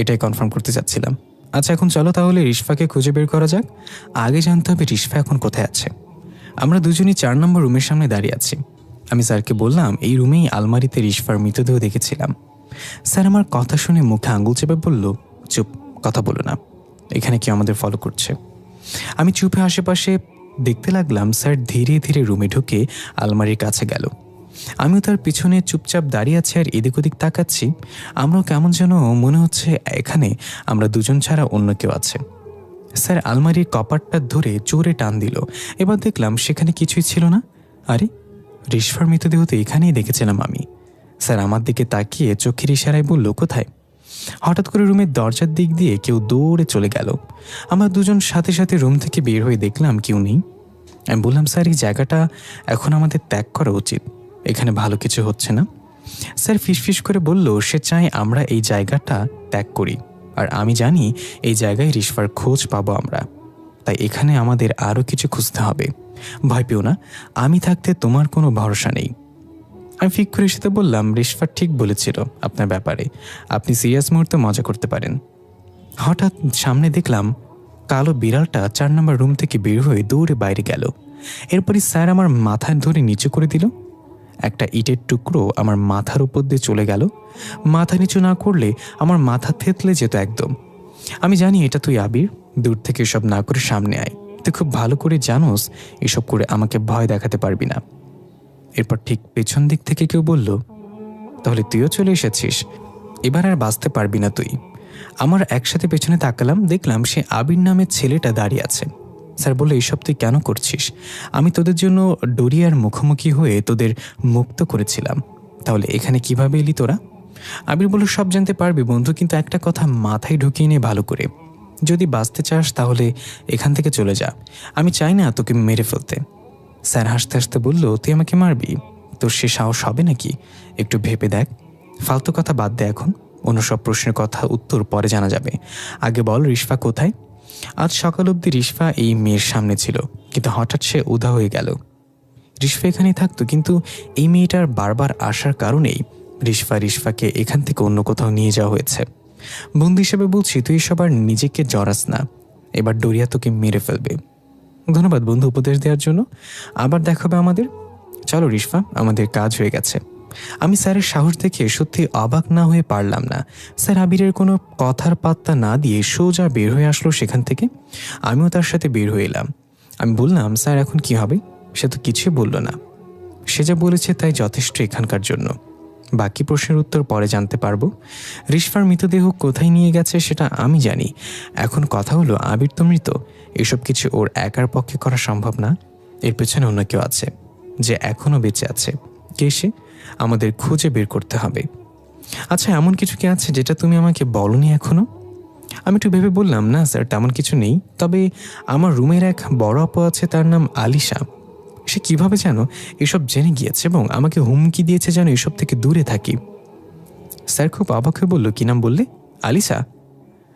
এটাই কনফার্ম করতে চাচ্ছিলাম। আচ্ছা এখন চলো তাহলে রিশফাকে খুঁজে বের করা যাক। আগে জানতে হবে রিশফা এখন কোথায় আছে। আমরা দুজনই 4 নম্বর রুমের সামনে দাঁড়িয়ে আছি। আমি স্যারকে বললাম, এই রুমেই আলমারিতে রিশফার মৃতদেহ দেখেছিলাম। স্যার আমার কথা শুনে মুখে আঙুল চেপে বলল, চুপ, কথা বলো না, এখানে কি আমাদের ফলো করছে? আমি চুপে আশেপাশে দেখতে লাগলাম। স্যার ধীরে ধীরে রুমে ঢুকে আলমারির কাছে গেল। আমিও তার পিছনে চুপচাপ দাঁড়িয়ে আছি আর এদিক ওদিক তাকাচ্ছি। আমরাও কেমন যেন মনে হচ্ছে এখানে আমরা দুজন ছাড়া অন্য কেউ আছে। স্যার আলমারির কপাটটা ধরে জোরে টান দিল। এবার দেখলাম সেখানে কিছুই ছিল না। আরে রিশফার মৃতদেহ তো এখানেই দেখেছিলাম আমি। স্যার আমার দিকে তাকিয়ে চোখের ইশারায় বলল, কোথায়? হঠাৎ করে রুমের দরজার দিক দিয়ে কেউ দৌড়ে চলে গেল। আমরা দুজন সাথে সাথে রুম থেকে বের হয়ে দেখলাম কেউ নেই। আমি বললাম, স্যার এই জায়গাটা এখন আমাদের ত্যাগ করা উচিত, এখানে ভালো কিছু হচ্ছে না। স্যার ফিসফিস করে বলল, সে চায় আমরা এই জায়গাটা ত্যাগ করি, আর আমি জানি এই জায়গায় রিশফার খোঁজ পাবো আমরা, তাই এখানে আমাদের আরও কিছু খুঁজতে হবে। ভয় পেও না, আমি থাকতে তোমার কোনো ভরসা নেই। আমি ফিক করে সাথে বললাম, রিশফা ঠিক বলেছিল আপনার ব্যাপারে, আপনি সিরিয়াস মুহূর্তে মজা করতে পারেন। হঠাৎ সামনে দেখলাম কালো বিড়ালটা 4 নম্বর রুম থেকে বের হয়ে দৌড়ে বাইরে গেল। এরপরই স্যার আমার মাথায় ধরে নিচু করে দিল। একটা ইটের টুকরো আমার মাথার উপর দিয়ে চলে গেল। মাথা নিচু না করলে আমার মাথা থেতলে যেত একদম। আমি জানি এটা তুই আবির, দূর থেকে এসব না করে সামনে আয়, তুই খুব ভালো করে জানোস এসব করে আমাকে ভয় দেখাতে পারবি না। এরপর ঠিক পেছন দিক থেকে কেউ বলল, তাহলে তুইও চলে এসেছিস, এবার আর বাঁচতে পারবি না তুই। আমার একসাথে পেছনে তাকালাম, দেখলাম সে আবির নামের ছেলেটা দাঁড়িয়ে আছে। স্যার বলল, এইসব তুই কেন করছিস? আমি তোদের জন্য ডরিয়ার মুখোমুখি হয়ে তোদের মুক্ত করেছিলাম, তাহলে এখানে কিভাবে এলি তোরা? আবির বলল, সব জানতে পারবি বন্ধু, কিন্তু একটা কথা মাথায় ঢুকিয়ে নে ভালো করে, যদি বাঁচতে চাস তাহলে এখান থেকে চলে যা, আমি চাই না তোকে মেরে ফেলতে। স্যার হাসতে হাসতে বলল, তুই আমাকে মারবি? তোর সে সাহস হবে নাকি? একটু ভেবে দেখ, ফালতু কথা বাদ দে এখন, অন্য সব প্রশ্নের কথা উত্তর পরে জানা যাবে। আগে বল, রিশফা কোথায়? আজ সকাল অবধি রিশফা এই মেয়ের সামনে ছিল, কিন্তু হঠাৎ সে উধাও হয়ে গেল। রিশফা এখানেই থাকতো, কিন্তু এই মেয়েটার বারবার আসার কারণেই রিশফাকে এখান থেকে অন্য কোথাও নিয়ে যাওয়া হয়েছে। বন্ধু হিসেবে বলছি, তুই এসব আর নিজেকে জড়াস না, এবার ডরিয়া তোকে মেরে ফেলবে। ধন্যবাদ বন্ধু উপদেশ দেওয়ার জন্য, আবার দেখা হবে আমাদের। চলো রিশফা, আমাদের কাজ হয়ে গেছে। আমি স্যারের সাহস দেখে সত্যি অবাক না হয়ে পারলাম না। স্যার আবিরের কোনো কথার পাত্তা না দিয়ে সোজা বের হয়ে আসলো সেখান থেকে। আমিও তার সাথে বের হয়ে এলাম। আমি বললাম, স্যার এখন কি হবে? সে তো কিছুই বলল না। সে যা বলেছে তাই যথেষ্ট এখানকার জন্য, বাকি প্রশ্নের উত্তর পরে জানতে পারবো। রিশফার মৃতদেহ কোথায় নিয়ে গেছে সেটা আমি জানি। এখন কথা হলো, আবির তো মৃত, এসব কিছু ওর একার পক্ষে করা সম্ভব না। এর পেছনে অন্য কেউ আছে, যে এখনও বেঁচে আছে। কে সে? আমাদের খুঁজে বের করতে হবে। আচ্ছা, এমন কিছু কি আছে যেটা তুমি আমাকে বলনি এখনো? আমি একটু ভেবে বললাম, না স্যার, তেমন কিছু নেই, তবে আমার রুমের এক বড় আপু আছে, তার নাম আলিশা। সে কিভাবে যেন এসব জেনে গিয়েছে এবং আমাকে হুমকি দিয়েছে যেন এসব থেকে দূরে থাকি। স্যার খুব অবাক হয়ে বলল, কি নাম বললে? আলিশা?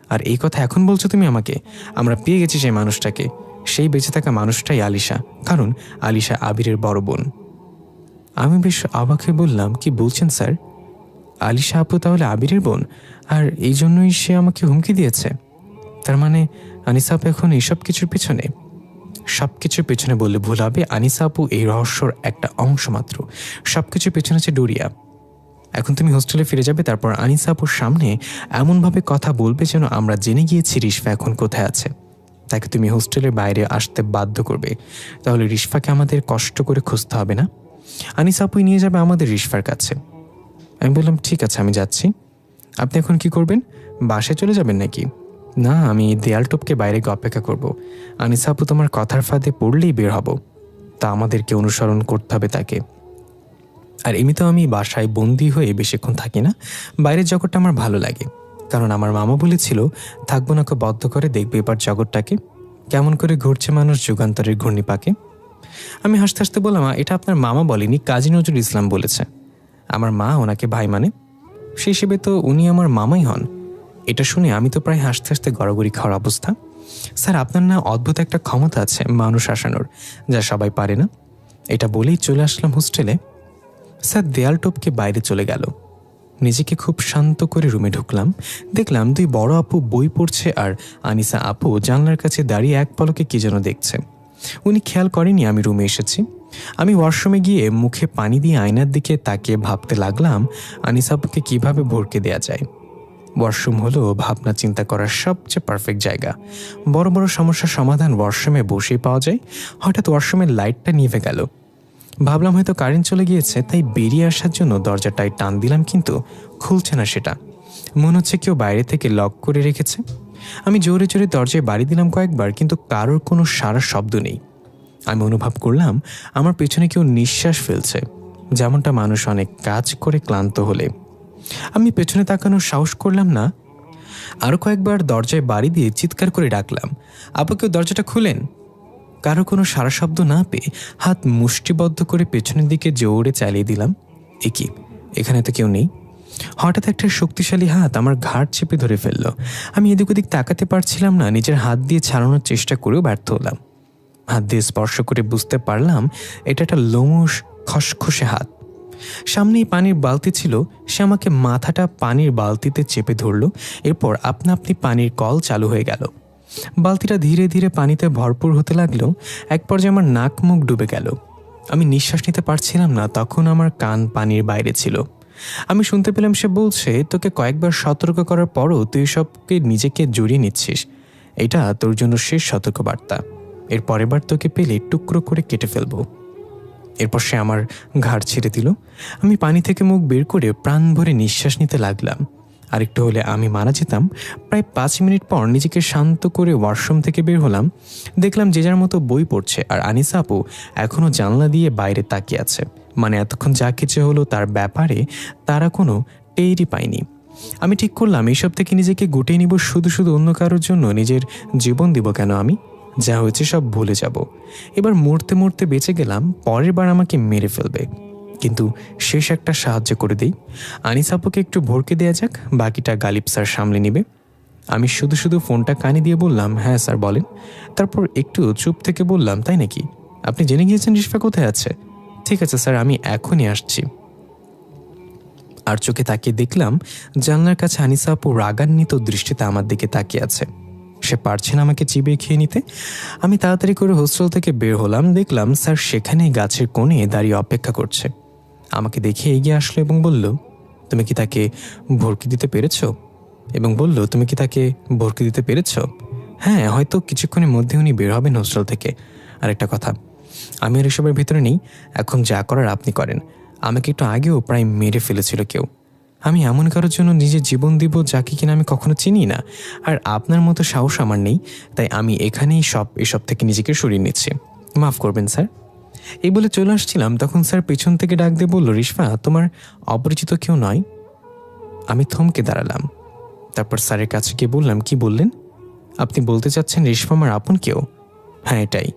আর এই কথা এখন বলছো তুমি আমাকে? আমরা পেয়ে গেছি সেই মানুষটাকে, সেই বেঁচে থাকা মানুষটাই আলিশা, কারণ আলিশা আবিরের বড় বোন। আমি বেশ অবাক হয়ে বললাম, কি বলছেন স্যার? আলিশা আপু তাহলে আবিরের বোন, আর এই জন্যই সে আমাকে হুমকি দিয়েছে? তার মানে আনিসা আপু এখন এইসব কিছুর পেছনে? সব কিছুর পেছনে বললে ভুল হবে, আনিসা আপু এই রহস্যর একটা অংশ মাত্র। সব কিছুর পেছনে আছে ডোরিয়া। এখন তুমি হোস্টেলে ফিরে যাবে, তারপর আনিসা আপুর সামনে এমনভাবে কথা বলবে যেন আমরা জেনে গিয়েছি রিশফা এখন কোথায় আছে। তাকে তুমি হোস্টেলের বাইরে আসতে বাধ্য করবে, তাহলে রিশফাকে আমাদের কষ্ট করে খুঁজতে হবে না। আনিসা আপুই নিয়ে যাবে আমাদের রিশফার কাছে। আমি বললাম, ঠিক আছে, আমি যাচ্ছি। আপনি এখন কি করবেন? বাসায় চলে যাবেন নাকি? না, আমি দেয়াল টপকে বাইরে গিয়ে অপেক্ষা করব। আনিসা আপু তোমার কথার ফাঁদে পড়লেই বের হব, তা আমাদেরকে অনুসরণ করতে হবে তাকে। আর এমনিতেও আমি বাসায় বন্দি হয়ে বেশিক্ষণ থাকি না, বাইরের জগৎটা আমার ভালো লাগে, কারণ আমার মামা বলেছিল, থাকবো না বদ্ধ করে দেখবে এবার জগৎটাকে কেমন করে ঘুরছে মানুষ যুগান্তরের ঘূর্ণিপাকে। আমি হাসতে হাসতে বললাম, এটা আপনার মামা বলেনি, কাজী নজরুল ইসলাম বলেছে। আমার মা ওনাকে ভাই মানে, সেই হিসেবে তো উনি আমার মামাই হন। এটা শুনে আমি তো প্রায় হাসতে হাসতে গড়াগড়ি খাওয়ার অবস্থা। স্যার, আপনার না অদ্ভুত একটা ক্ষমতা আছে মানুষ হাসানোর, যা সবাই পারে না। এটা বলেই চলে আসলাম হোস্টেলে। স্যার দেয়াল টপকে বাইরে চলে গেল। নিজেকে খুব শান্ত করে রুমে ঢুকলাম। দেখলাম দুই বড় আপু বই পড়ছে, আর আনিসা আপু জানলার কাছে দাঁড়িয়ে এক পলকে কি যেন দেখছে। উনি খেয়াল করেনি আমি রুমে এসেছি। আমি ওয়াশরুমে গিয়ে মুখে পানি দিয়ে আয়নার দিকে তাকিয়ে ভাবতে লাগলাম, আনিসা আপুকে কীভাবে ভরকে দেওয়া যায়। ওয়াশরুম হলো ভাবনা চিন্তা করার সবচেয়ে পারফেক্ট জায়গা। বড় বড় সমস্যার সমাধান ওয়াশরুমে বসেই পাওয়া যায়। হঠাৎ ওয়াশরুমের লাইটটা নিভে গেল। ভাবলাম হয়তো কারেন্ট চলে গিয়েছে, তাই বেরিয়ে আসার জন্য দরজাটায় টান দিলাম, কিন্তু খুলছে না সেটা। মনে হচ্ছে কেউ বাইরে থেকে লক করে রেখেছে। আমি জোরে জোরে দরজায় বাড়ি দিলাম কয়েকবার, কিন্তু কারোর কোনো সারা শব্দ নেই। আমি অনুভব করলাম আমার পেছনে কেউ নিঃশ্বাস ফেলছে, যেমনটা মানুষ অনেক কাজ করে ক্লান্ত হলে। আমি পেছনে তাকানোর সাহস করলাম না। আরও কয়েকবার দরজায় বাড়ি দিয়ে চিৎকার করে ডাকলাম, আপু কেউ দরজাটা খুলেন। কারো কোনো সারা শব্দ না পেয়ে হাত মুষ্টিবদ্ধ করে পেছনের দিকে জোরে চালিয়ে দিলাম। কি, এখানে তো কেউ নেই। হঠাৎ একটা শক্তিশালী হাত আমার ঘাড় চেপে ধরে ফেলল। আমি এদিক ওদিক তাকাতে পারছিলাম না, নিজের হাত দিয়ে ছাড়ানোর চেষ্টা করেও ব্যর্থ হলাম। হাত দিয়ে স্পর্শ করে বুঝতে পারলাম এটা একটা লোমশ খসখসে হাত। সামনেই পানির বালতি ছিল, সে আমাকে মাথাটা পানির বালতিতে চেপে ধরল। এরপর আপনা আপনি পানির কল চালু হয়ে গেল। বালতিটা ধীরে ধীরে পানিতে ভরপুর হতে লাগলো। এক পর্যায়ে আমার নাক মুখ ডুবে গেল। আমি নিঃশ্বাস নিতে পারছিলাম না, তখন আমার কান পানির বাইরে ছিল। আমি শুনতে পেলাম সে বলছে, তোকে কয়েকবার সতর্ক করার পরও তুই সবকে নিজেকে জড়িয়ে নিচ্ছিস। এটা তোর জন্য শেষ সতর্কবার্তা। এর পরের বার তোকে পেলে টুকরো করে কেটে ফেলবো। এরপর সে আমার ঘাড় ছেড়ে দিল। আমি পানি থেকে মুখ বের করে প্রাণ ভরে নিঃশ্বাস নিতে লাগলাম। আরেকটু হলে আমি মারা যেতাম। প্রায় 5 মিনিট পর নিজেকে শান্ত করে ওয়াশরুম থেকে বের হলাম। দেখলাম যে যার মতো বই পড়ছে, আর আনিসা আপু এখনও জানলা দিয়ে বাইরে তাকিয়ে আছে। মানে এতক্ষণ যা কিছু হলো তার ব্যাপারে তারা কোনো টেরই পায়নি। আমি ঠিক করলাম এইসব থেকে নিজেকে গুটিয়ে নিব। শুধু শুধু অন্য কারোর জন্য নিজের জীবন দিব কেন? আমি যা হয়েছে সব ভুলে যাব। এবার মরতে মরতে বেঁচে গেলাম, পরের বার আমাকে মেরে ফেলবে। কিন্তু শেষ একটা সাহায্য করে দেই, আনিস আপুকে একটু ভরকে দেয়া যাক, বাকিটা গালিব স্যার সামলে নেবে। আমি শুধু শুধু ফোনটা কানে দিয়ে বললাম, হ্যাঁ স্যার বলেন। তারপর একটু চুপ থেকে বললাম, তাই নাকি? আপনি জেনে গিয়েছেন রিশফা কোথায় আছে? ঠিক আছে স্যার, আমি এখনই আসছি। আর চোখে তাকিয়ে দেখলাম জানলার কাছে আনিসা আপু রাগান্বিত দৃষ্টিতে আমার দিকে তাকিয়ে আছে। সে পারছে না আমাকে চিবিয়ে খেয়ে নিতে। আমি তাড়াতাড়ি করে হোস্টেল থেকে বের হলাম। দেখলাম স্যার সেখানেই গাছের কোণে দাঁড়িয়ে অপেক্ষা করছে। আমাকে দেখে এগিয়ে আসলো এবং বলল, তুমি কি তাকে ভর্তি দিতে পেরেছ? হ্যাঁ, হয়তো কিছুক্ষণের মধ্যে উনি বের হবেন হোস্টেল থেকে। আর একটা কথা, আমি আর এসবের ভিতরে নেই। এখন যা করার আপনি করেন। আমাকে একটু আগেও প্রায় মেরে ফেলেছিল কেউ। আমি এমন কারোর জন্য নিজের জীবন দিব যাকে কিনা আমি কখনো চিনি না। আর আপনার মতো সাহস আমার নেই, তাই আমি এখানেই এসব থেকে নিজেকে সরিয়ে নিচ্ছি। মাফ করবেন স্যার। এই বলে চলে আসছিলাম, তখন স্যার পেছন থেকে ডাক দিয়ে বলল, রিশফা তোমার অপরিচিত কেউ নয়। আমি থমকে দাঁড়ালাম। তারপর স্যারের কাছে গিয়ে বললাম, কি বললেন? আপনি বলতে চাচ্ছেন রিশফা আমার আপন কেউ? হ্যাঁ এটাই।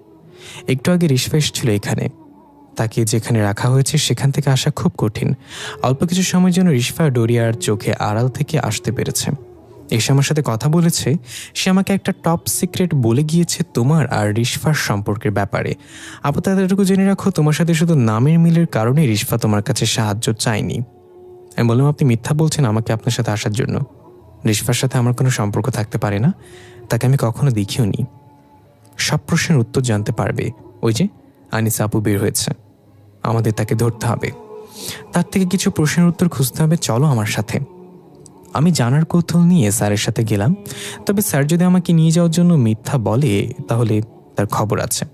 একটু আগে রিশফা এসেছিল এখানে। তাকে যেখানে রাখা হয়েছে সেখান থেকে আসা খুব কঠিন। অল্প কিছু সময়ের জন্য রিশফা ডোরিয়ার চোখে আড়াল থেকে আসতে পেরেছে। এসে আমার সাথে কথা বলেছে। সে আমাকে একটা টপ সিক্রেট বলে গিয়েছে তোমার আর রিশফার সম্পর্কের ব্যাপারে। আপাতত এতটুকু জেনে রাখো, তোমার সাথে শুধু নামের মিলের কারণে রিশফা তোমার কাছে সাহায্য চায়নি। আমি বললাম, আপনি মিথ্যা বলছেন আমাকে আপনার সাথে আসার জন্য। রিশফার সাথে আমার কোনো সম্পর্ক থাকতে পারে না, তাকে আমি কখনো দেখিও নি। সব প্রশ্নের উত্তর জানতে পারবে। ওই যে আনিসা আপু বের হয়েছে, আমাদের তাকে ধরতে হবে। তার থেকে কিছু প্রশ্নের উত্তর খুঁজতে হবে, চলো আমার সাথে। আমি জানার কৌতূহল নিয়ে স্যারের সাথে গেলাম। তবে স্যার যদি আমাকে নিয়ে যাওয়ার জন্য মিথ্যা বলে তাহলে তার খবর আছে।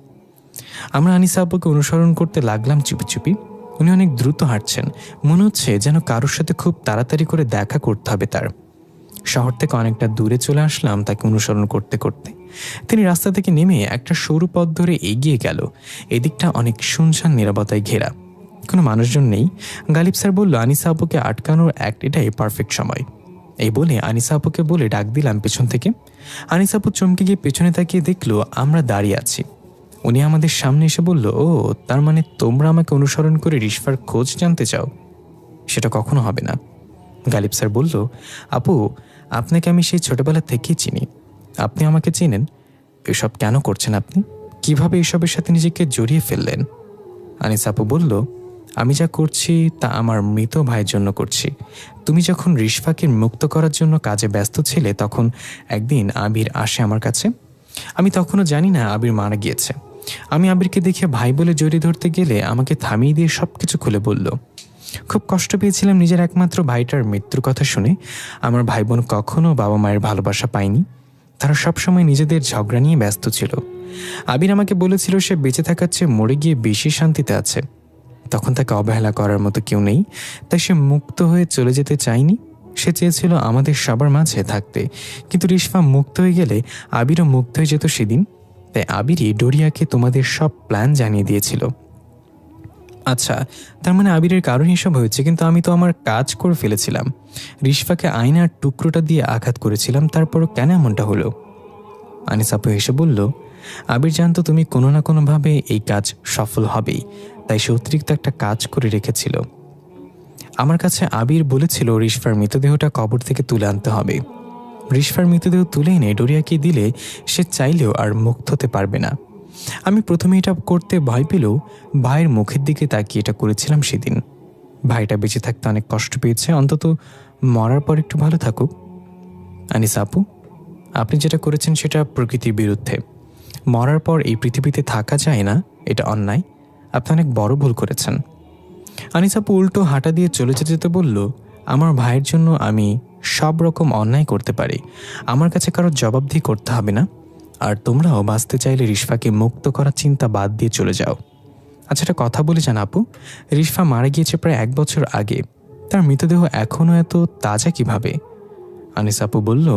আমরা আনিসা আপুকে অনুসরণ করতে লাগলাম চুপি চুপি। উনি অনেক দ্রুত হাঁটছেন, মনে হচ্ছে যেন কারোর সাথে খুব তাড়াতাড়ি করে দেখা করতে হবে তার। শহর থেকে অনেকটা দূরে চলে আসলাম তাকে অনুসরণ করতে করতে। তিনি রাস্তা থেকে নেমে একটা সরু পথ ধরে এগিয়ে গেল। এদিকটা অনেক শুনশান নীরবতায় ঘেরা, কোনো মানুষজন নেই। গালিব স্যার বলল, আনিসা আপুকে আটকানোর এটাই পারফেক্ট সময়। এই বলে আনিসা আপুকে বলে ডাক দিলাম পেছন থেকে। আনিসা আপু চমকে গিয়ে পেছনে তাকিয়ে দেখলো আমরা দাঁড়িয়ে আছি। উনি আমাদের সামনে এসে বলল, ও তার মানে তোমরা আমাকে অনুসরণ করে রিশফার খোঁজ জানতে চাও? সেটা কখনো হবে না। গালিব স্যার বলল, আপু আপনাকে আমি সেই ছোটবেলা থেকেই চিনি, আপনি আমাকে চেনেন। এসব কেন করছেন আপনি? কিভাবে এসবের সাথে নিজেকে জড়িয়ে ফেললেন? আনিসা আপু বলল, আমি যা করছি তা আমার মৃত ভাইয়ের জন্য করছি। তুমি যখন রিশফাকে মুক্ত করার জন্য কাজে ব্যস্ত ছিলে, তখন একদিন আবির আসে আমার কাছে। আমি তখনও জানি না আবির মারা গিয়েছে। আমি আবিরকে দেখে ভাই বলে জড়িয়ে ধরতে গেলে আমাকে থামিয়ে দিয়ে সব কিছু খুলে বলল। খুব কষ্ট পেয়েছিলাম নিজের একমাত্র ভাইটার মৃত্যুর কথা শুনে। আমার ভাই বোন কখনো বাবা মায়ের ভালোবাসা পায়নি। তারা সবসময় নিজেদের ঝগড়া নিয়ে ব্যস্ত ছিল। আবির আমাকে বলেছিল সে বেঁচে থাকার চেয়ে মরে গিয়ে বেশি শান্তিতে আছে। তখন তাকে অবহেলা করার মতো কেউ নেই, তাই সে মুক্ত হয়ে চলে যেতে চায়নি। সে চেয়েছিল আমাদের সবার মাঝে থাকতে। কিন্তু রিশফা মুক্ত হয়ে গেলে আবিরও মুক্ত হয়ে যেত সেদিন। তাই আবিরই ডোরিয়াকে তোমাদের সব প্ল্যান জানিয়ে দিয়েছিল। আচ্ছা, তার মানে আবিরের কারণ এসব হয়েছে, কিন্তু আমি তো আমার কাজ করে ফেলেছিলাম। রিশফাকে আয়নার টুকরোটা দিয়ে আঘাত করেছিলাম, তারপরও কেন এমনটা হলো? আনিস আপু এসে বলল, আবির জানতো তুমি কোনো না কোনোভাবে এই কাজ সফল হবেই, তাই সে অতিরিক্ত একটা কাজ করে রেখেছিল। আমার কাছে আবির বলেছিল রিশফার মৃতদেহটা কবর থেকে তুলে আনতে হবে। রিশফার মৃতদেহ তুলে এনে ডোরিয়াকে দিলে সে চাইলেও আর মুক্ত হতে পারবে না। আমি প্রথমে এটা করতে ভয় পেলেও ভাইয়ের মুখের দিকে তাকিয়ে এটা করেছিলাম সেদিন। ভাইটা বেঁচে থাকতে অনেক কষ্ট পেয়েছে, অন্তত মরার পর একটু ভালো থাকুক। আনিসা আপু, আপনি যেটা করেছেন সেটা প্রকৃতির বিরুদ্ধে। মরার পর এই পৃথিবীতে থাকা যায় না, এটা অন্যায়। আপনি অনেক বড় ভুল করেছেন। আনিসা আপু উল্টো হাঁটা দিয়ে চলে যেতে যেতে বলল, আমার ভাইয়ের জন্য আমি সব রকম অন্যায় করতে পারি, আমার কাছে কারোর জবাবদিহি করতে হবে না। আর তোমরাও বাঁচতে চাইলে রিশফাকে মুক্ত করার চিন্তা বাদ দিয়ে চলে যাও। আচ্ছা, একটা কথা বলে যান আপু, রিশফা মারা গিয়েছে প্রায় 1 বছর আগে, তার মৃতদেহ এখনও এত তাজা কিভাবে? আনিস আপু বলল,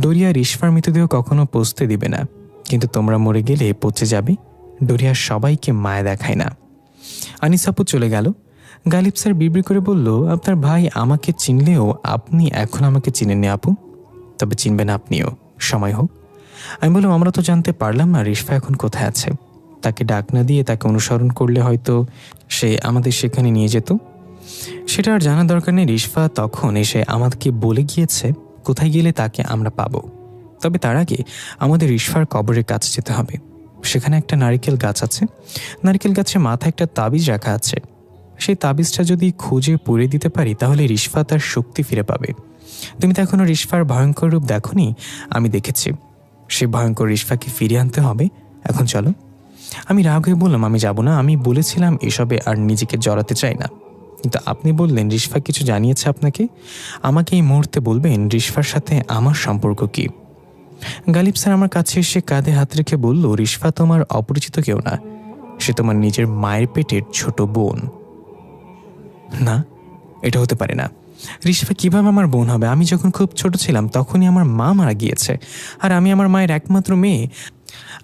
ডোরিয়া রিশফার মৃতদেহ কখনো পচতে দিবে না, কিন্তু তোমরা মরে গেলে পচে যাবে। ডোরিয়া সবাইকে মায়া দেখায় না। আনিস আপু চলে গেল। গালিব স্যার বিড়বিড় করে বলল, আপনার ভাই আমাকে চিনলেও আপনি এখন আমাকে চিনেননি আপু, তবে চিনবেন আপনিও, সময় হোক। আমি বললাম, আমরা তো জানতে পারলাম না রিশফা এখন কোথায় আছে। তাকে ডাক না দিয়ে তাকে অনুসরণ করলে হয়তো সে আমাদের সেখানে নিয়ে যেত। সেটা আর জানার দরকার নেই। রিশফা তখন এসে আমাদেরকে বলে গিয়েছে কোথায় গেলে তাকে আমরা পাবো। তবে তার আগে আমাদের রিশফার কবরের কাছে যেতে হবে। সেখানে একটা নারিকেল গাছ আছে, নারিকেল গাছের মাথায় একটা তাবিজ রাখা আছে। সেই তাবিজটা যদি খুঁজে পুড়ে দিতে পারি তাহলে রিশফা তার শক্তি ফিরে পাবে। তুমি তো এখনো রিশফার ভয়ঙ্কর রূপ দেখোনি, আমি দেখেছি। সে ভয়ঙ্কর রিশফাকে ফিরিয়ে আনতে হবে। এখন চলো। আমি রাগ হয়ে বললাম, আমি যাব না। আমি বলেছিলাম এসবে আর নিজেকে জড়াতে চাই না, কিন্তু আপনি বললেন রিশফা কিছু জানিয়েছে আপনাকে। আমাকে এই মুহূর্তে বলবেন রিশফার সাথে আমার সম্পর্ক কি? গালিব স্যার আমার কাছে এসে কাঁধে হাত রেখে বলল, রিশফা তোমার অপরিচিত কেউ না, সে তোমার নিজের মায়ের পেটের ছোট বোন। না, এটা হতে পারে না। রিশফা কিভাবে আমার বোন হবে? আমি যখন খুব ছোট ছিলাম তখনই আমার মা মারা গিয়েছে, আর আমি আমার মায়ের একমাত্র মেয়ে।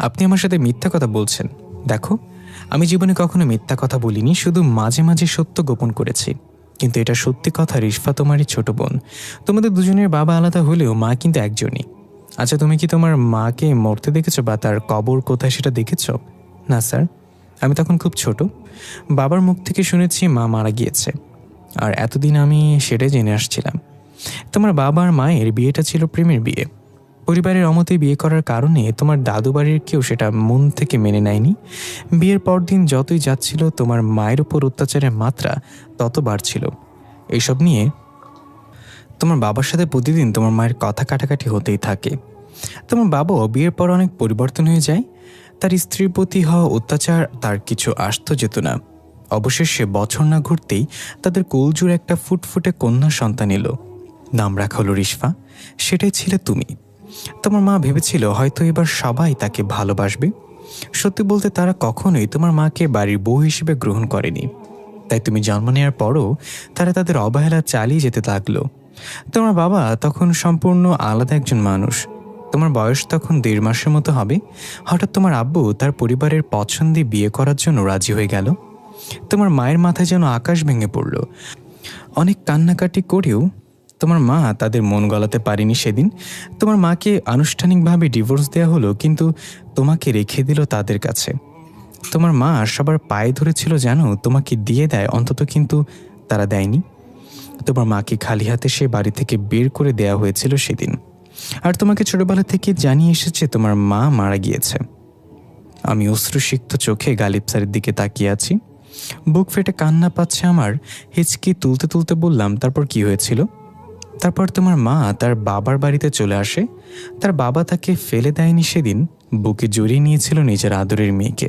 আপনি আমার সাথে মিথ্যা কথা বলছেন। দেখো, আমি জীবনে কখনো মিথ্যা কথা বলিনি, শুধু মাঝে মাঝে সত্য গোপন করেছি। কিন্তু এটা সত্যি কথা, রিশফা তোমারই ছোট বোন। তোমাদের দুজনের বাবা আলাদা হলেও মা কিন্তু একজনই। আচ্ছা, তুমি কি তোমার মাকে মরতে দেখেছো বা তার কবর কোথায় সেটা দেখেছো? না স্যার, আমি তখন খুব ছোট। বাবার মুখ থেকে শুনেছি মা মারা গিয়েছে, আর এতদিন আমি সেটাই জেনে আসছিলাম। তোমার বাবা আর মায়ের বিয়েটা ছিল প্রেমের বিয়ে। পরিবারের অমতে বিয়ে করার কারণে তোমার দাদু বাড়ির কেউ সেটা মন থেকে মেনে নেয়নি। বিয়ের পরদিন যতই যাচ্ছিল তোমার মায়ের উপর অত্যাচারের মাত্রা তত বাড়ছিল। এইসব নিয়ে তোমার বাবার সাথে প্রতিদিন তোমার মায়ের কথা কাটাকাটি হতেই থাকে। তোমার বাবাও বিয়ের পর অনেক পরিবর্তন হয়ে যায়। তার স্ত্রীর প্রতি হওয়া অত্যাচার তার কিছু আসতো যেত না। অবশেষে বছর না ঘুরতেই তাদের কোলজুড়ে একটা ফুটফুটে কন্যা সন্তান এলো। নাম রাখা হলো রিশফা। সেটাই ছিলে তুমি। তোমার মা ভেবেছিল হয়তো এবার সবাই তাকে ভালোবাসবে। সত্যি বলতে তারা কখনোই তোমার মাকে বাড়ির বউ হিসেবে গ্রহণ করেনি। তাই তুমি জন্ম নেওয়ার পরও তারা তাদের অবহেলা চালিয়ে যেতে লাগলো। তোমার বাবা তখন সম্পূর্ণ আলাদা একজন মানুষ। তোমার বয়স তখন 1.5 মাসের মতো হবে। হঠাৎ তোমার আব্বু তার পরিবারের পছন্দে বিয়ে করার জন্য রাজি হয়ে গেল। তোমার মায়ের মাথায় যেন আকাশ ভেঙে পড়ল। অনেক কান্নাকাটি করেও তোমার মা তাদের মন গলাতে পারেনি সেদিন। তোমার মাকে আনুষ্ঠানিকভাবে ডিভোর্স দেওয়া হলো, কিন্তু তোমাকে রেখে দিল তাদের কাছে। তোমার মা সবার পায়ে ধরেছিল যেন তোমাকে দিয়ে দেয় অন্তত, কিন্তু তারা দেয়নি। তোমার মাকে খালি হাতে সে বাড়ি থেকে বের করে দেয়া হয়েছিল সেদিন। আর তোমাকে ছোটবেলা থেকে জানিয়ে এসেছে তোমার মা মারা গিয়েছে। আমি অশ্রুসিক্ত চোখে গালিব স্যারের দিকে তাকিয়ে আছি। বুক ফেটে কান্না পাচ্ছে আমার। হিচকি তুলতে তুলতে বললাম, তারপর কি হয়েছিল? তারপর তোমার মা তার বাবার বাড়িতে চলে আসে। তার বাবা তাকে ফেলে দেয়নি সেদিন, বুকে জড়িয়ে নিয়েছিল নিজের আদরের মেয়েকে।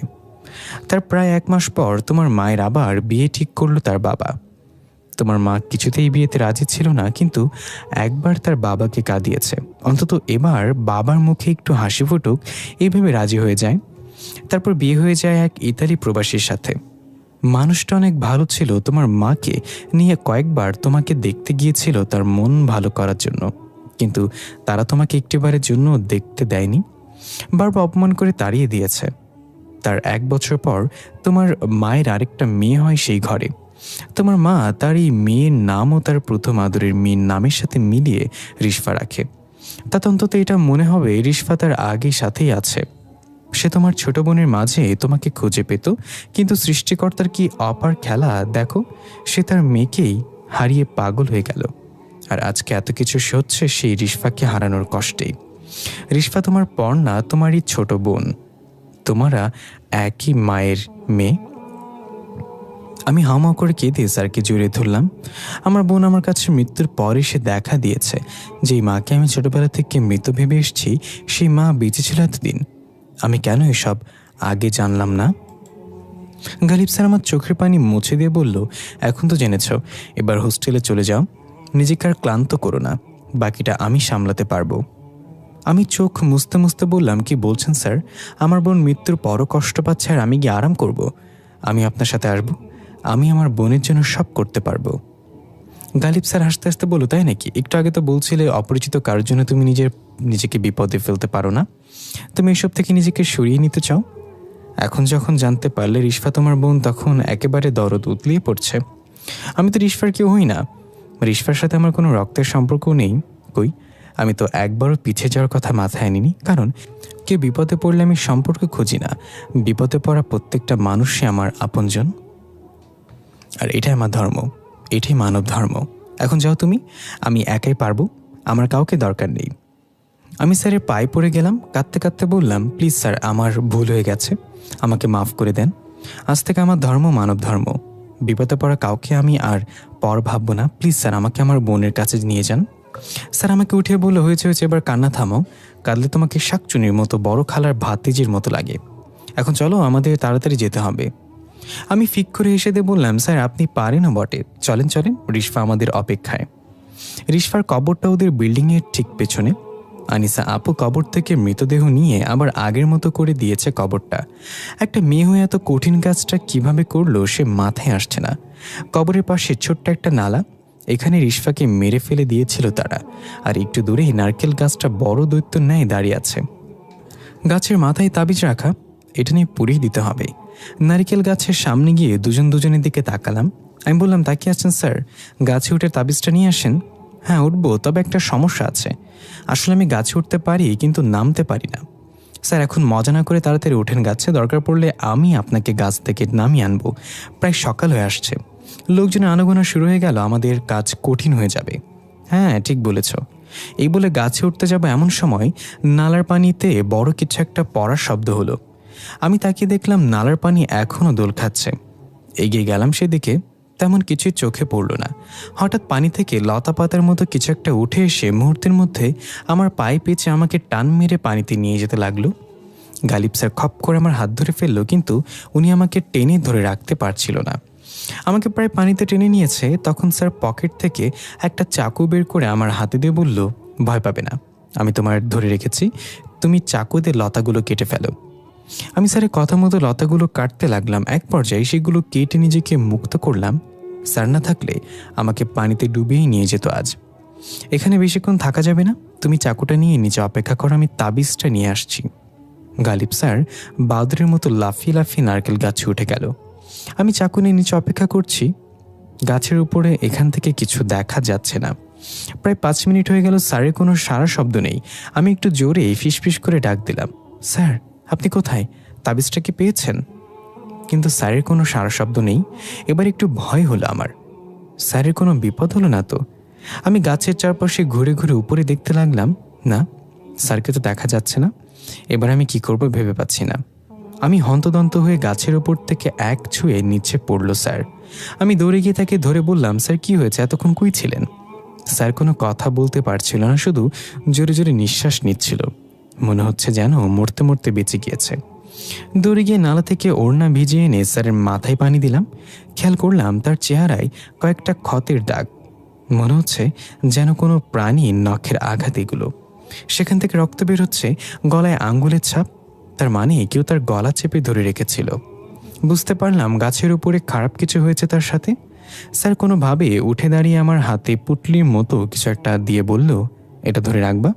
তার প্রায় 1 মাস পর তোমার মায়ের আবার বিয়ে ঠিক করলো তার বাবা। তোমার মা কিছুতেই বিয়েতে রাজি ছিল না, কিন্তু একবার তার বাবাকে কাঁদিয়েছে। অন্তত এবার বাবার মুখে একটু হাসি ফুটুক এই ভেবে রাজি হয়ে যায়। তারপর বিয়ে হয়ে যায় এক ইতালি প্রবাসীর সাথে। মানুষটা অনেক ভালো ছিল। তোমার মাকে নিয়ে কয়েকবার তোমাকে দেখতে গিয়েছিল তার মন ভালো করার জন্য, কিন্তু তারা তোমাকে একটিবারের জন্য দেখতে দেয়নি। বারবার অপমান করে তাড়িয়ে দিয়েছে। তার 1 বছর পর তোমার মায়ের আরেকটা মেয়ে হয় সেই ঘরে। তোমার মা তার এই মেয়ের নামও তার প্রথম আদরের মেয়ের নামের সাথে মিলিয়ে রিশফা রাখে। তাতে অন্তত এটা মনে হবে রিশফা তার আগেই সাথেই আছে। সে তোমার ছোট বোনের মাঝে তোমাকে খুঁজে পেত, কিন্তু সৃষ্টিকর্তার কি অপার খেলা দেখো, সে তার মেয়েকেই হারিয়ে পাগল হয়ে গেল। আর আজকে এত কিছু সচ্ছে সেই রিশফাকে হারানোর কষ্টেই। রিশফা তোমার পর না, তোমারই ছোট বোন। তোমরা একই মায়ের মেয়ে? আমি হাওমাও করে কেঁদে স্যারকে জড়িয়ে ধরলাম। আমার বোন আমার কাছে মৃত্যুর পর এসে দেখা দিয়েছে। যেই মাকে আমি ছোটবেলা থেকে মৃত ভেবে এসেছি, সেই মা বেঁচে ছিল এতদিন। আমি কেন এসব আগে জানলাম না? গালিব স্যার আমার চোখের পানি মুছে দিয়ে বলল, এখন তো জেনেছ, এবার হোস্টেলে চলে যাও। নিজেকে আর ক্লান্ত করো না, বাকিটা আমি সামলাতে পারবো। আমি চোখ মুছতে মুছতে বললাম, কি বলছেন স্যার? আমার বোন মৃত্যুর পরও কষ্ট পাচ্ছে আর আমি গিয়ে আরাম করব? আমি আপনার সাথে আসবো, আমি আমার বোনের জন্য সব করতে পারবো। গালিব স্যার হাসতে হাসতে বলল, তাই নাকি? একটু আগে তো বলছিলে অপরিচিত কারোর জন্য তুমি নিজেকে বিপদে ফেলতে পারো না, তুমি এসব থেকে নিজেকে সরিয়ে নিতে চাও। এখন যখন জানতে পারলে রিশফা তোমার বোন, তখন একেবারে দরদ উতলিয়ে পড়ছে। আমি তো রিশফার কেউ হই না, রিশফার সাথে আমার কোনো রক্তের সম্পর্কও নেই। কই, আমি তো একবারও পিছিয়ে যাওয়ার কথা মাথায় আনিনি, কারণ কেউ বিপদে পড়লে আমি সম্পর্ক খুঁজি না। বিপদে পড়া প্রত্যেকটা মানুষই আমার আপনজন, আর এটাই আমার ধর্ম, এটাই মানব ধর্ম। এখন যাও তুমি, আমি একাই পারবো, আমার কাউকে দরকার নেই। আমি স্যারের পায়ে পড়ে গেলাম, কাঁদতে কাঁদতে বললাম, প্লিজ স্যার, আমার ভুল হয়ে গেছে, আমাকে মাফ করে দেন। আজ থেকে আমার ধর্ম মানব ধর্ম, বিপদে পড়া কাউকে আমি আর পর ভাববো না। প্লিজ স্যার, আমাকে আমার বোনের কাছে নিয়ে যান। স্যার আমাকে উঠিয়ে বললো, হয়েছে হয়েছে, এবার কান্না থামাও, কাঁদলে তোমাকে শাকচুনির মতো বড় খালার ভাতিজির মতো লাগে। এখন চলো, আমাদের তাড়াতাড়ি যেতে হবে। আমি ফিক করে এসে দিয়ে বললাম, স্যার আপনি পারেন না বটে, চলেন চলেন, রিশফা আমাদের অপেক্ষায়। রিশফার কবরটা ওদের বিল্ডিংয়ের ঠিক পেছনে। আনিসা আপু কবর থেকে মৃতদেহ নিয়ে আবার আগের মতো করে দিয়েছে কবরটা। একটা মেয়ে হয়ে এত কঠিন কাজটা কিভাবে করলো সে মাথায় আসছে না। কবরের পাশে ছোট্ট একটা নালা, এখানে রিশফাকে মেরে ফেলে দিয়েছিল তারা। আর একটু দূরেই নারকেল গাছটা বড় দৈত্যর ন্যায় দাঁড়িয়ে আছে। গাছের মাথায় তাবিজ রাখা, এটা নিয়ে পুড়িয়ে দিতে হবে। নারিকেল গাছের সামনে গিয়ে দুজনের দিকে তাকালাম। আমি বললাম, তাকিয়ে আছেন স্যার, গাছে উঠে তাবিজটা নিয়ে আসেন। হ্যাঁ উঠবো, তবে একটা সমস্যা আছে। আসলে আমি গাছে উঠতে পারি, কিন্তু নামতে পারি না। স্যার এখন মজা না করে তাড়াতাড়ি ওঠেন গাছে, দরকার পড়লে আমি আপনাকে গাছ থেকে নামিয়ে আনবো। প্রায় সকাল হয়ে আসছে, লোকজনের আনাগোনা শুরু হয়ে গেল, আমাদের কাজ কঠিন হয়ে যাবে। হ্যাঁ ঠিক বলেছ। এই বলে গাছে উঠতে যাব, এমন সময় নালার পানিতে বড় কিছু একটা পড়ার শব্দ হলো। আমি তাকিয়ে দেখলাম নালার পানি এখনও দোল খাচ্ছে। এগিয়ে গেলাম সেদিকে, তেমন কিছুই চোখে পড়ল না। হঠাৎ পানি থেকে লতা পাতার মতো কিছু একটা উঠে এসে মুহূর্তের মধ্যে আমার পায়ে পেঁচে আমাকে টান মেরে পানিতে নিয়ে যেতে লাগলো। গালিব স্যার খপ করে আমার হাত ধরে ফেললো, কিন্তু উনি আমাকে টেনে ধরে রাখতে পারছিল না। আমাকে প্রায় পানিতে টেনে নিয়েছে, তখন স্যার পকেট থেকে একটা চাকু বের করে আমার হাতে দিয়ে বলল, ভয় পাবে না, আমি তোমার ধরে রেখেছি, তুমি চাকু দিয়ে লতাগুলো কেটে ফেলো। আমি স্যারের কথা মতো লতাগুলো কাটতে লাগলাম। এক পর্যায়ে সেগুলো কেটে নিজেকে মুক্ত করলাম। স্যার না থাকলে আমাকে পানিতে ডুবিয়েই নিয়ে যেত আজ। এখানে বেশিক্ষণ থাকা যাবে না, তুমি চাকুটা নিয়ে নিচে অপেক্ষা করো, আমি তাবিজটা নিয়ে আসছি। গালিব স্যার বাদুরের মতো লাফিয়ে লাফিয়ে নারকেল গাছে উঠে গেল। আমি চাকু নিয়ে নিচে অপেক্ষা করছি। গাছের উপরে এখান থেকে কিছু দেখা যাচ্ছে না। প্রায় 5 মিনিট হয়ে গেল, স্যারের কোনো সারা শব্দ নেই। আমি একটু জোরে ফিসফিস করে ডাক দিলাম, স্যার আপনি কোথায়, তাবিজটা কি পেয়েছেন? কিন্তু স্যারের কোনো সারা শব্দ নেই। এবার একটু ভয় হলো আমার, স্যারের কোনো বিপদ হলো না তো? আমি গাছের চারপাশে ঘুরে ঘুরে উপরে দেখতে লাগলাম, না স্যারকে তো দেখা যাচ্ছে না। এবার আমি কি করব ভেবে পাচ্ছি না। আমি হন্তদন্ত হয়ে গাছের ওপর থেকে এক ছুঁয়ে নিচে পড়ল স্যার। আমি দৌড়ে গিয়ে তাকে ধরে বললাম, স্যার কি হয়েছে, এতক্ষণ কই ছিলেন? স্যার কোনো কথা বলতে পারছিল না, শুধু জোরে জোরে নিঃশ্বাস নিচ্ছিল, মনে হচ্ছে যেন মরতে মরতে বেঁচে গিয়েছে। দৌড়ে গিয়ে নালা থেকে ওড়না ভিজিয়ে এনে স্যারের মাথায় পানি দিলাম। খেয়াল করলাম তার চেহারায় কয়েকটা ক্ষতের দাগ, মনে হচ্ছে যেন কোনো প্রাণীর নখের আঘাত এগুলো। সেখান থেকে রক্ত বের হচ্ছে, গলায় আঙ্গুলের ছাপ, তার মানে কেউ তার গলা চেপে ধরে রেখেছিল। বুঝতে পারলাম গাছের উপরে খারাপ কিছু হয়েছে তার সাথে। স্যার কোনোভাবে উঠে দাঁড়িয়ে আমার হাতে পুটলির মতো কিছু একটা দিয়ে বলল, এটা ধরে রাখবা,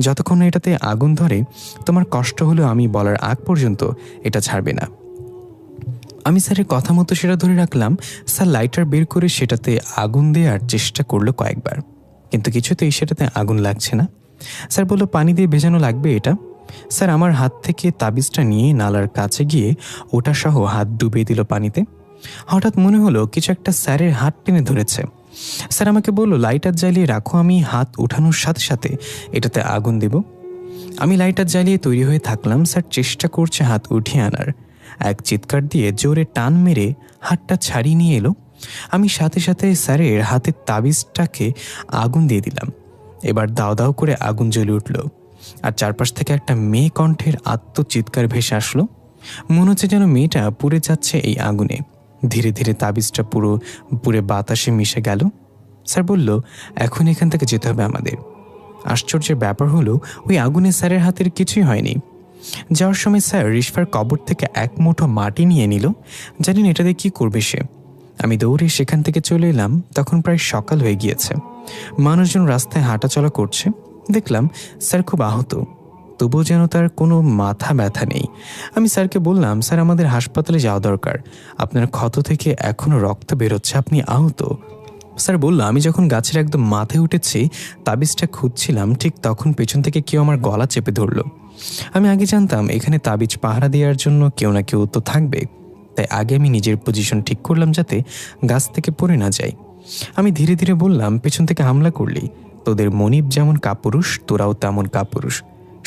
যতক্ষণ এটাতে আগুন ধরে তোমার কষ্ট হলেও আমি বলার আগ পর্যন্ত এটা ছাড়বে না। আমি স্যারের কথা মতো সেটা ধরে রাখলাম। স্যার লাইটার বের করে সেটাতে আগুন দেওয়ার চেষ্টা করলো কয়েকবার, কিন্তু কিছুতেই সেটাতে আগুন লাগছে না। স্যার বলল, পানি দিয়ে ভেজানো লাগবে এটা। স্যার আমার হাত থেকে তাবিজটা নিয়ে নালার কাছে গিয়ে ওটা সহ হাত ডুবিয়ে দিল পানিতে। হঠাৎ মনে হলো কিছু একটা স্যারের হাত টেনে ধরেছে। স্যার আমাকে বলল, লাইটার জ্বালিয়ে রাখো, আমি হাত উঠানোর সাথে সাথে এটাতে আগুন দেব। আমি লাইটার জ্বালিয়ে তৈরি হয়ে থাকলাম। স্যার চেষ্টা করছে হাত উঠিয়ে আনার। এক চিৎকার দিয়ে জোরে টান মেরে হাতটা ছাড়িয়ে নিয়ে এলো। আমি সাথে সাথে স্যারের হাতের তাবিজটাকে আগুন দিয়ে দিলাম। এবার দাও দাও করে আগুন জ্বলে উঠল, আর চারপাশ থেকে একটা মেয়ে কণ্ঠের আত্মচিৎকার ভেসে আসলো। মনে হচ্ছে যেন মেয়েটা পুড়ে যাচ্ছে এই আগুনে। ধীরে ধীরে তাবিজটা পুরে বাতাসে মিশে গেল। স্যার বলল, এখন এখান থেকে যেতে হবে আমাদের। আশ্চর্যের ব্যাপার হলো, ওই আগুনে স্যারের হাতের কিছুই হয়নি। যাওয়ার সময় স্যার রিশফার কবর থেকে এক মুঠো মাটি নিয়ে নিল। জানি না এটাতে কী করবে সে। আমি দৌড়ে সেখান থেকে চলে এলাম। তখন প্রায় সকাল হয়ে গিয়েছে। মানুষজন রাস্তায় হাঁটাচলা করছে। দেখলাম স্যার খুব আহত, তবুও যেন তার কোনো মাথা ব্যথা নেই। আমি স্যারকে বললাম, স্যার আমাদের হাসপাতালে যাওয়া দরকার, আপনার ক্ষত থেকে এখনও রক্ত বেরোচ্ছে, আপনি আহত। স্যার বলল, আমি যখন গাছের একদম মাথায় উঠেছি তাবিজটা খুঁজছিলাম, ঠিক তখন পেছন থেকে কেউ আমার গলা চেপে ধরল। আমি আগে জানতাম এখানে তাবিজ পাহারা দেওয়ার জন্য কেউ না কেউ তো থাকবে, তাই আগে আমি নিজের পজিশন ঠিক করলাম যাতে গাছ থেকে পড়ে না যায়। আমি ধীরে ধীরে বললাম, পেছন থেকে হামলা করলি, তোদের মনিব যেমন কাপুরুষ তোরাও তেমন কাপুরুষ,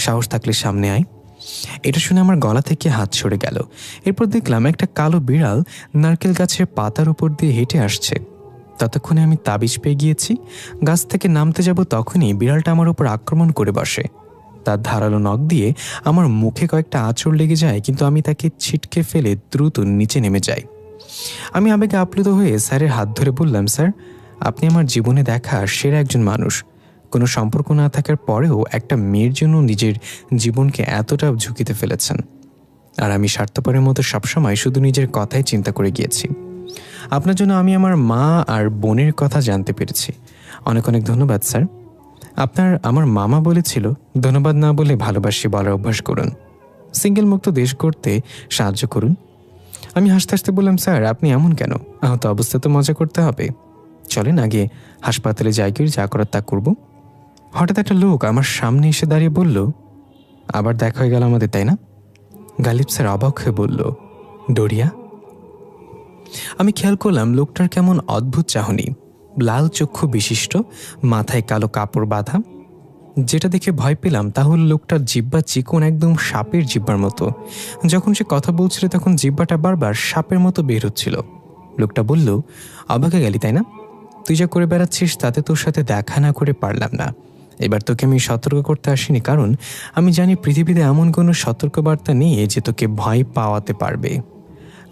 সাহস থাকলে সামনে আয়। এটা শুনে আমার গলা থেকে হাত সরে গেল। এরপর দেখলাম একটা কালো বিড়াল নারকেল গাছের পাতার উপর দিয়ে হেঁটে আসছে। ততক্ষণে আমি তাবিজ পেয়ে গিয়েছি। গাছ থেকে নামতে যাব তখনই বিড়ালটা আমার উপর আক্রমণ করে বসে। তার ধারালো নখ দিয়ে আমার মুখে কয়েকটা আঁচড় লেগে যায়, কিন্তু আমি তাকে ছিটকে ফেলে দ্রুত নিচে নেমে যাই। আমি আবেগে আপ্লুত হয়ে স্যারের হাত ধরে বললাম, স্যার আপনি আমার জীবনে দেখা সেরা একজন মানুষ। কোনো সম্পর্ক না থাকার পরেও একটা মেয়ের জন্য নিজের জীবনকে এতটা ঝুঁকিতে ফেলেছেন। আর আমি স্বার্থপরের মতো সবসময় শুধু নিজের কথাই চিন্তা করে গিয়েছি। আপনার জন্য আমি আমার মা আর বোনের কথা জানতে পেরেছি। অনেক অনেক ধন্যবাদ স্যার। আমার মামা বলেছিল, ধন্যবাদ না বলে ভালোবাসি বলার অভ্যাস করুন, সিঙ্গেল মুক্ত দেশ করতে সাহায্য করুন। আমি হাসতে হাসতে বললাম, স্যার আপনি এমন কেন? আহত অবস্থা তো মজা করতে হবে। চলেন আগে হাসপাতালে যাই, কি যা করার তা করব। হঠাৎ একটা লোক আমার সামনে এসে দাঁড়িয়ে বলল, আবার দেখা হয়ে গেল আমাদের, তাই না? গালিব স্যার অবাক হয়ে বলল, ডোরিয়া। আমি খেয়াল করলাম লোকটার কেমন অদ্ভুত চাহনি, লাল চক্ষু বিশিষ্ট, মাথায় কালো কাপড় বাঁধা। যেটা দেখে ভয় পেলাম তা হল লোকটার জিহ্বা চিকন, একদম সাপের জিহ্বার মতো। যখন সে কথা বলছিল তখন জিহ্বাটা বারবার সাপের মতো বের হচ্ছিল। লোকটা বলল, অবাকে গেলি তাই না? তুই যা করে বেড়াচ্ছিস তাতে তোর সাথে দেখা না করে পারলাম না। এবার তোকে আমি সতর্ক করতে আসিনি, কারণ আমি জানি পৃথিবীতে এমন কোনো সতর্কবার্তা নেই যে তোকে ভয় পাওয়াতে পারবে।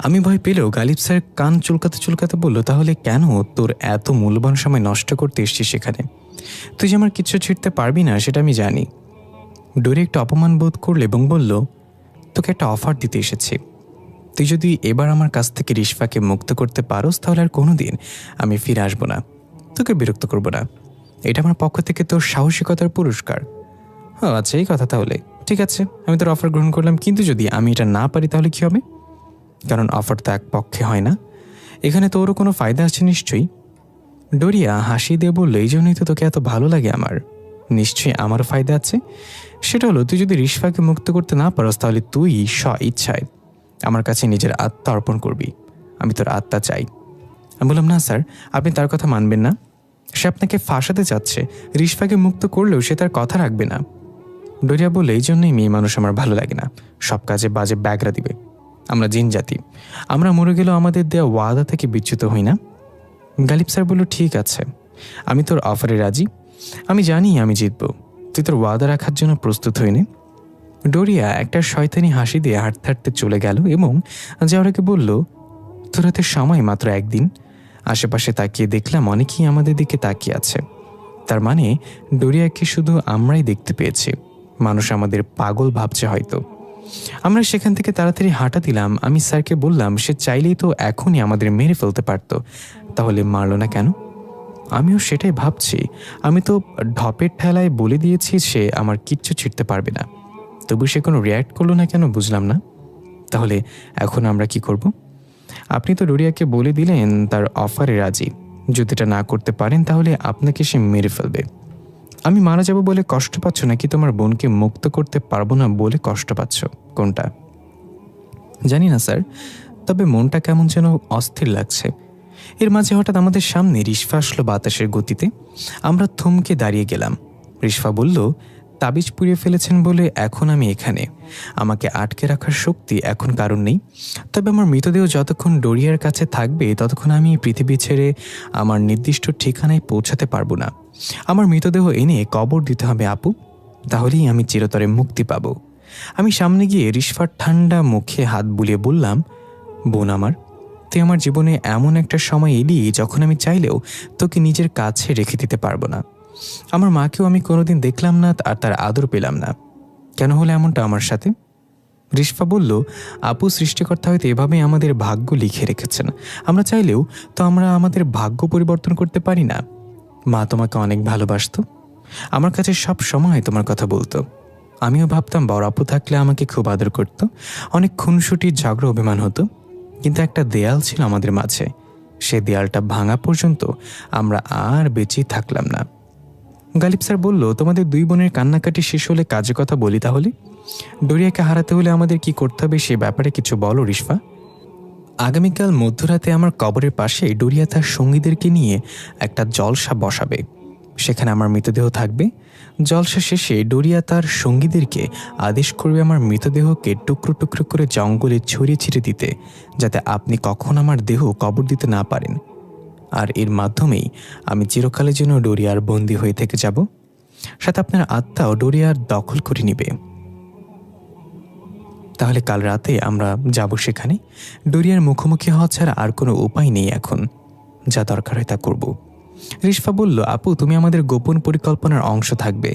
আমি ভয় পেলেও গালিব স্যার কান চুলকাতে চুলকাতে বলল, তাহলে কেন তোর এত মূল্যবান সময় নষ্ট করতে এসছিস সেখানে? তুই যে আমার কিচ্ছু ছিঁড়তে পারবি না সেটা আমি জানি। ডোরি একটু অপমান বোধ করল এবং বলল, তোকে একটা অফার দিতে এসেছি। তুই যদি এবার আমার কাছ থেকে রিশফাকে মুক্ত করতে পারোস তাহলে আর কোনোদিন আমি ফিরে আসবো না, তোকে বিরক্ত করবো না। এটা আমার পক্ষ থেকে তোর সাহসিকতার পুরস্কার। ও আচ্ছা, এই কথা। তাহলে ঠিক আছে, আমি তোর অফার গ্রহণ করলাম, কিন্তু যদি আমি এটা না পারি তাহলে কী হবে? কারণ অফার তো এক পক্ষে হয় না, এখানে তোরও কোনো ফায়দা আছে নিশ্চয়ই। ডোরিয়া হাসি দিয়ে বলল, এই জন্যই তো তোকে এত ভালো লাগে আমার। নিশ্চয়ই আমারও ফায়দা আছে। সেটা হলো, তুই যদি রিশফাকে মুক্ত করতে না পারস তাহলে তুই ইচ্ছায় আমার কাছে নিজের আত্মা অর্পণ করবি। আমি তোর আত্মা চাই। আমি বললাম, না স্যার, আপনি তার কথা মানবেন না। সে আপনাকে ফাঁসাতে চাচ্ছে। রিশফাকে মুক্ত করলেও সে তার কথা রাখবে না। ডোরিয়া বলল, এই জন্যই মেয়ে মানুষ আমার ভালো লাগে না, সব কাজে বাজে ব্যাগরা দিবে। আমরা জিন জাতি, আমরা মরে গেলেও আমাদের দেওয়া ওয়াদা থেকে বিচ্যুত হই না। গালিব স্যার বলল, ঠিক আছে, আমি তোর অফারে রাজি। আমি জানি আমি জিতব, তুই তোর ওয়াদা রাখার জন্য প্রস্তুত হয়ে নে। ডোরিয়া একটা শয়তানি হাসি দিয়ে হাঁটতে হাঁটতে চলে গেল এবং যাওয়ারকে বলল, তোর হাতে সময় মাত্র একদিন। আশেপাশে তাকিয়ে দেখলাম অনেকেই আমাদের দিকে তাকিয়ে আছে। তার মানে ডোরিয়াকে শুধু আমরাই দেখতে পেয়েছি। মানুষ আমাদের পাগল ভাবছে হয়তো। আমরা সেখান থেকে তাড়াতাড়ি হাঁটা দিলাম। আমি স্যারকে বললাম, সে চাইলেই তো এখনই আমাদের মেরে ফেলতে পারত, তাহলে মারল না কেন? আমিও সেটাই ভাবছি। আমি তো ঢপের ঠেলায় বলে দিয়েছি সে আমার কিচ্ছু ছিঁড়তে পারবে না, তবু সে কোনো রিয়্যাক্ট করলো না কেন বুঝলাম না। তাহলে এখন আমরা কি করব? আপনি তো ডোরিয়াকে বলে দিলেন তার অফারে রাজি। যদি এটা না করতে পারেন তাহলে আপনাকে সে মেরে ফেলবে। আমি মারা যাব বলে কষ্ট পাচ্ছ নাকি তোমার বোনকে মুক্ত করতে পারবো না বলে কষ্ট পাচ্ছ? কোনটা? জানি না স্যার, তবে মনটা কেমন যেন অস্থির লাগছে। এর মাঝে হঠাৎ আমাদের সামনে রিশফা আসলো বাতাসের গতিতে। আমরা থমকে দাঁড়িয়ে গেলাম। রিশফা বলল, তাবিজ পুড়িয়ে ফেলেছেন বলে এখন আমি এখানে। আমাকে আটকে রাখার শক্তি এখন কারণ নেই। তবে আমার মৃতদেহ যতক্ষণ ডোরিয়ার কাছে থাকবে ততক্ষণ আমি এই পৃথিবী ছেড়ে আমার নির্দিষ্ট ঠিকানায় পৌঁছাতে পারবো না। আমার মৃতদেহ এনে কবর দিতে হবে আপু, তাহলেই আমি চিরতরে মুক্তি পাব। আমি সামনে গিয়ে রিশফার ঠান্ডা মুখে হাত বুলিয়ে বললাম, বোন আমার, তুই আমার জীবনে এমন একটা সময় এলি যখন আমি চাইলেও তোকে নিজের কাছে রেখে দিতে পারবো না। আমার মাকেও আমি কোনোদিন দেখলাম না আর তার আদর পেলাম না। কেন হলো এমনটা আমার সাথে? রিশফা বলল, আপু, সৃষ্টিকর্তা হয়তো এভাবেই আমাদের ভাগ্য লিখে রেখেছেন। আমরা চাইলেও তো আমরা আমাদের ভাগ্য পরিবর্তন করতে পারি না। মা তোমাকে অনেক ভালোবাসতো, আমার কাছে সব সময় তোমার কথা বলতো। আমিও ভাবতাম বড় আপু থাকলে আমাকে খুব আদর করতো, অনেক খুনসুটি ঝগড়া অভিমান হতো। কিন্তু একটা দেয়াল ছিল আমাদের মাঝে, সে দেয়ালটা ভাঙা পর্যন্ত আমরা আর বেঁচেই থাকলাম না। গালিব স্যার বলল, তোমাদের দুই বোনের কান্নাকাটি শেষ হলে কাজের কথা বলি তাহলে। ডোরিয়াকে হারাতে হলে আমাদের কি করতে হবে সে ব্যাপারে কিছু বলো রিশফা। আগামীকাল মধ্যরাতে আমার কবরের পাশে ডোরিয়া তার সঙ্গীদেরকে নিয়ে একটা জলসা বসাবে। সেখানে আমার মৃতদেহ থাকবে। জলসা শেষে ডোরিয়া তার সঙ্গীদেরকে আদেশ করবে আমার মৃতদেহকে টুকরো টুকরো করে জঙ্গলে ছড়িয়ে ছিটিয়ে দিতে, যাতে আপনি কখন আমার দেহ কবর দিতে না পারেন। আর এর মাধ্যমেই আমি চিরকালের জন্য ডোরিয়ার বন্দী হয়ে থেকে যাব। সাথে আপনার আত্মাও ডোরিয়ার দখল করে নিবে। তাহলে কাল রাতে আমরা যাব সেখানে। ডোরিয়ার মুখোমুখি হওয়া ছাড়া আর কোনো উপায় নেই এখন। যা দরকার হয় তা করব। রিশফা বলল, আপু, তুমি আমাদের গোপন পরিকল্পনার অংশ থাকবে।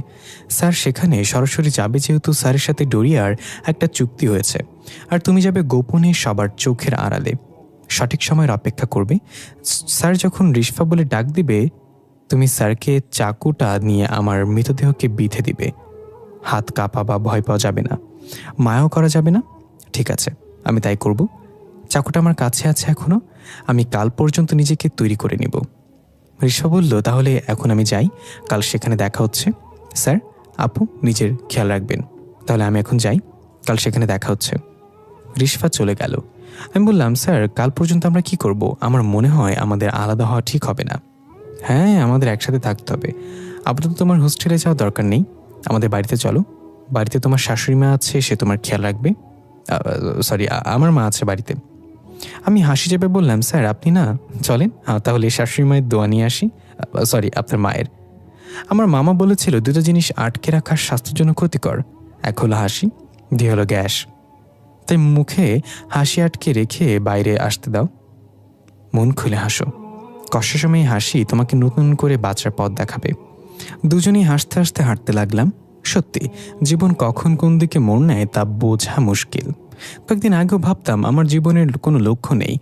স্যার সেখানে সরাসরি যাবে যেহেতু স্যারের সাথে ডোরিয়ার একটা চুক্তি হয়েছে। আর তুমি যাবে গোপনে সবার চোখের আড়ালে, সঠিক সময়ের অপেক্ষা করবে। স্যার যখন রিশফা বলে ডাক দিবে, তুমি স্যারকে চাকুটা নিয়ে আমার মৃতদেহকে বিঁধে দিবে। হাত কাঁপা বা ভয় পাওয়া যাবে না, মায়াও করা যাবে না। ঠিক আছে, আমি তাই করব। চাকুটা আমার কাছে আছে এখনো, আমি কাল পর্যন্ত নিজেকে তৈরি করে নিব। রিশফা বলল, তাহলে এখন আমি যাই, কাল সেখানে দেখা হচ্ছে। স্যার, আপু, নিজের খেয়াল রাখবেন। তাহলে আমি এখন যাই, কাল সেখানে দেখা হচ্ছে। রিশফা চলে গেল। আমি বললাম, স্যার, কাল পর্যন্ত আমরা কি করব? আমার মনে হয় আমাদের আলাদা হওয়া ঠিক হবে না। হ্যাঁ, আমাদের একসাথে থাকতে হবে। আপাতত তোমার হোস্টেলে যাওয়া দরকার নেই, আমাদের বাড়িতে চলো। বাড়িতে তোমার শাশুড়ি মা আছে, সে তোমার খেয়াল রাখবে। সরি, আমার মা আছে বাড়িতে। আমি হাসি চেপে বললাম, স্যার, আপনি না, চলেন তাহলে শাশুড়ি মায়ের দোয়া নিয়ে আসি। সরি, আপনার মায়ের। আমার মামা বলেছিল দুটো জিনিস আটকে রাখার স্বাস্থ্যের জন্য ক্ষতিকর, এক হলো হাসি, দুই হলো গ্যাস। তাই মুখে হাসি আটকে রেখে বাইরে আসতে দাও। মন খুলে হাসো, কষ্টের সময় হাসি তোমাকে নতুন করে বাঁচার পথ দেখাবে। দুজনেই হাসতে হাসতে হাঁটতে লাগলাম। সত্যি, জীবন কখন কোন দিকে মোড় নেয় তা বোঝা মুশকিল। কয়েকদিন আগেও ভাবতাম আমার জীবনের কোনো লক্ষ্য নেই,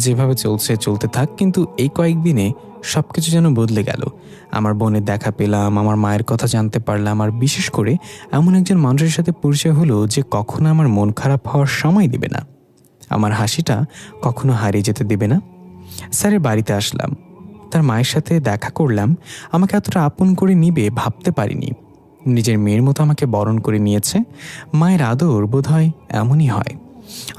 যেভাবে চলছে চলতে থাক। কিন্তু এই কয়েকদিনে সবকিছু যেন বদলে গেল। আমার বোনের দেখা পেলাম, আমার মায়ের কথা জানতে পারলাম, আর বিশেষ করে এমন একজন মানুষের সাথে পরিচয় হলো যে কখনো আমার মন খারাপ হওয়ার সময় দিবে না, আমার হাসিটা কখনো হারিয়ে যেতে দেবে না। স্যারের বাড়িতে আসলাম, তার মায়ের সাথে দেখা করলাম। আমাকে এতটা আপন করে নিবে ভাবতে পারিনি। নিজের মেয়ের মতো আমাকে বরণ করে নিয়েছে। মায়ের আদর বোধহয় এমনই হয়।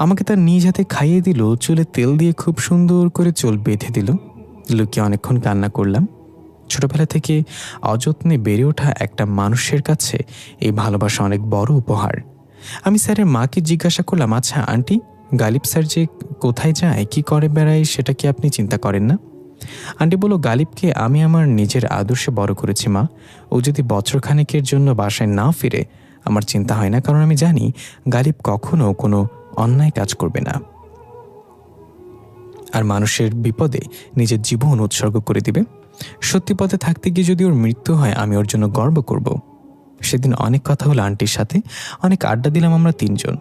আমাকে তার নিজ হাতে খাইয়ে দিল, চুলে তেল দিয়ে খুব সুন্দর করে চুল বেঁধে দিল। লুকিয়ে অনেকক্ষণ কান্না করলাম। ছোটবেলা থেকে অযত্নে বেড়ে ওঠা একটা মানুষের কাছে এই ভালোবাসা অনেক বড় উপহার। আমি স্যারের মাকে জিজ্ঞাসা করলাম, আচ্ছা আন্টি, গালিব স্যার যে কোথায় যায়, কি করে বেড়ায়, সেটা কি আপনি চিন্তা করেন না? আন্টি বলল, গালিবকে আমি আমার নিজের আদর্শে বড় করেছি মা। ও যদি বছরখানেকের জন্য বাসায় না ফিরে আমার চিন্তা হয় না, কারণ আমি জানি গালিব কখনো কোনো অন্যায় কাজ করবে না আর মানুষের বিপদে নিজের জীবন উৎসর্গ করে দিবে। সত্যি পথে থাকতে গিয়ে যদি ওর মৃত্যু হয় আমি ওর জন্য গর্ব করব। সেদিন অনেক কথা হলো আন্টির সাথে, অনেক আড্ডা দিলাম আমরা তিনজন।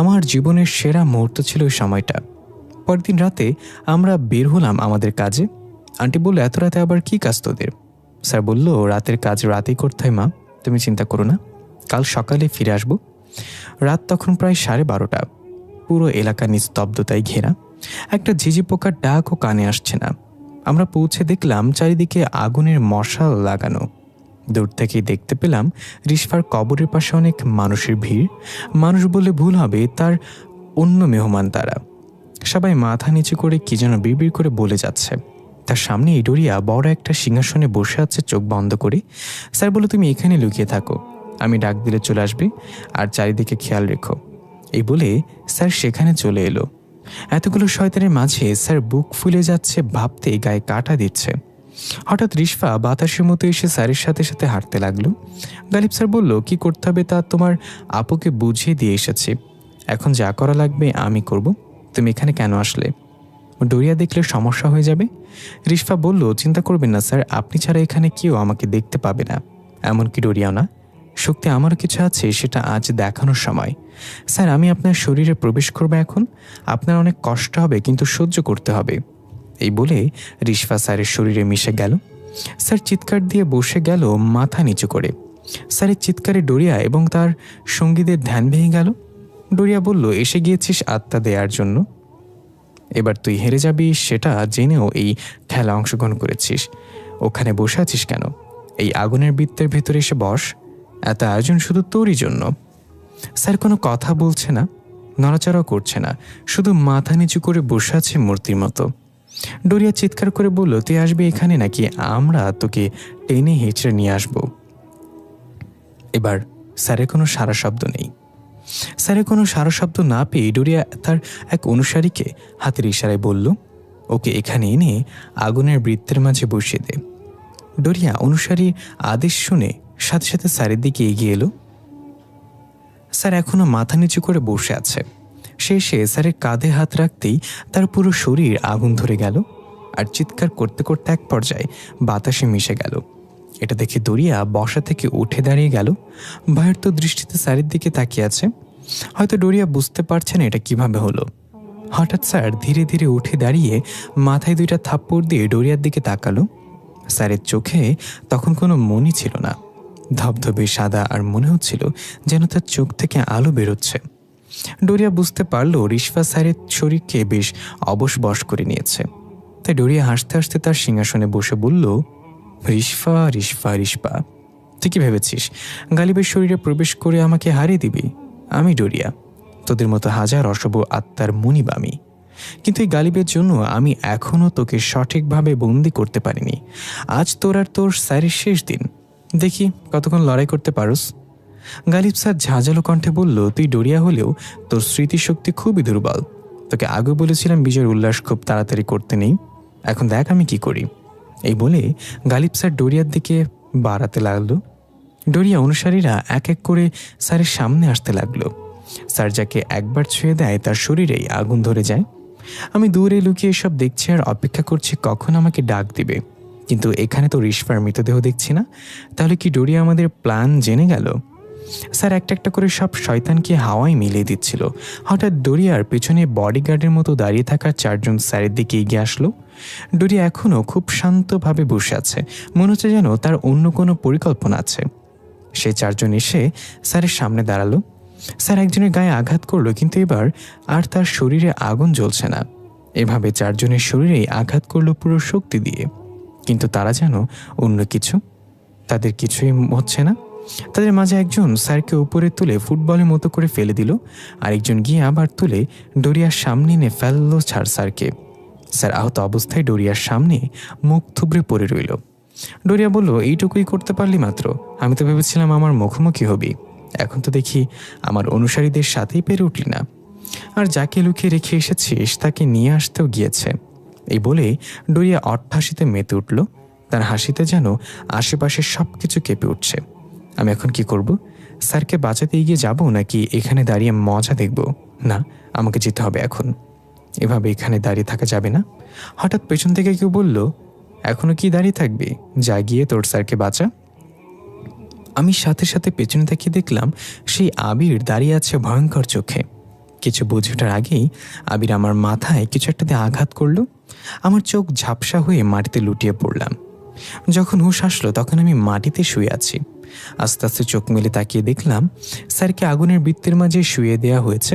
আমার জীবনের সেরা মুহূর্ত ছিল ওই সময়টা। পরের দিন রাতে আমরা বের হলাম আমাদের কাজে। আন্টি বলল, এত রাতে আবার কি কাজ তোদের? স্যার বলল, রাতের কাজ রাতেই করতে হয় মা, তুমি চিন্তা করো না, কাল সকালে ফিরে আসবো। রাত তখন প্রায় 12:30। পুরো এলাকা নিস্তব্ধতায় ঘেরা, একটা ঝিঝি পোকার ডাকও কানে আসছে না। আমরা পৌঁছে দেখলাম চারিদিকে আগুনের মশাল লাগানো। দূর থেকেই দেখতে পেলাম রিশফার কবরের পাশে অনেক মানুষের ভিড়। মানুষ বলে ভুল হবে, তার অন্য মেহমান তারা। সবাই মাথা নিচু করে কি যেন বিড়বিড় করে বলে যাচ্ছে। তার সামনে ডোরিয়া বড় একটা সিংহাসনে বসে আছে চোখ বন্ধ করে। স্যার বলে, তুমি এখানে লুকিয়ে থাকো, আমি ডাক দিলে চলে আসবে, আর চারিদিকে খেয়াল রেখো। এই বলে স্যার সেখানে চলে এলো। এতগুলো শয়তানের মাঝে স্যার বুক ফুলে যাচ্ছে ভাবতেই গায়ে কাঁটা দিচ্ছে। হঠাৎ রিশফা বাতাসের মতো এসে স্যারের সাথে সাথে হাঁটতে লাগলো। গালিব স্যার বলল, কি করতে হবে তা তোমার আপুকে বুঝিয়ে দিয়ে এসেছি, এখন যা করা লাগবে আমি করব। তুমি এখানে কেন আসলে? ডোরিয়া দেখলে সমস্যা হয়ে যাবে। রিশফা বলল, চিন্তা করবেন না স্যার, আপনি ছাড়া এখানে কেউ আমাকে দেখতে পাবে না, এমনকি ডোরিয়াও না। শক্তি আমারও কিছু আছে, সেটা আজ দেখানোর সময়। স্যার, আমি আপনার শরীরে প্রবেশ করবো এখন। আপনার অনেক কষ্ট হবে, কিন্তু সহ্য করতে হবে। এই বলে রিশফা স্যারের শরীরে মিশে গেল। স্যার চিৎকার দিয়ে বসে গেল মাথা নিচু করে। স্যারের চিৎকারে ডোরিয়া এবং তার সঙ্গীদের ধ্যান ভেঙে গেল। ডোরিয়া বলল, এসে গিয়েছিস আত্মা দেওয়ার জন্য, এবার তুই হেরে যাবি সেটা জেনেও এই খেলা অংশগ্রহণ করেছিস। ওখানে বসে আছিস কেন? এই আগুনের বৃত্তের ভেতরে এসে বস, এত আয়োজন শুধু তোরই জন্য। স্যার কোনো কথা বলছে না, নড়াচড়াও করছে না, শুধু মাথা নিচু করে বসে আছে মূর্তির মতো। ডোরিয়া চিৎকার করে বলল, তুই আসবি এখানে নাকি আমরা তোকে টেনে হেঁচড়ে নিয়ে আসবো? এবার স্যারের কোনো সারা শব্দ নেই। স্যারের কোনো সারা শব্দ না পেয়ে ডোরিয়া তার এক অনুসারীকে হাতের ইশারায় বলল, ওকে এখানে এনে আগুনের বৃত্তের মাঝে বসিয়ে দে। ডোরিয়া অনুসারীর আদেশ শুনে সাথে সাথে স্যারের দিকে এগিয়ে এলো। স্যার এখনো মাথা নিচু করে বসে আছে। সে এসে স্যারের কাঁধে হাত রাখতেই তার পুরো শরীর আগুন ধরে গেল, আর চিৎকার করতে করতে এক পর্যায়ে বাতাসে মিশে গেল। এটা দেখে ডোরিয়া বসা থেকে উঠে দাঁড়িয়ে গেল, ভয়ার্ত দৃষ্টিতে স্যারের দিকে তাকিয়ে আছে। হয়তো ডোরিয়া বুঝতে পারছে না এটা কিভাবে হলো। হঠাৎ স্যার ধীরে ধীরে উঠে দাঁড়িয়ে মাথায় দুইটা থাপ্পড় দিয়ে ডোরিয়ার দিকে তাকালো। স্যারের চোখে তখন কোনো মনই ছিল না, ধবধবে সাদা, আর মনে হচ্ছিল যেন তার চোখ থেকে আলো বেরোচ্ছে। ডোরিয়া বুঝতে পারল রিশফা স্যারের শরীরকে বেশ অবশ বশ করে নিয়েছে। তাই ডোরিয়া হাসতে হাসতে তার সিংহাসনে বসে বলল, রিশফা রিশফা রিশফা, তুই কি ভেবেছিস গালিবের শরীরে প্রবেশ করে আমাকে হারিয়ে দিবি? আমি ডোরিয়া, তোদের মতো হাজার অশুভ আত্মার মুনিব আমি। কিন্তু এই গালিবের জন্য আমি এখনও তোকে সঠিকভাবে বন্দি করতে পারিনি। আজ তোর আর তোর স্যারের শেষ দিন, দেখি কতক্ষণ লড়াই করতে পারোস। গালিব স্যার ঝাঁঝালো কণ্ঠে বলল, তুই ডোরিয়া হলেও তোর স্মৃতিশক্তি খুবই দুর্বল। তোকে আগে বলেছিলাম বিজয়ের উল্লাস খুব তাড়াতাড়ি করতে নেই, এখন দেখ আমি কি করি। এই বলে গালিব স্যার ডোরিয়ার দিকে বাড়াতে লাগলো। ডোরিয়া অনুসারীরা এক এক করে স্যারের সামনে আসতে লাগলো। স্যার যাকে একবার ছুঁয়ে দেয় তার শরীরেই আগুন ধরে যায়। আমি দূরে লুকিয়ে সব দেখছি আর অপেক্ষা করছি কখন আমাকে ডাক দিবে, কিন্তু এখানে তো রিশফার মৃতদেহ দেখছি না। তাহলে কি ডোরিয়া আমাদের প্ল্যান জেনে গেল? স্যার একটা একটা করে সব শয়তানকে হাওয়ায় মিলিয়ে দিচ্ছিল। হঠাৎ ডোরিয়ার পেছনে বডিগার্ডের মতো দাঁড়িয়ে থাকা চারজন স্যারের দিকে এগিয়ে আসলো। ডোরিয়া এখনও খুব শান্তভাবে বসে আছে, মনে হচ্ছে যেন তার অন্য কোনো পরিকল্পনা আছে। সে চারজন এসে স্যারের সামনে দাঁড়ালো। স্যার একজনের গায়ে আঘাত করলো, কিন্তু এবার আর তার শরীরে আগুন জ্বলছে না। এভাবে চারজনের শরীরেই আঘাত করলো পুরো শক্তি দিয়ে, কিন্তু তারা যেন অন্য কিছু, তাদের কিছুই হচ্ছে না। তাদের মাঝে একজন স্যারকে উপরে তুলে ফুটবলের মতো করে ফেলে দিল, আরেকজন গিয়ে আবার তুলে ডোরিয়ার সামনে এনে ফেললো স্যারকে। স্যার আহত অবস্থায় ডোরিয়ার সামনে মুখ থুবড়ে পড়ে রইল। ডোরিয়া বলল, এইটুকুই করতে পারলি মাত্র? আমি তো ভেবেছিলাম আমার মুখোমুখি হবি, এখন তো দেখি আমার অনুসারীদের সাথেই পেরে উঠলি না। আর যাকে লুকিয়ে রেখে এসেছিস তাকে নিয়ে আসতেও গিয়েছে। এই বলে ডোরিয়া অট্টহাসিতে মেতে উঠল। তার হাসিতে যেন আশেপাশের সব কিছু কেঁপে উঠছে। আমি এখন কি করব? স্যারকে বাঁচাতে এগিয়ে যাব নাকি এখানে দাঁড়িয়ে মজা দেখব? না, আমাকে যেতে হবে এখন, এভাবে এখানে দাঁড়িয়ে থাকা যাবে না। হঠাৎ পেছন থেকে কেউ বলল, এখনো কি দাঁড়িয়ে থাকবি, যা গিয়ে তোর স্যারকে বাঁচা। আমি সাথে সাথে পেছনে তাকিয়ে দেখলাম সেই আবির দাঁড়িয়ে আছে ভয়ঙ্কর চোখে। কিছু বুঝে ওঠার আগেই আবির আমার মাথায় কিছু একটা দিয়ে আঘাত করলো। আমার চোখ ঝাপসা হয়ে মাটিতে লুটিয়ে পড়লাম। যখন হুঁশ আসলো তখন আমি মাটিতে শুয়ে আছি। আস্তে আস্তে চোখ মেলে তাকিয়ে দেখলাম স্যারকে আগুনের বৃত্তের মাঝে শুয়ে দেওয়া হয়েছে।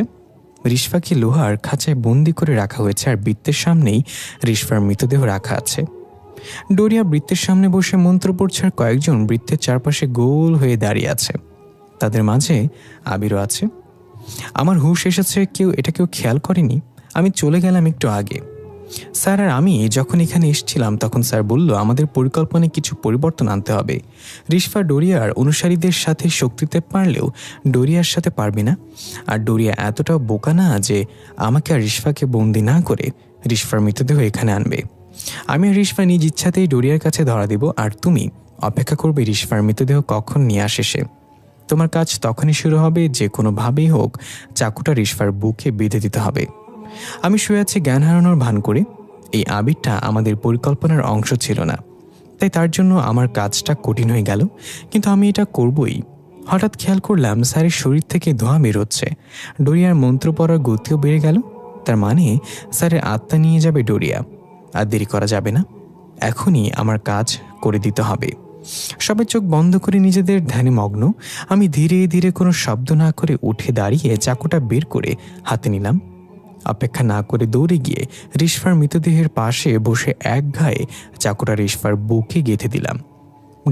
রিশফাকে লোহার খাঁচায় বন্দি করে রাখা হয়েছে, আর বৃত্তের সামনেই রিশফার মৃতদেহ রাখা আছে। ডোরিয়া বৃত্তের সামনে বসে মন্ত্র পড়ছে, আর কয়েকজন বৃত্তের চারপাশে গোল হয়ে দাঁড়িয়ে আছে। তাদের মাঝে আবিরও আছে। আমার হুঁশ এসেছে, কেউ খেয়াল করেনি। আমি চলে গেলাম একটু আগে। স্যার আর আমি যখন এখানে এসেছিলাম তখন স্যার বলল আমাদের পরিকল্পনায় কিছু পরিবর্তন আনতে হবে। রিশফা ডোরিয়ার অনুসারীদের সাথে শক্তিতে পারলেও ডোরিয়ার সাথে পারবে না। আর ডোরিয়া এতটাও বোকা না যে আমাকে আর রিশফাকে বন্দি না করে রিশফার মৃতদেহ এখানে আনবে। আমি আর রিশফা নিজ ইচ্ছাতেই ডোরিয়ার কাছে ধরা দেব, আর তুমি অপেক্ষা করবে রিশফার মৃতদেহ কখন নিয়ে আসে সে। তোমার কাজ তখনই শুরু হবে, যে কোনোভাবেই হোক চাকুটা রিশফার বুকে বেঁধে দিতে হবে। আমি শুয়ে আছি জ্ঞান হারানোর ভান করে। এই আবিরটা আমাদের পরিকল্পনার অংশ ছিল না, তাই তার জন্য আমার কাজটা কঠিন হয়ে গেল, কিন্তু আমি এটা করবই। হঠাৎ খেয়াল করলাম স্যারের শরীর থেকে ধোঁয়া বেরোচ্ছে। ডোরিয়ার মন্ত্র পড়ার গতিও বেড়ে গেল। তার মানে স্যারের আত্মা নিয়ে যাবে ডোরিয়া। আর দেরি করা যাবে না, এখনই আমার কাজ করে দিতে হবে। সবাই চোখ বন্ধ করে নিজেদের ধ্যানে মগ্ন। আমি ধীরে ধীরে কোনো শব্দ না করে উঠে দাঁড়িয়ে চাকুটা বের করে হাতে নিলাম। অপেক্ষা না করে দৌড়ে গিয়ে রিশফার মৃতদেহের পাশে বসে এক ঘায়ে চাকুটা রিশফার বুকে গেঁথে দিলাম।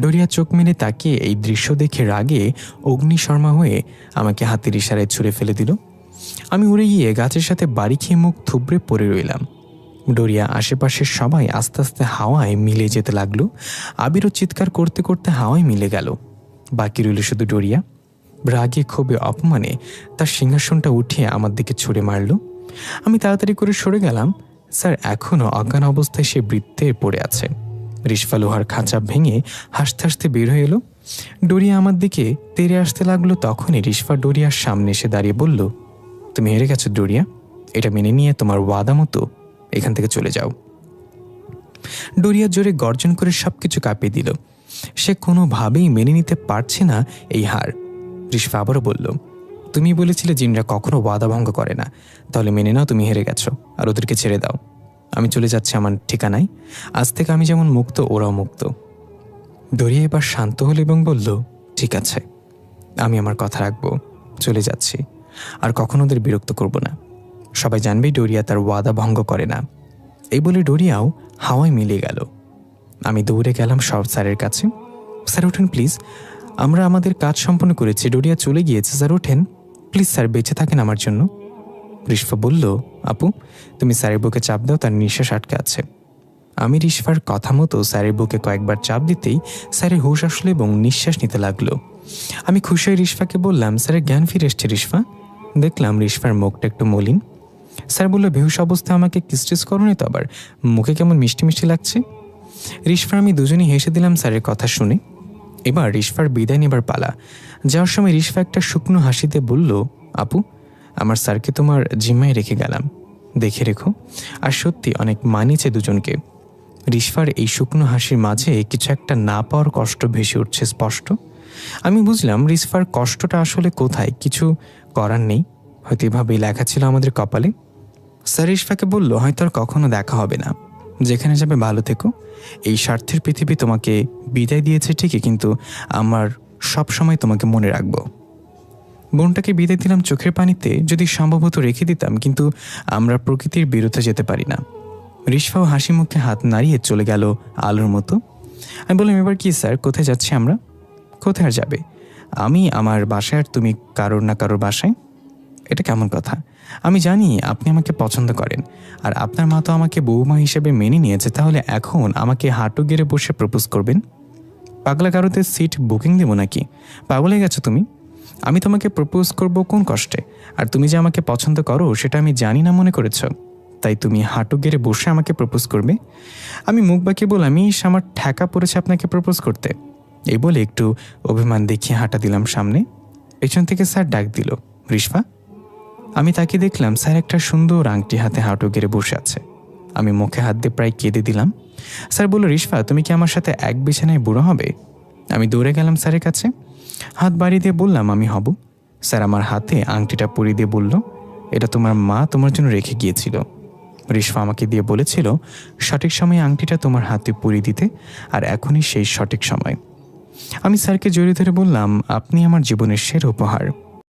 ডোরিয়া চোখ মেলে তাকিয়ে এই দৃশ্য দেখে রাগে অগ্নিশর্মা হয়ে আমাকে হাতের ইশারায় ছুঁড়ে ফেলে দিল। আমি উড়ে গিয়ে গাছের সাথে বাড়ি খেয়ে মুখ থুবড়ে পড়ে রইলাম। ডোরিয়া আশেপাশের সবাই আস্তে আস্তে হাওয়ায় মিলে যেতে লাগলো। আবিরও চিৎকার করতে করতে হাওয়ায় মিলে গেল। বাকি রইল শুধু ডোরিয়া। রাগে ক্ষোভে অপমানে তার সিংহাসনটা উঠিয়ে আমার দিকে ছুঁড়ে মারল। আমি তাড়াতাড়ি করে সরে গেলাম। স্যার এখনও অজ্ঞান অবস্থায় সে বৃত্তে পড়ে আছে। রিশফা লোহার খাঁচা ভেঙে হাসতে হাসতে বের হয়ে এলো। ডোরিয়া আমার দিকে তেড়ে আসতে লাগলো। তখনই রিশফা ডোরিয়ার সামনে এসে দাঁড়িয়ে বলল, তুমি হেরে গেছো ডোরিয়া, এটা মেনে নিয়ে তোমার ওয়াদা মতো এখান থেকে চলে যাও। ডোরিয়া জোরে গর্জন করে সবকিছু কাঁপিয়ে দিল। সে কোনোভাবেই মেনে নিতে পারছে না এই হার। রিশফা আবারও বলল, তুমি বলেছিলে জিনরা কখনো ওয়াদা ভঙ্গ করে না, তাহলে মেনে নাও তুমি হেরে গেছো আর ওদেরকে ছেড়ে দাও। আমি চলে যাচ্ছি আমার ঠিকানায়। আজ থেকে আমি যেমন মুক্ত ওরাও মুক্ত। ডোরিয়া এবার শান্ত হল এবং বলল, ঠিক আছে, আমি আমার কথা রাখবো, চলে যাচ্ছি। আর কখনো ওদের বিরক্ত করব না। সবাই জানবে ডোরিয়া তার ওয়াদা ভঙ্গ করে না। এই বলে ডোরিয়াও হাওয়ায় মিলে গেল। আমি দৌড়ে গেলাম সব স্যারের কাছে। স্যার ওঠেন প্লিজ, আমরা আমাদের কাজ সম্পন্ন করেছি, ডোরিয়া চলে গিয়েছে। স্যার ওঠেন প্লিজ, স্যার বেঁচে থাকেন আমার জন্য। রিশফা বলল, আপু তুমি স্যারের বুকে চাপ দাও, তার নিঃশ্বাস আটকে আছে। আমি রিশফার কথা মতো স্যারের বুকে কয়েকবার চাপ দিতেই স্যারের হুঁশ আসলো এবং নিঃশ্বাস নিতে লাগলো। আমি খুশি হয়ে রিশফাকে বললাম, স্যারের জ্ঞান ফিরে এসছে রিশফা। দেখলাম রিশফার মুখটা একটু মলিন। স্যার বলল, বেহুশ অবস্থায় আমাকে কিস করোনি তো, আবার মুখে কেমন মিষ্টি মিষ্টি লাগছে। রিশফার আমি দুজনেই হেসে দিলাম স্যারের কথা শুনে। এবার রিশফার বিদায় নেবার পালা। যাওয়ার সময় রিশফা একটা শুকনো হাসিতে বলল, আপু আমার স্যারকে তোমার জিম্মায় রেখে গেলাম, দেখে রেখো। আর সত্যি অনেক মানিয়েছে দুজনকে। রিশফার এই শুকনো হাসির মাঝে কিছু একটা না পাওয়ার কষ্ট ভেসে উঠছে স্পষ্ট। আমি বুঝলাম রিশফার কষ্টটা আসলে কোথায়। কিছু করার নেই, হয়তো এভাবেই লেখা ছিল আমাদের কপালে। স্যার রিশফাকে বলল, হয়তো আর কখনো দেখা হবে না, যেখানে যাবে ভালো থেকো। এই স্বার্থের পৃথিবী তোমাকে বিদায় দিয়েছে ঠিকই, কিন্তু আমার সব সময় তোমাকে মনে রাখবো। বোনটাকে বিদায় দিলাম চোখের পানিতে। যদি সম্ভব হতো রেখে দিতাম, কিন্তু আমরা প্রকৃতির বিরুদ্ধে যেতে পারি না। রিশফাও হাসি মুখে হাত নাড়িয়ে চলে গেল আলোর মতো। আমি বললাম, এবার কি স্যার, কোথায় যাচ্ছি আমরা? কোথায় আর যাবে, আমি আমার বাসায় আর তুমি কারোর না কারোর বাসায়। এটা কেমন কথা? আমি জানি আপনি আমাকে পছন্দ করেন, আর আপনার মা তো আমাকে বৌমা হিসেবে মেনে নিয়েছে, তাহলে এখন আমাকে হাঁটু গেড়ে বসে প্রপোজ করবেন? পাগলা কারোতে সিট বুকিং দেবো নাকি? পাগল হয়ে গেছো তুমি? আমি তোমাকে প্রপোজ করব কোন কষ্টে? আর তুমি যে আমাকে পছন্দ করো সেটা আমি জানি না মনে করেছ, তাই তুমি হাঁটু গেড়ে বসে আমাকে প্রপোজ করবে? আমি মুখ বাঁকিয়ে বললাম, আমি আমার ঠেকা পড়েছে আপনাকে প্রপোজ করতে। এই বলে একটু অভিমান দেখিয়ে হাঁটা দিলাম সামনে। পেছন থেকে স্যার ডাক দিল, রিশফা। আমি তাকে দেখলাম স্যার একটা সুন্দর আংটি হাতে হাঁটু গেড়ে বসে আছে। আমি মুখে হাত দিয়ে প্রায় কেঁদে দিলাম। স্যার বলল, রিশফা তুমি কি আমার সাথে এক বিছানায় বুড়ো হবে? আমি দৌড়ে গেলাম স্যারের কাছে, হাত বাড়িয়ে দিয়ে বললাম, আমি হব। স্যার আমার হাতে আংটিটা পরিয়ে দিয়ে বলল, এটা তোমার মা তোমার জন্য রেখে গিয়েছিল। রিশফা আমাকে দিয়ে বলেছিল সঠিক সময়ে আংটিটা তোমার হাতে পরিয়ে দিতে, আর এখনই সেই সঠিক সময়। আমি স্যারকে জড়িয়ে ধরে বললাম, আপনি আমার জীবনের সেরা উপহার।